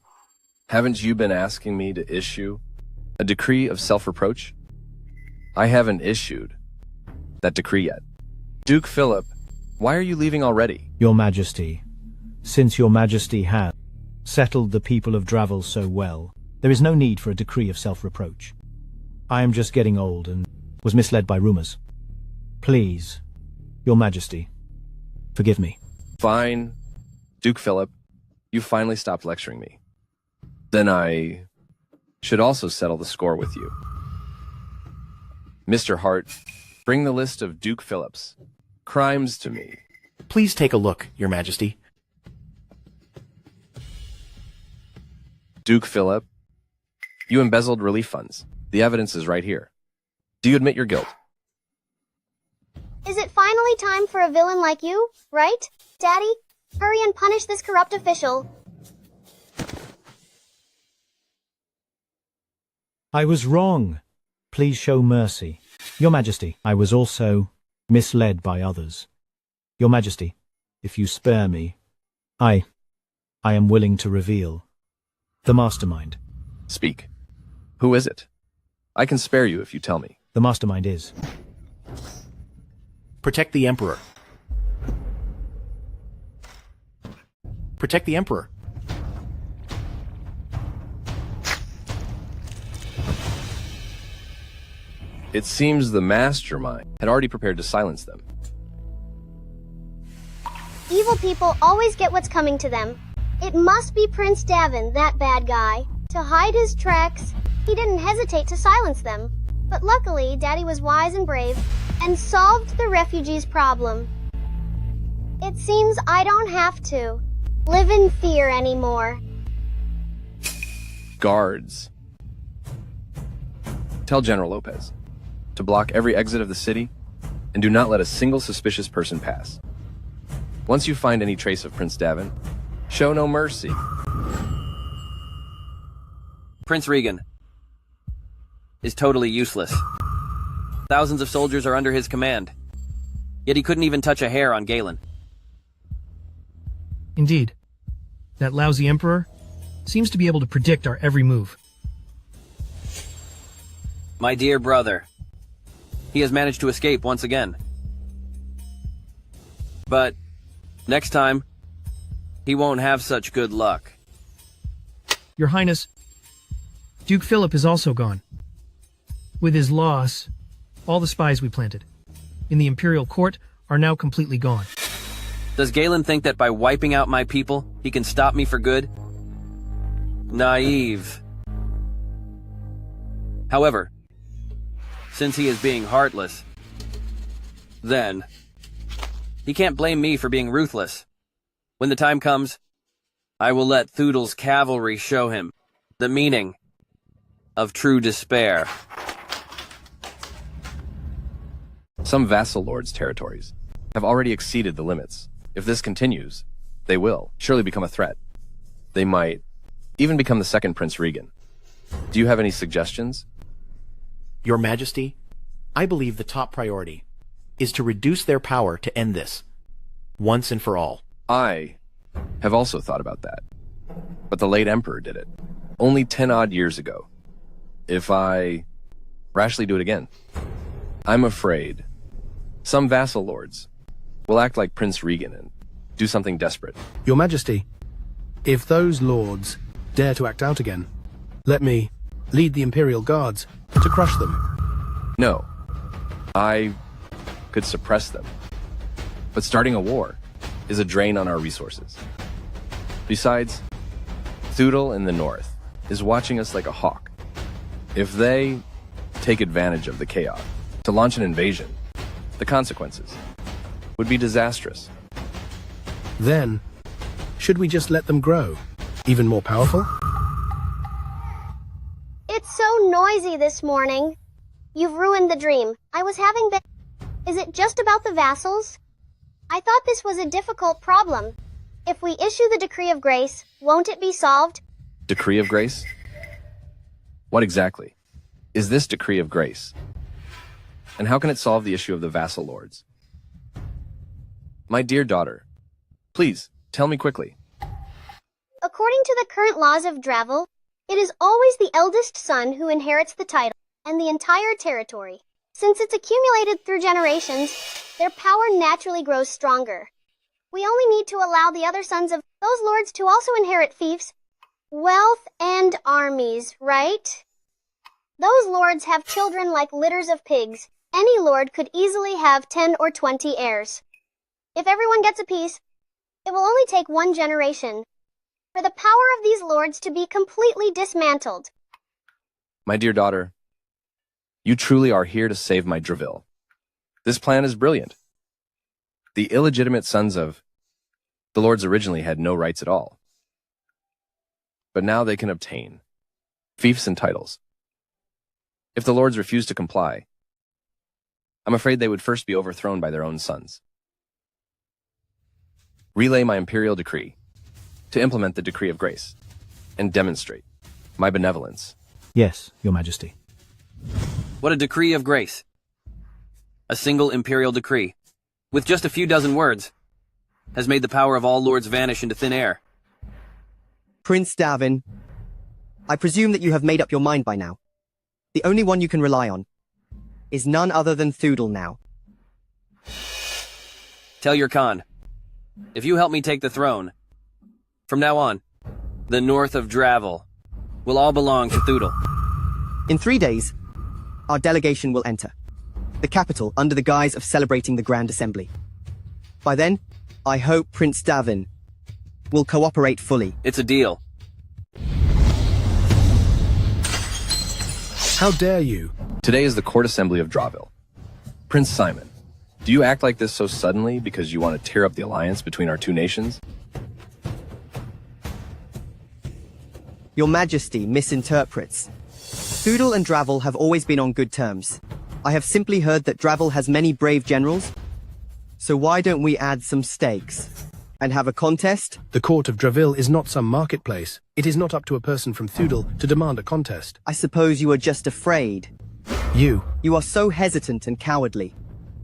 E: Haven't you been asking me to issue a decree of self-reproach? I haven't issued that decree yet. Duke Phillip, why are you leaving already?
N: Your Majesty, since Your Majesty has settled the people of Draville so well, there is no need for a decree of self-reproach. I am just getting old and was misled by rumors. Please, Your Majesty, forgive me.
E: Fine, Duke Phillip, you finally stopped lecturing me. Then I should also settle the score with you. Mr. Hart, bring the list of Duke Phillip's crimes to me.
S: Please take a look, Your Majesty.
E: Duke Phillip, you embezzled relief funds. The evidence is right here. Do you admit your guilt?
C: Is it finally time for a villain like you, right? Daddy, hurry and punish this corrupt official.
N: I was wrong. Please show mercy. Your Majesty, I was also misled by others. Your Majesty, if you spare me, I am willing to reveal the mastermind.
E: Speak. Who is it? I can spare you if you tell me.
N: The mastermind is...
S: Protect the Emperor. Protect the Emperor.
E: It seems the mastermind had already prepared to silence them.
C: Evil people always get what's coming to them. It must be Prince Davin, that bad guy. To hide his tracks, he didn't hesitate to silence them. But luckily, Daddy was wise and brave, and solved the refugees' problem. It seems I don't have to live in fear anymore.
E: Guards. Tell General Lopez to block every exit of the city and do not let a single suspicious person pass. Once you find any trace of Prince Davin, show no mercy.
M: Prince Rean is totally useless. Thousands of soldiers are under his command, yet he couldn't even touch a hair on Galen.
T: Indeed. That lousy Emperor seems to be able to predict our every move.
M: My dear brother, he has managed to escape once again. But next time, he won't have such good luck.
T: Your Highness, Duke Phillip is also gone. With his loss, all the spies we planted in the Imperial Court are now completely gone.
M: Does Galen think that by wiping out my people, he can stop me for good? Naive. However, since he is being heartless, then he can't blame me for being ruthless. When the time comes, I will let Thudel's cavalry show him the meaning of true despair.
E: Some vassal lords' territories have already exceeded the limits. If this continues, they will surely become a threat. They might even become the second Prince Rean. Do you have any suggestions?
S: Your Majesty, I believe the top priority is to reduce their power to end this, once and for all.
E: I have also thought about that. But the late Emperor did it, only 10 odd years ago. If I rashly do it again, I'm afraid some vassal lords will act like Prince Rean and do something desperate.
L: Your Majesty, if those lords dare to act out again, let me lead the Imperial Guards to crush them.
E: No, I could suppress them. But starting a war is a drain on our resources. Besides, Thudel in the north is watching us like a hawk. If they take advantage of the chaos to launch an invasion, the consequences would be disastrous.
L: Then, should we just let them grow, even more powerful?
C: It's so noisy this morning. You've ruined the dream I was having. Is it just about the vassals? I thought this was a difficult problem. If we issue the Decree of Grace, won't it be solved?
E: Decree of Grace? What exactly is this Decree of Grace? And how can it solve the issue of the vassal lords? My dear daughter, please, tell me quickly.
C: According to the current laws of Dravel, it is always the eldest son who inherits the title and the entire territory. Since it's accumulated through generations, their power naturally grows stronger. We only need to allow the other sons of those lords to also inherit fiefs, wealth, and armies, right? Those lords have children like litters of pigs. Any lord could easily have 10 or 20 heirs. If everyone gets a piece, it will only take one generation for the power of these lords to be completely dismantled.
E: My dear daughter, you truly are here to save my Dreville. This plan is brilliant. The illegitimate sons of the lords originally had no rights at all. But now they can obtain fiefs and titles. If the lords refuse to comply, I'm afraid they would first be overthrown by their own sons. Relay my imperial decree to implement the decree of grace and demonstrate my benevolence.
N: Yes, Your Majesty.
M: What a decree of grace. A single imperial decree, with just a few dozen words, has made the power of all lords vanish into thin air.
H: Prince Davin, I presume that you have made up your mind by now. The only one you can rely on is none other than Thudel now.
M: Tell your Khan, if you help me take the throne, from now on, the north of Dravel will all belong to Thudel.
H: In 3 days, our delegation will enter the capital under the guise of celebrating the Grand Assembly. By then, I hope Prince Davin will cooperate fully.
M: It's a deal.
L: How dare you?
E: Today is the court assembly of Dravel. Prince Simon, do you act like this so suddenly because you want to tear up the alliance between our two nations?
H: Your Majesty misinterprets. Thudel and Dravel have always been on good terms. I have simply heard that Dravel has many brave generals. So why don't we add some stakes and have a contest?
L: The court of Dravel is not some marketplace. It is not up to a person from Thudel to demand a contest.
H: I suppose you are just afraid.
L: You
H: are so hesitant and cowardly.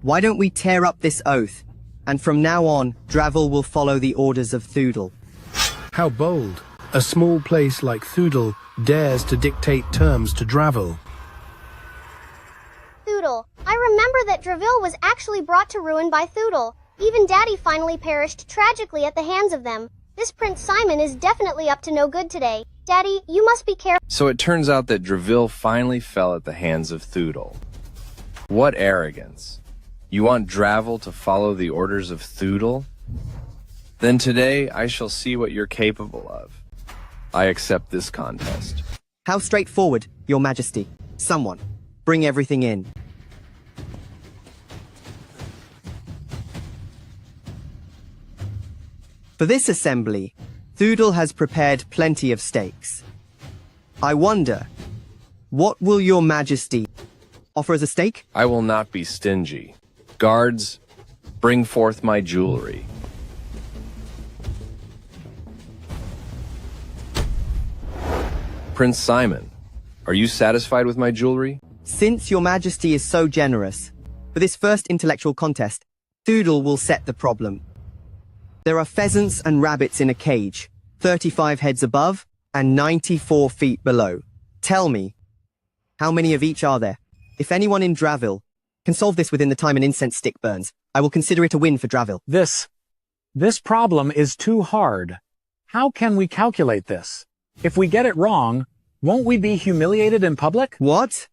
H: Why don't we tear up this oath, and from now on, Dravel will follow the orders of Thudel.
L: How bold. A small place like Thudel dares to dictate terms to Dravel.
C: Thudel, I remember that Dravel was actually brought to ruin by Thudel. Even Daddy finally perished tragically at the hands of them. This Prince Simon is definitely up to no good today. Daddy, you must be careful.
E: So it turns out that Dravel finally fell at the hands of Thudel. What arrogance. You want Dravel to follow the orders of Thudel? Then today I shall see what you're capable of. I accept this contest.
H: How straightforward, Your Majesty. Someone, bring everything in. For this assembly, Thudel has prepared plenty of stakes. I wonder, what will Your Majesty offer as a stake?
E: I will not be stingy. Guards, bring forth my jewelry. Prince Simon, are you satisfied with my jewelry?
H: Since Your Majesty is so generous, for this first intellectual contest, Thudel will set the problem. There are pheasants and rabbits in a cage, 35 heads above and 94 feet below. Tell me, how many of each are there? If anyone in Dravel can solve this within the time an incense stick burns, I will consider it a win for Dravel.
F: This problem is too hard. How can we calculate this? If we get it wrong, won't we be humiliated in public?
H: What?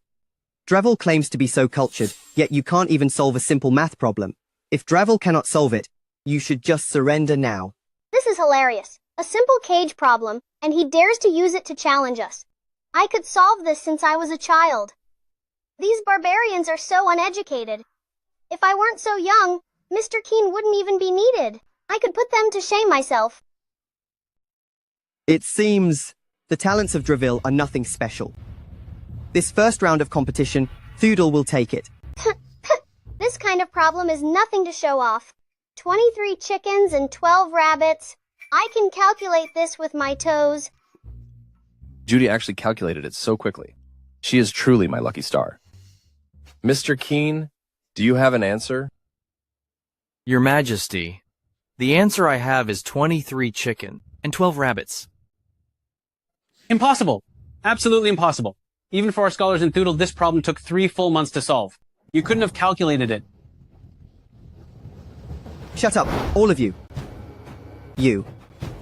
H: Dravel claims to be so cultured, yet you can't even solve a simple math problem. If Dravel cannot solve it, you should just surrender now.
C: This is hilarious. A simple cage problem, and he dares to use it to challenge us. I could solve this since I was a child. These barbarians are so uneducated. If I weren't so young, Mr. Keen wouldn't even be needed. I could put them to shame myself.
H: It seems the talents of Dravel are nothing special. This first round of competition, Thudel will take it.
C: This kind of problem is nothing to show off. 23 chickens and 12 rabbits. I can calculate this with my toes.
E: Judy actually calculated it so quickly. She is truly my lucky star. Mr. Keen, do you have an answer?
I: Your Majesty, the answer I have is 23 chicken and 12 rabbits.
J: Impossible. Absolutely impossible. Even for our scholars in Thudel, this problem took 3 full months to solve. You couldn't have calculated it.
H: Shut up, all of you. You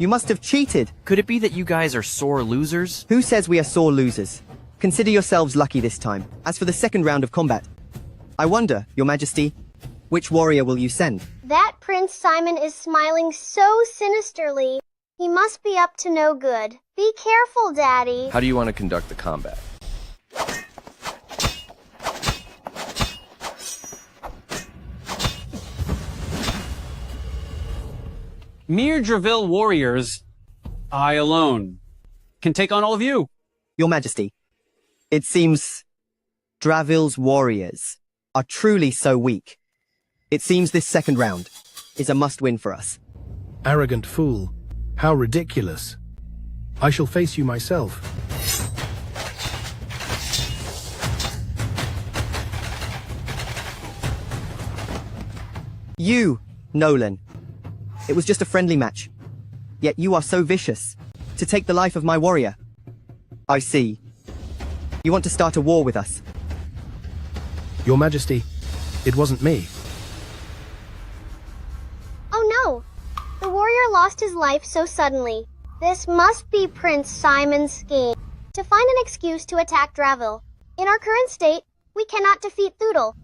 H: must have cheated.
I: Could it be that you guys are sore losers?
H: Who says we are sore losers? Consider yourselves lucky this time. As for the second round of combat, I wonder, Your Majesty, which warrior will you send?
C: That Prince Simon is smiling so sinisterly. He must be up to no good. Be careful, Daddy.
E: How do you want to conduct the combat?
J: Mere Dravel warriors, I alone, can take on all of you.
H: Your Majesty, it seems Dravel's warriors are truly so weak. It seems this second round is a must-win for us.
L: Arrogant fool. How ridiculous. I shall face you myself.
H: You, Nolan. It was just a friendly match. Yet you are so vicious. To take the life of my warrior. I see. You want to start a war with us.
L: Your Majesty, it wasn't me.
C: Oh no! The warrior lost his life so suddenly. This must be Prince Simon's scheme to find an excuse to attack Davin. In our current state, we cannot defeat Thudel.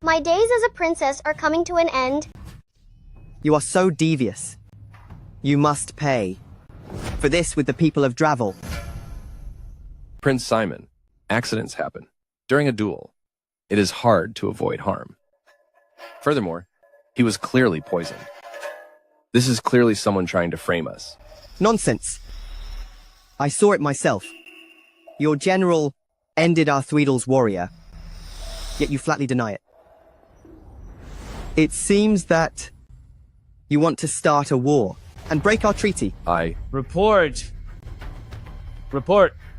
C: My days as a princess are coming to an end.
H: You are so devious. You must pay. For this with the people of Davin.
E: Prince Simon, accidents happen. During a duel, it is hard to avoid harm. Furthermore, he was clearly poisoned. This is clearly someone trying to frame us.
H: Nonsense. I saw it myself. Your general ended our Thudel's warrior, yet you flatly deny it. It seems that you want to start a war and break our treaty.
G: Report,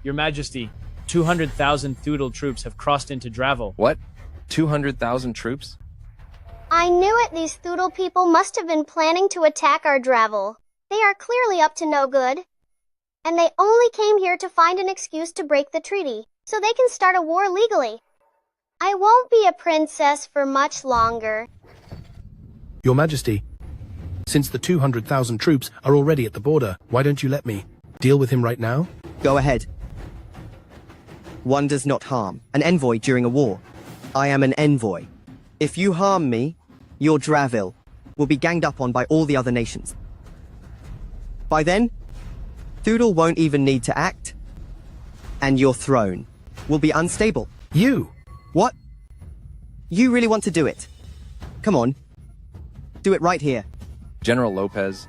G: Your Majesty. 200,000 Thudel troops have crossed into Davin.
E: What? 200,000 troops?
C: I knew it. These Thudel people must have been planning to attack our Davin. They are clearly up to no good. And they only came here to find an excuse to break the treaty, so they can start a war legally. I won't be a princess for much longer.
L: Your Majesty, since the 200,000 troops are already at the border, why don't you let me deal with him right now?
H: Go ahead. One does not harm an envoy during a war. I am an envoy. If you harm me, your Davin will be ganged up on by all the other nations. By then, Thudel won't even need to act, and your throne will be unstable.
L: You?
H: What? You really want to do it? Come on. Do it right here.
E: General Lopez,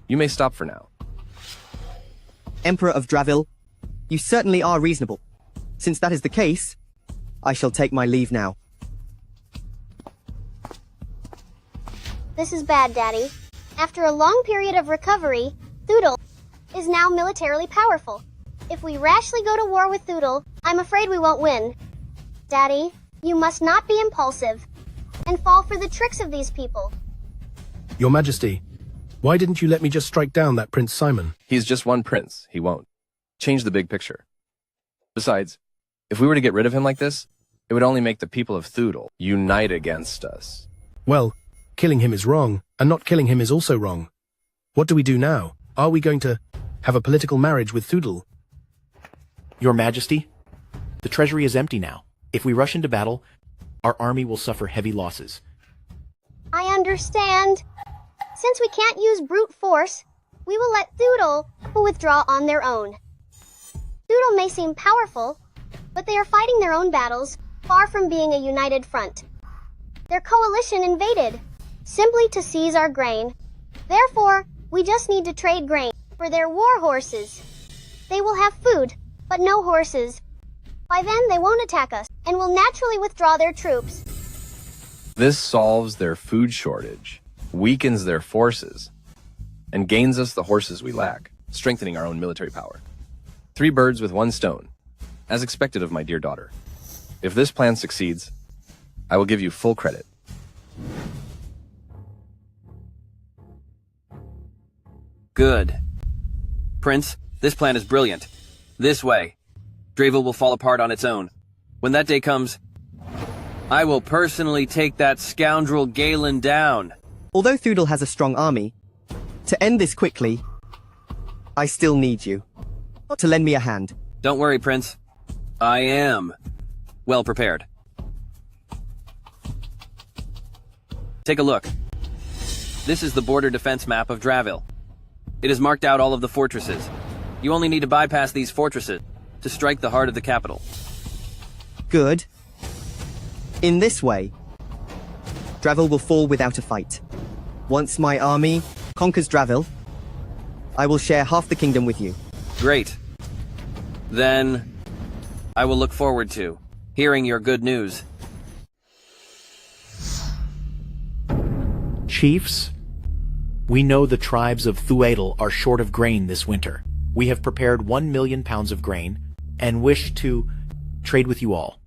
E: you may stop for now.
H: Emperor of Davin, you certainly are reasonable. Since that is the case, I shall take my leave now.
C: This is bad, Daddy. After a long period of recovery, Thudel is now militarily powerful. If we rashly go to war with Thudel, I'm afraid we won't win. Daddy, you must not be impulsive and fall for the tricks of these people.
L: Your Majesty, why didn't you let me just strike down that Prince Simon?
E: He's just one prince. He won't. Change the big picture. Besides, if we were to get rid of him like this, it would only make the people of Thudel unite against us.
L: Well, killing him is wrong, and not killing him is also wrong. What do we do now? Are we going to have a political marriage with Thudel?
S: Your Majesty, the treasury is empty now. If we rush into battle, our army will suffer heavy losses.
C: I understand. Since we can't use brute force, we will let Thudel withdraw on their own. Thudel may seem powerful, but they are fighting their own battles, far from being a united front. Their coalition invaded, simply to seize our grain. Therefore, we just need to trade grain for their war horses. They will have food, but no horses. By then, they won't attack us, and will naturally withdraw their troops.
E: This solves their food shortage, weakens their forces, and gains us the horses we lack, strengthening our own military power. 3 birds with 1 stone, as expected of my dear daughter. If this plan succeeds, I will give you full credit.
M: Good. Prince, this plan is brilliant. This way. Davin will fall apart on its own. When that day comes, I will personally take that scoundrel Galen down.
H: Although Thudel has a strong army, to end this quickly, I still need you. To lend me a hand.
M: Don't worry, Prince. I am well prepared. Take a look. This is the border defense map of Davin. It has marked out all of the fortresses. You only need to bypass these fortresses to strike the heart of the capital.
H: Good. In this way, Davin will fall without a fight. Once my army conquers Davin, I will share half the kingdom with you.
M: Great. Then, I will look forward to hearing your good news.
S: Chiefs, we know the tribes of Thudel are short of grain this winter. We have prepared 1 million pounds of grain and wish to trade with you all.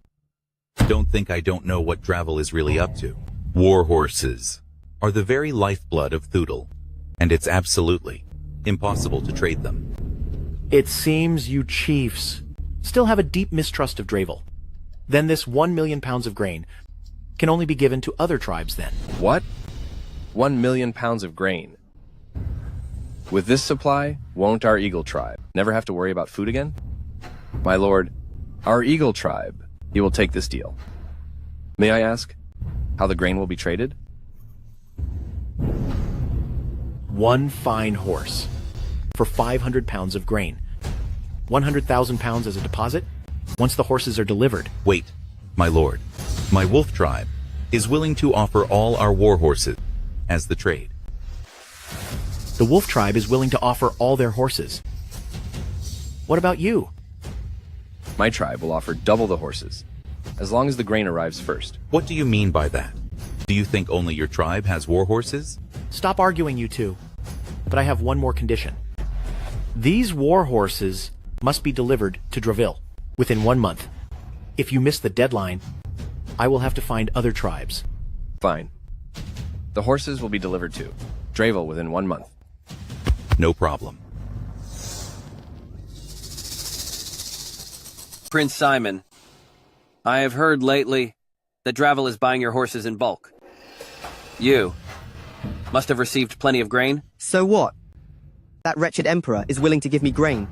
K: Don't think I don't know what Dravel is really up to. War horses are the very lifeblood of Thudel, and it's absolutely impossible to trade them.
S: It seems you chiefs still have a deep mistrust of Dravel. Then this 1 million pounds of grain can only be given to other tribes then.
E: What? 1 million pounds of grain. With this supply, won't our Eagle tribe never have to worry about food again? My lord, our Eagle tribe, he will take this deal. May I ask how the grain will be traded?
S: 1 fine horse for 500 pounds of grain. 100,000 pounds as a deposit once the horses are delivered.
K: Wait, my lord. My wolf tribe is willing to offer all our war horses as the trade.
S: The wolf tribe is willing to offer all their horses. What about you?
E: My tribe will offer double the horses, as long as the grain arrives first.
K: What do you mean by that? Do you think only your tribe has war horses?
S: Stop arguing, you two. But I have one more condition. These war horses must be delivered to Dravel within 1 month. If you miss the deadline, I will have to find other tribes.
E: Fine. The horses will be delivered to Dravel within 1 month.
K: No problem.
M: Prince Simon, I have heard lately that Dravel is buying your horses in bulk. You must have received plenty of grain?
H: So what? That wretched emperor is willing to give me grain,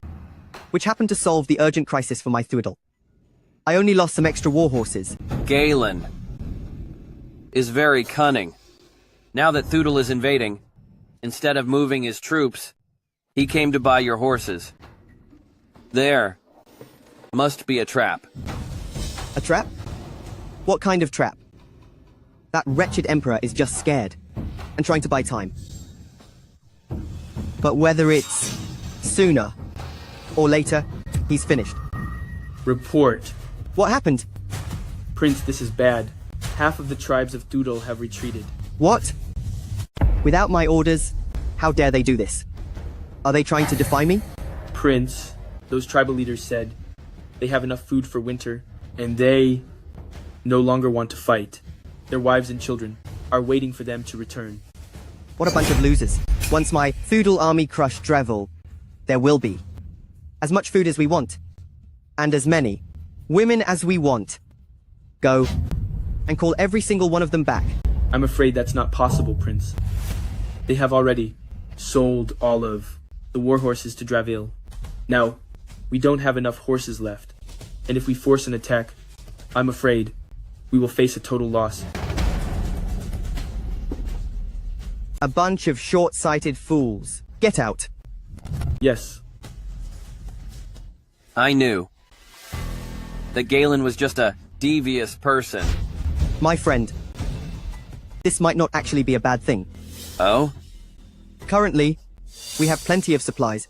H: which happened to solve the urgent crisis for my Thudel. I only lost some extra war horses.
M: Galen is very cunning. Now that Thudel is invading, instead of moving his troops, he came to buy your horses. There must be a trap.
H: A trap? What kind of trap? That wretched emperor is just scared and trying to buy time. But whether it's sooner or later, he's finished.
R: Report.
H: What happened?
R: Prince, this is bad. Half of the tribes of Thudel have retreated.
H: What? Without my orders, how dare they do this? Are they trying to defy me?
R: Prince, those tribal leaders said they have enough food for winter, and they no longer want to fight. Their wives and children are waiting for them to return.
H: What a bunch of losers. Once my Thudel army crush Dravel, there will be as much food as we want, and as many women as we want. Go and call every single one of them back.
R: I'm afraid that's not possible, Prince. They have already sold all of the war horses to Dravel. Now, we don't have enough horses left, and if we force an attack, I'm afraid we will face a total loss.
H: A bunch of short-sighted fools. Get out.
R: Yes.
M: I knew that Galen was just a devious person.
H: My friend, this might not actually be a bad thing.
M: Oh?
H: Currently, we have plenty of supplies,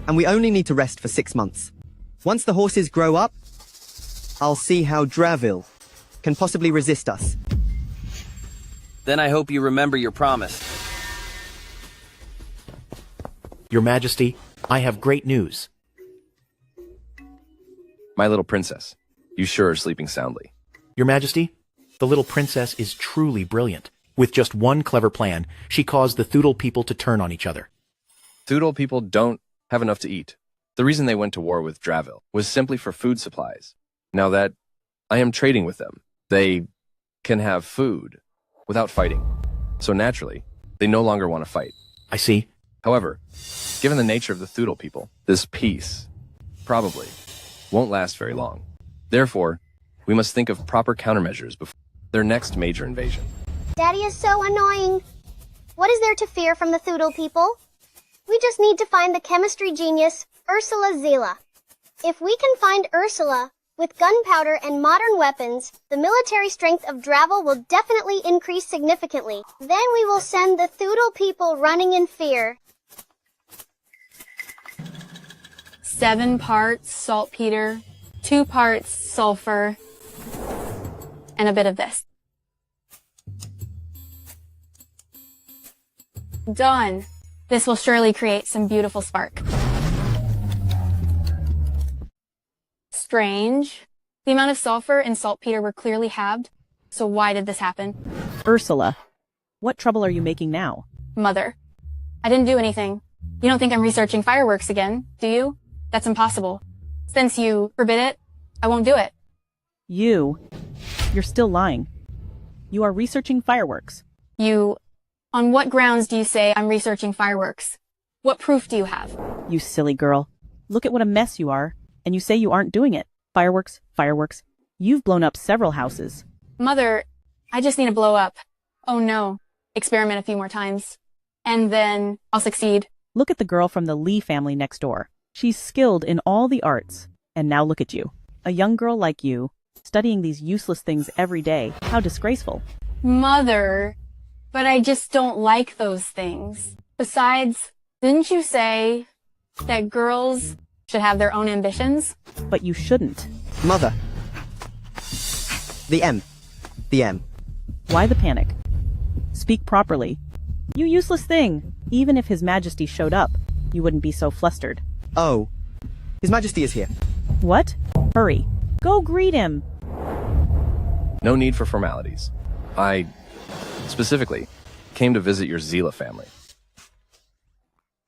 H: and we only need to rest for 6 months. Once the horses grow up, I'll see how Dravel can possibly resist us.
M: Then I hope you remember your promise.
S: Your Majesty, I have great news.
E: My little princess, you sure are sleeping soundly.
S: Your Majesty, the little princess is truly brilliant. With just one clever plan, she caused the Thudel people to turn on each other.
E: Thudel people don't have enough to eat. The reason they went to war with Dravel was simply for food supplies. Now that I am trading with them, they can have food without fighting. So naturally, they no longer want to fight.
S: I see.
E: However, given the nature of the Thudel people, this peace probably won't last very long. Therefore, we must think of proper countermeasures before their next major invasion.
C: Daddy is so annoying. What is there to fear from the Thudel people? We just need to find the chemistry genius, Ursula Zila. If we can find Ursula, with gunpowder and modern weapons, the military strength of Dravel will definitely increase significantly. Then we will send the Thudel people running in fear.
W: 7 parts saltpeter, 2 parts sulfur, and a bit of this. Done. This will surely create some beautiful spark. Strange. The amount of sulfur and saltpeter were clearly halved, so why did this happen?
B: Ursula, what trouble are you making now?
W: Mother. I didn't do anything. You don't think I'm researching fireworks again, do you? That's impossible. Since you forbid it, I won't do it.
B: You're still lying. You are researching fireworks.
W: On what grounds do you say I'm researching fireworks? What proof do you have?
B: You silly girl. Look at what a mess you are, and you say you aren't doing it. Fireworks, fireworks. You've blown up several houses.
W: Mother, I just need to blow up. Oh no. Experiment a few more times. And then I'll succeed.
B: Look at the girl from the Lee family next door. She's skilled in all the arts. And now look at you. A young girl like you, studying these useless things every day. How disgraceful.
W: Mother, but I just don't like those things. Besides, didn't you say that girls should have their own ambitions?
B: But you shouldn't.
H: Mother. The M.
B: Why the panic? Speak properly. You useless thing. Even if His Majesty showed up, you wouldn't be so flustered.
H: Oh. His Majesty is here.
B: What? Hurry. Go greet him.
E: No need for formalities. I, specifically, came to visit your Zela family.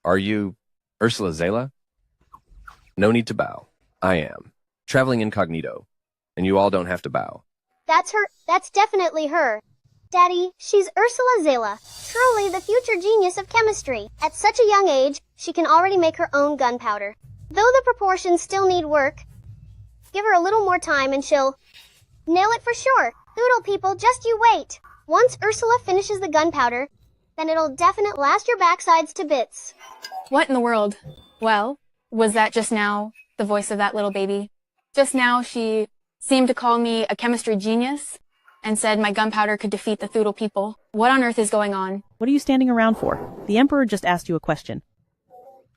E: Are you Ursula Zela? No need to bow. I am. Traveling incognito. And you all don't have to bow.
C: That's her. That's definitely her. Daddy, she's Ursula Zela, truly the future genius of chemistry. At such a young age, she can already make her own gunpowder. Though the proportions still need work, give her a little more time and she'll nail it for sure. Thudel people, just you wait. Once Ursula finishes the gunpowder, then it'll definitely blast your backsides to bits.
W: What in the world? Well, was that just now the voice of that little baby? Just now she seemed to call me a chemistry genius and said my gunpowder could defeat the Thudel people. What on earth is going on?
B: What are you standing around for? The Emperor just asked you a question.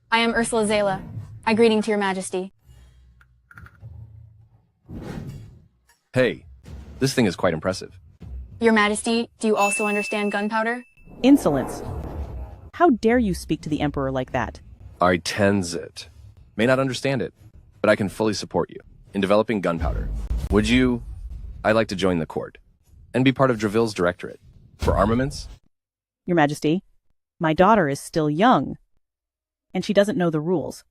W: I am Ursula Zela. I greeting to your Majesty.
E: Hey, this thing is quite impressive.
W: Your Majesty, do you also understand gunpowder?
B: Insolence. How dare you speak to the Emperor like that?
E: I tends it. May not understand it, but I can fully support you in developing gunpowder. Would you? I'd like to join the court and be part of Draville's directorate for armaments.
B: Your Majesty, my daughter is still young, and she doesn't know the rules.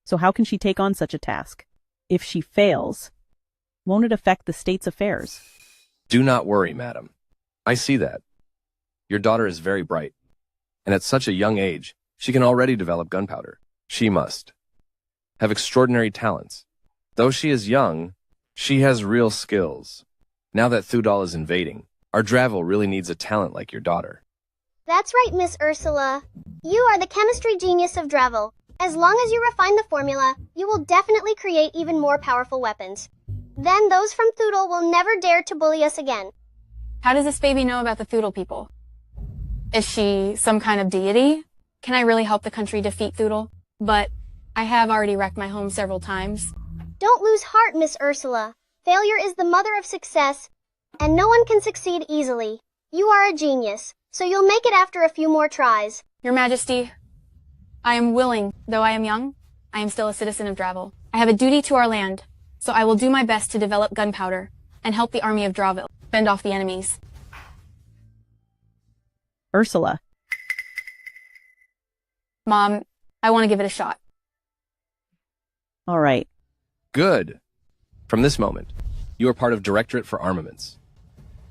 B: So how can she take on such a task? If she fails, won't it affect the state's affairs?
E: Do not worry, madam. I see that. Your daughter is very bright, and at such a young age, she can already develop gunpowder. She must have extraordinary talents. Though she is young, she has real skills. Now that Thudel is invading, our Dravil really needs a talent like your daughter.
C: That's right, Miss Ursula. You are the chemistry genius of Dravil. As long as you refine the formula, you will definitely create even more powerful weapons. Then those from Thudel will never dare to bully us again.
W: How does this baby know about the Thudel people? Is she some kind of deity? Can I really help the country defeat Thudel? But I have already wrecked my home several times.
C: Don't lose heart, Miss Ursula. Failure is the mother of success, and no one can succeed easily. You are a genius, so you'll make it after a few more tries.
W: Your Majesty, I am willing. Though I am young, I am still a citizen of Dravil. I have a duty to our land, so I will do my best to develop gunpowder and help the army of Dravil fend off the enemies.
B: Ursula.
W: Mom, I want to give it a shot.
B: All right.
E: Good. From this moment, you are part of Directorate for Armaments.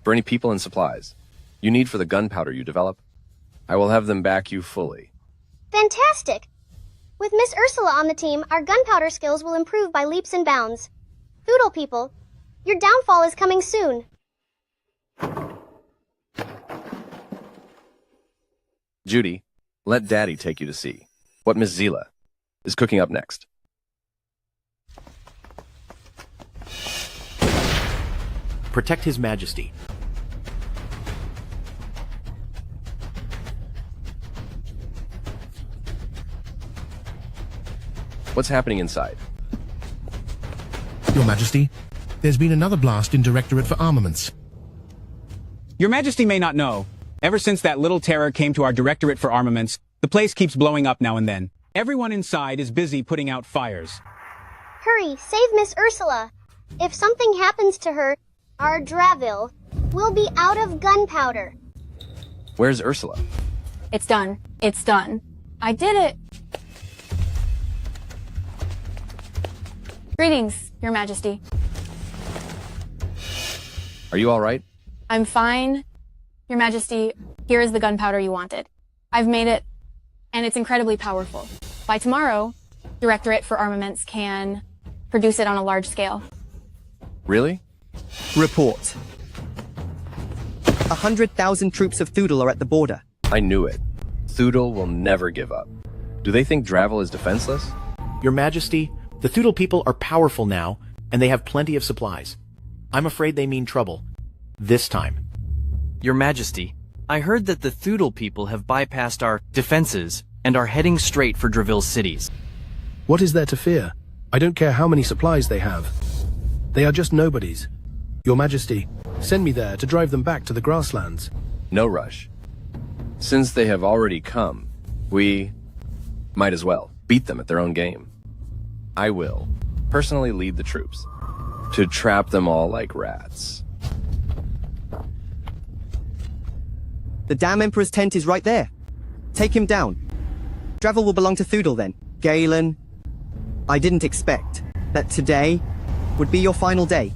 E: For any people and supplies you need for the gunpowder you develop, I will have them back you fully.
C: Fantastic! With Miss Ursula on the team, our gunpowder skills will improve by leaps and bounds. Thudel people, your downfall is coming soon.
E: Judy, let Daddy take you to see what Miss Zela is cooking up next.
S: Protect His Majesty.
E: What's happening inside?
L: Your Majesty, there's been another blast in Directorate for Armaments.
J: Your Majesty may not know,
D: Ever since that little terror came to our Directorate for Armaments, the place keeps blowing up now and then. Everyone inside is busy putting out fires.
C: Hurry, save Miss Ursula. If something happens to her, our Dravil will be out of gunpowder.
E: Where's Ursula?
W: It's done. It's done. I did it. Greetings, Your Majesty.
E: Are you all right?
W: I'm fine. Your Majesty, here is the gunpowder you wanted. I've made it, and it's incredibly powerful. By tomorrow, Directorate for Armaments can produce it on a large scale.
E: Really?
H: Report. 100,000 troops of Thudel are at the border.
E: I knew it. Thudel will never give up. Do they think Dravil is defenseless?
S: Your Majesty, the Thudel people are powerful now, and they have plenty of supplies. I'm afraid they mean trouble. This time.
I: Your Majesty, I heard that the Thudel people have bypassed our defenses and are heading straight for Dravil's cities.
L: What is there to fear? I don't care how many supplies they have. They are just nobodies. Your Majesty, send me there to drive them back to the grasslands.
E: No rush. Since they have already come, we might as well beat them at their own game. I will personally lead the troops to trap them all like rats.
H: The damn Emperor's tent is right there. Take him down. Dravil will belong to Thudel then. Galen, I didn't expect that today would be your final day.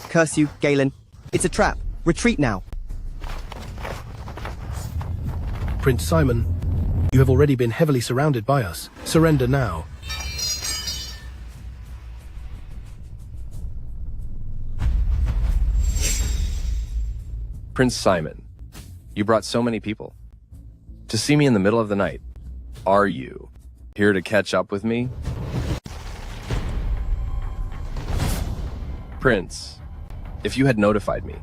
H: Curse you, Galen. It's a trap. Retreat now.
L: Prince Simon, you have already been heavily surrounded by us. Surrender now.
E: Prince Simon, you brought so many people. To see me in the middle of the night, are you here to catch up with me? Prince, if you had notified me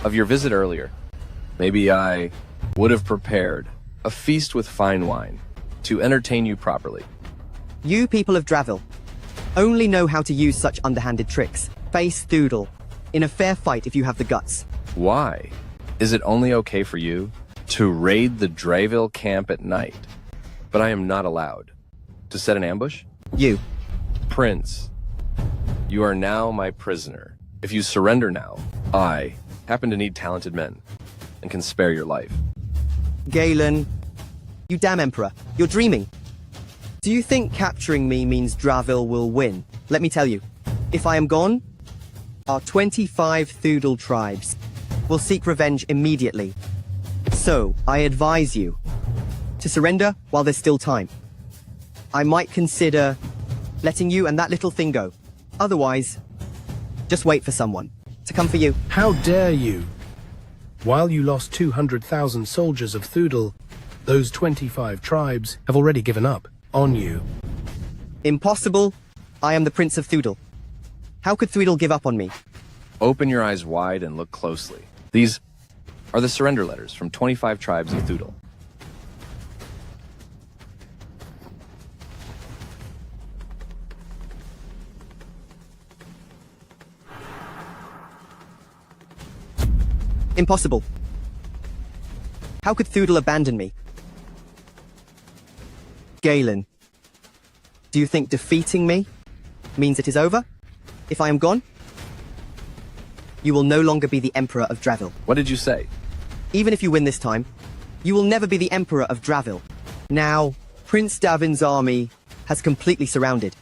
E: of your visit earlier, maybe I would have prepared a feast with fine wine to entertain you properly.
H: You people of Dravil only know how to use such underhanded tricks. Face Thudel in a fair fight if you have the guts.
E: Why? Is it only okay for you to raid the Dravil camp at night, but I am not allowed to set an ambush?
H: You.
E: Prince, you are now my prisoner. If you surrender now, I happen to need talented men and can spare your life.
H: Galen, you damn Emperor, you're dreaming. Do you think capturing me means Dravil will win? Let me tell you, if I am gone, our 25 Thudel tribes will seek revenge immediately. So, I advise you to surrender while there's still time. I might consider letting you and that little thing go. Otherwise, just wait for someone to come for you.
L: How dare you? While you lost 200,000 soldiers of Thudel, those 25 tribes have already given up on you.
H: Impossible. I am the Prince of Thudel. How could Thudel give up on me?
E: Open your eyes wide and look closely. These are the surrender letters from 25 tribes of Thudel.
H: Impossible. How could Thudel abandon me? Galen, do you think defeating me means it is over? If I am gone, you will no longer be the Emperor of Dravil.
E: What did you say?
H: Even if you win this time, you will never be the Emperor of Dravil. Now, Prince Davin's army has completely surrounded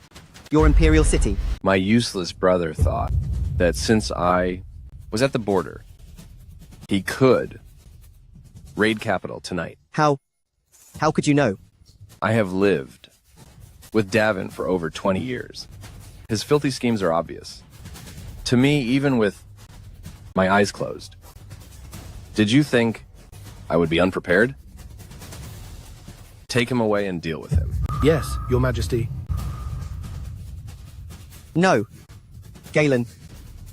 H: your imperial city.
E: My useless brother thought that since I was at the border, he could raid capital tonight.
H: How could you know?
E: I have lived with Davin for over 20 years. His filthy schemes are obvious. To me, even with my eyes closed. Did you think I would be unprepared? Take him away and deal with him.
L: Yes, Your Majesty.
H: No. Galen,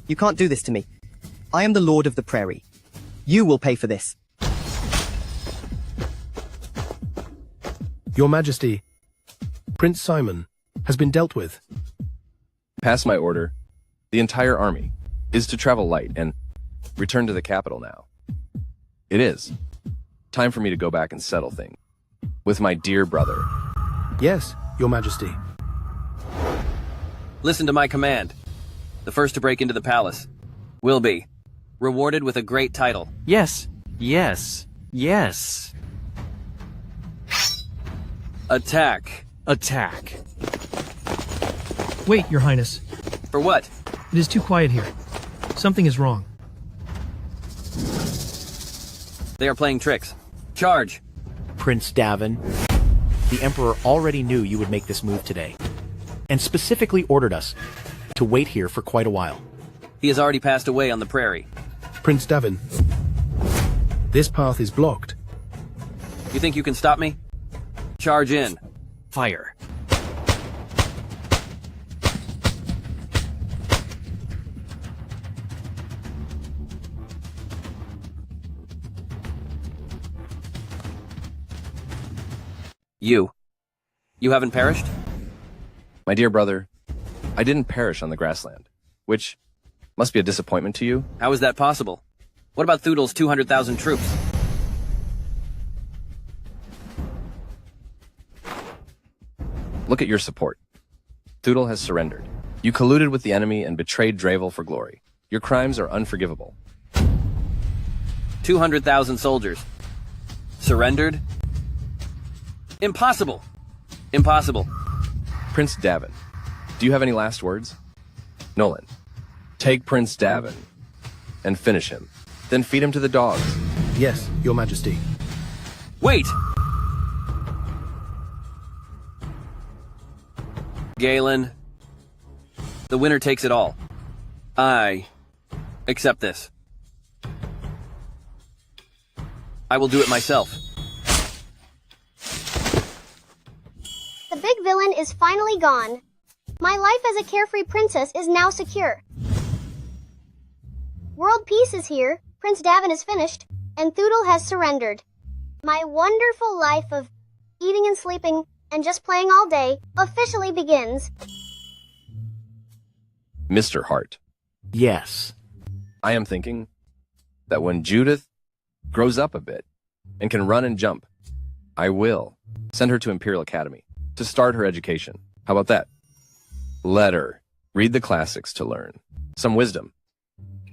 H: you can't do this to me. I am the Lord of the Prairie. You will pay for this.
L: Your Majesty, Prince Simon has been dealt with.
E: Pass my order. The entire army is to travel light and return to the capital now. It is. Time for me to go back and settle things. With my dear brother.
L: Yes, Your Majesty.
M: Listen to my command. The first to break into the palace will be rewarded with a great title.
I: Yes, yes, yes.
M: Attack.
I: Attack.
T: Wait, Your Highness.
M: For what?
T: It is too quiet here. Something is wrong.
M: They are playing tricks. Charge.
S: Prince Davin, the Emperor already knew you would make this move today, and specifically ordered us to wait here for quite a while.
M: He has already passed away on the prairie.
L: Prince Davin, this path is blocked.
M: You think you can stop me? Charge in.
I: Fire.
M: You haven't perished?
E: My dear brother, I didn't perish on the grassland, which must be a disappointment to you.
M: How is that possible? What about Thudel's 200,000 troops?
E: Look at your support. Thudel has surrendered. You colluded with the enemy and betrayed Dravel for glory. Your crimes are unforgivable.
M: 200,000 soldiers. Surrendered? Impossible! Impossible.
E: Prince Davin, do you have any last words? Nolan, take Prince Davin and finish him. Then feed him to the dogs.
L: Yes, Your Majesty.
M: Wait! Galen, the winner takes it all. I accept this. I will do it myself.
C: The big villain is finally gone. My life as a carefree princess is now secure. World peace is here, Prince Davin is finished, and Thudel has surrendered. My wonderful life of eating and sleeping and just playing all day officially begins.
E: Mr. Hart.
S: Yes.
E: I am thinking that when Judith grows up a bit and can run and jump, I will send her to Imperial Academy to start her education. How about that? Let her read the classics to learn some wisdom.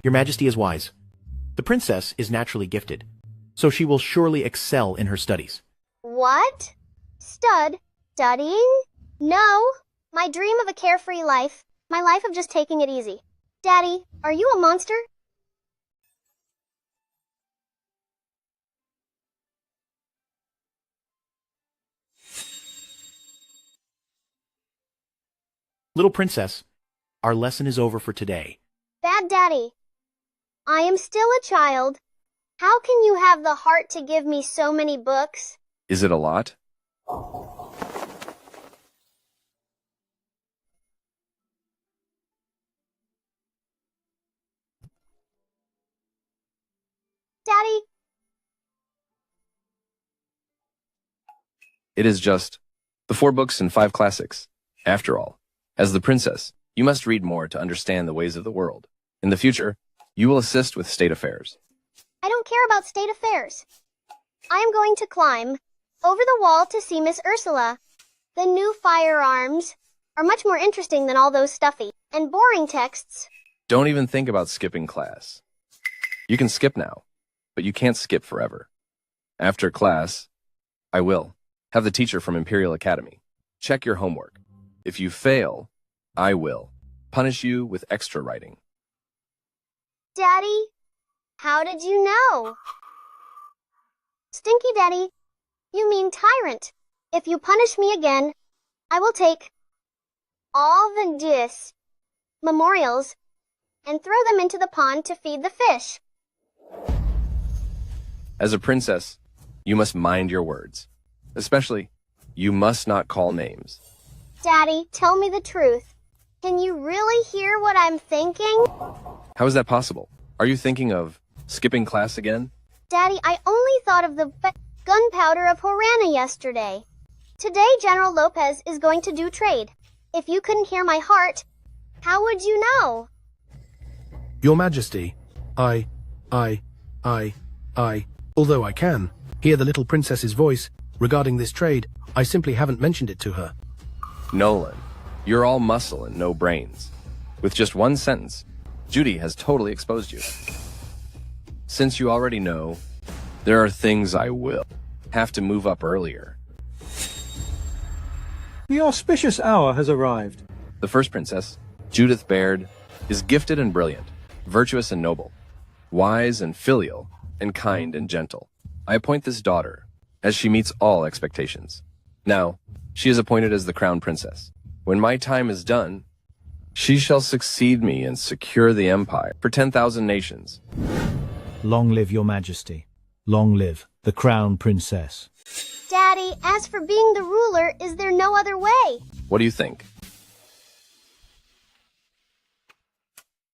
S: Your Majesty is wise. The princess is naturally gifted, so she will surely excel in her studies.
C: What? Studying? No. My dream of a carefree life. My life of just taking it easy. Daddy, are you a monster?
S: Little princess, our lesson is over for today.
C: Bad Daddy. I am still a child. How can you have the heart to give me so many books?
E: Is it a lot?
C: Daddy?
E: It is just the 4 books and 5 classics. After all, as the princess, you must read more to understand the ways of the world. In the future, you will assist with state affairs.
C: I don't care about state affairs. I am going to climb over the wall to see Miss Ursula. The new firearms are much more interesting than all those stuffy and boring texts.
E: Don't even think about skipping class. You can skip now, but you can't skip forever. After class, I will have the teacher from Imperial Academy check your homework. If you fail, I will punish you with extra writing.
C: Daddy, how did you know? Stinky Daddy, you mean tyrant. If you punish me again, I will take all the memorials and throw them into the pond to feed the fish.
E: As a princess, you must mind your words. Especially, you must not call names.
C: Daddy, tell me the truth. Can you really hear what I'm thinking?
E: How is that possible? Are you thinking of skipping class again?
C: Daddy, I only thought of the gunpowder of Horana yesterday. Today, General Lopez is going to do trade. If you couldn't hear my heart, how would you know?
L: Your Majesty, I Although I can hear the little princess's voice regarding this trade, I simply haven't mentioned it to her.
E: Nolan, you're all muscle and no brains. With just one sentence, Judy has totally exposed you. Since you already know, there are things I will have to move up earlier.
O: The auspicious hour has arrived.
E: The first princess, Judith Baird, is gifted and brilliant, virtuous and noble, wise and filial, and kind and gentle. I appoint this daughter, as she meets all expectations. Now, she is appointed as the crown princess. When my time is done, she shall succeed me and secure the empire for 10,000 nations.
N: Long live your majesty. Long live the crown princess.
C: Daddy, as for being the ruler, is there no other way?
E: What do you think?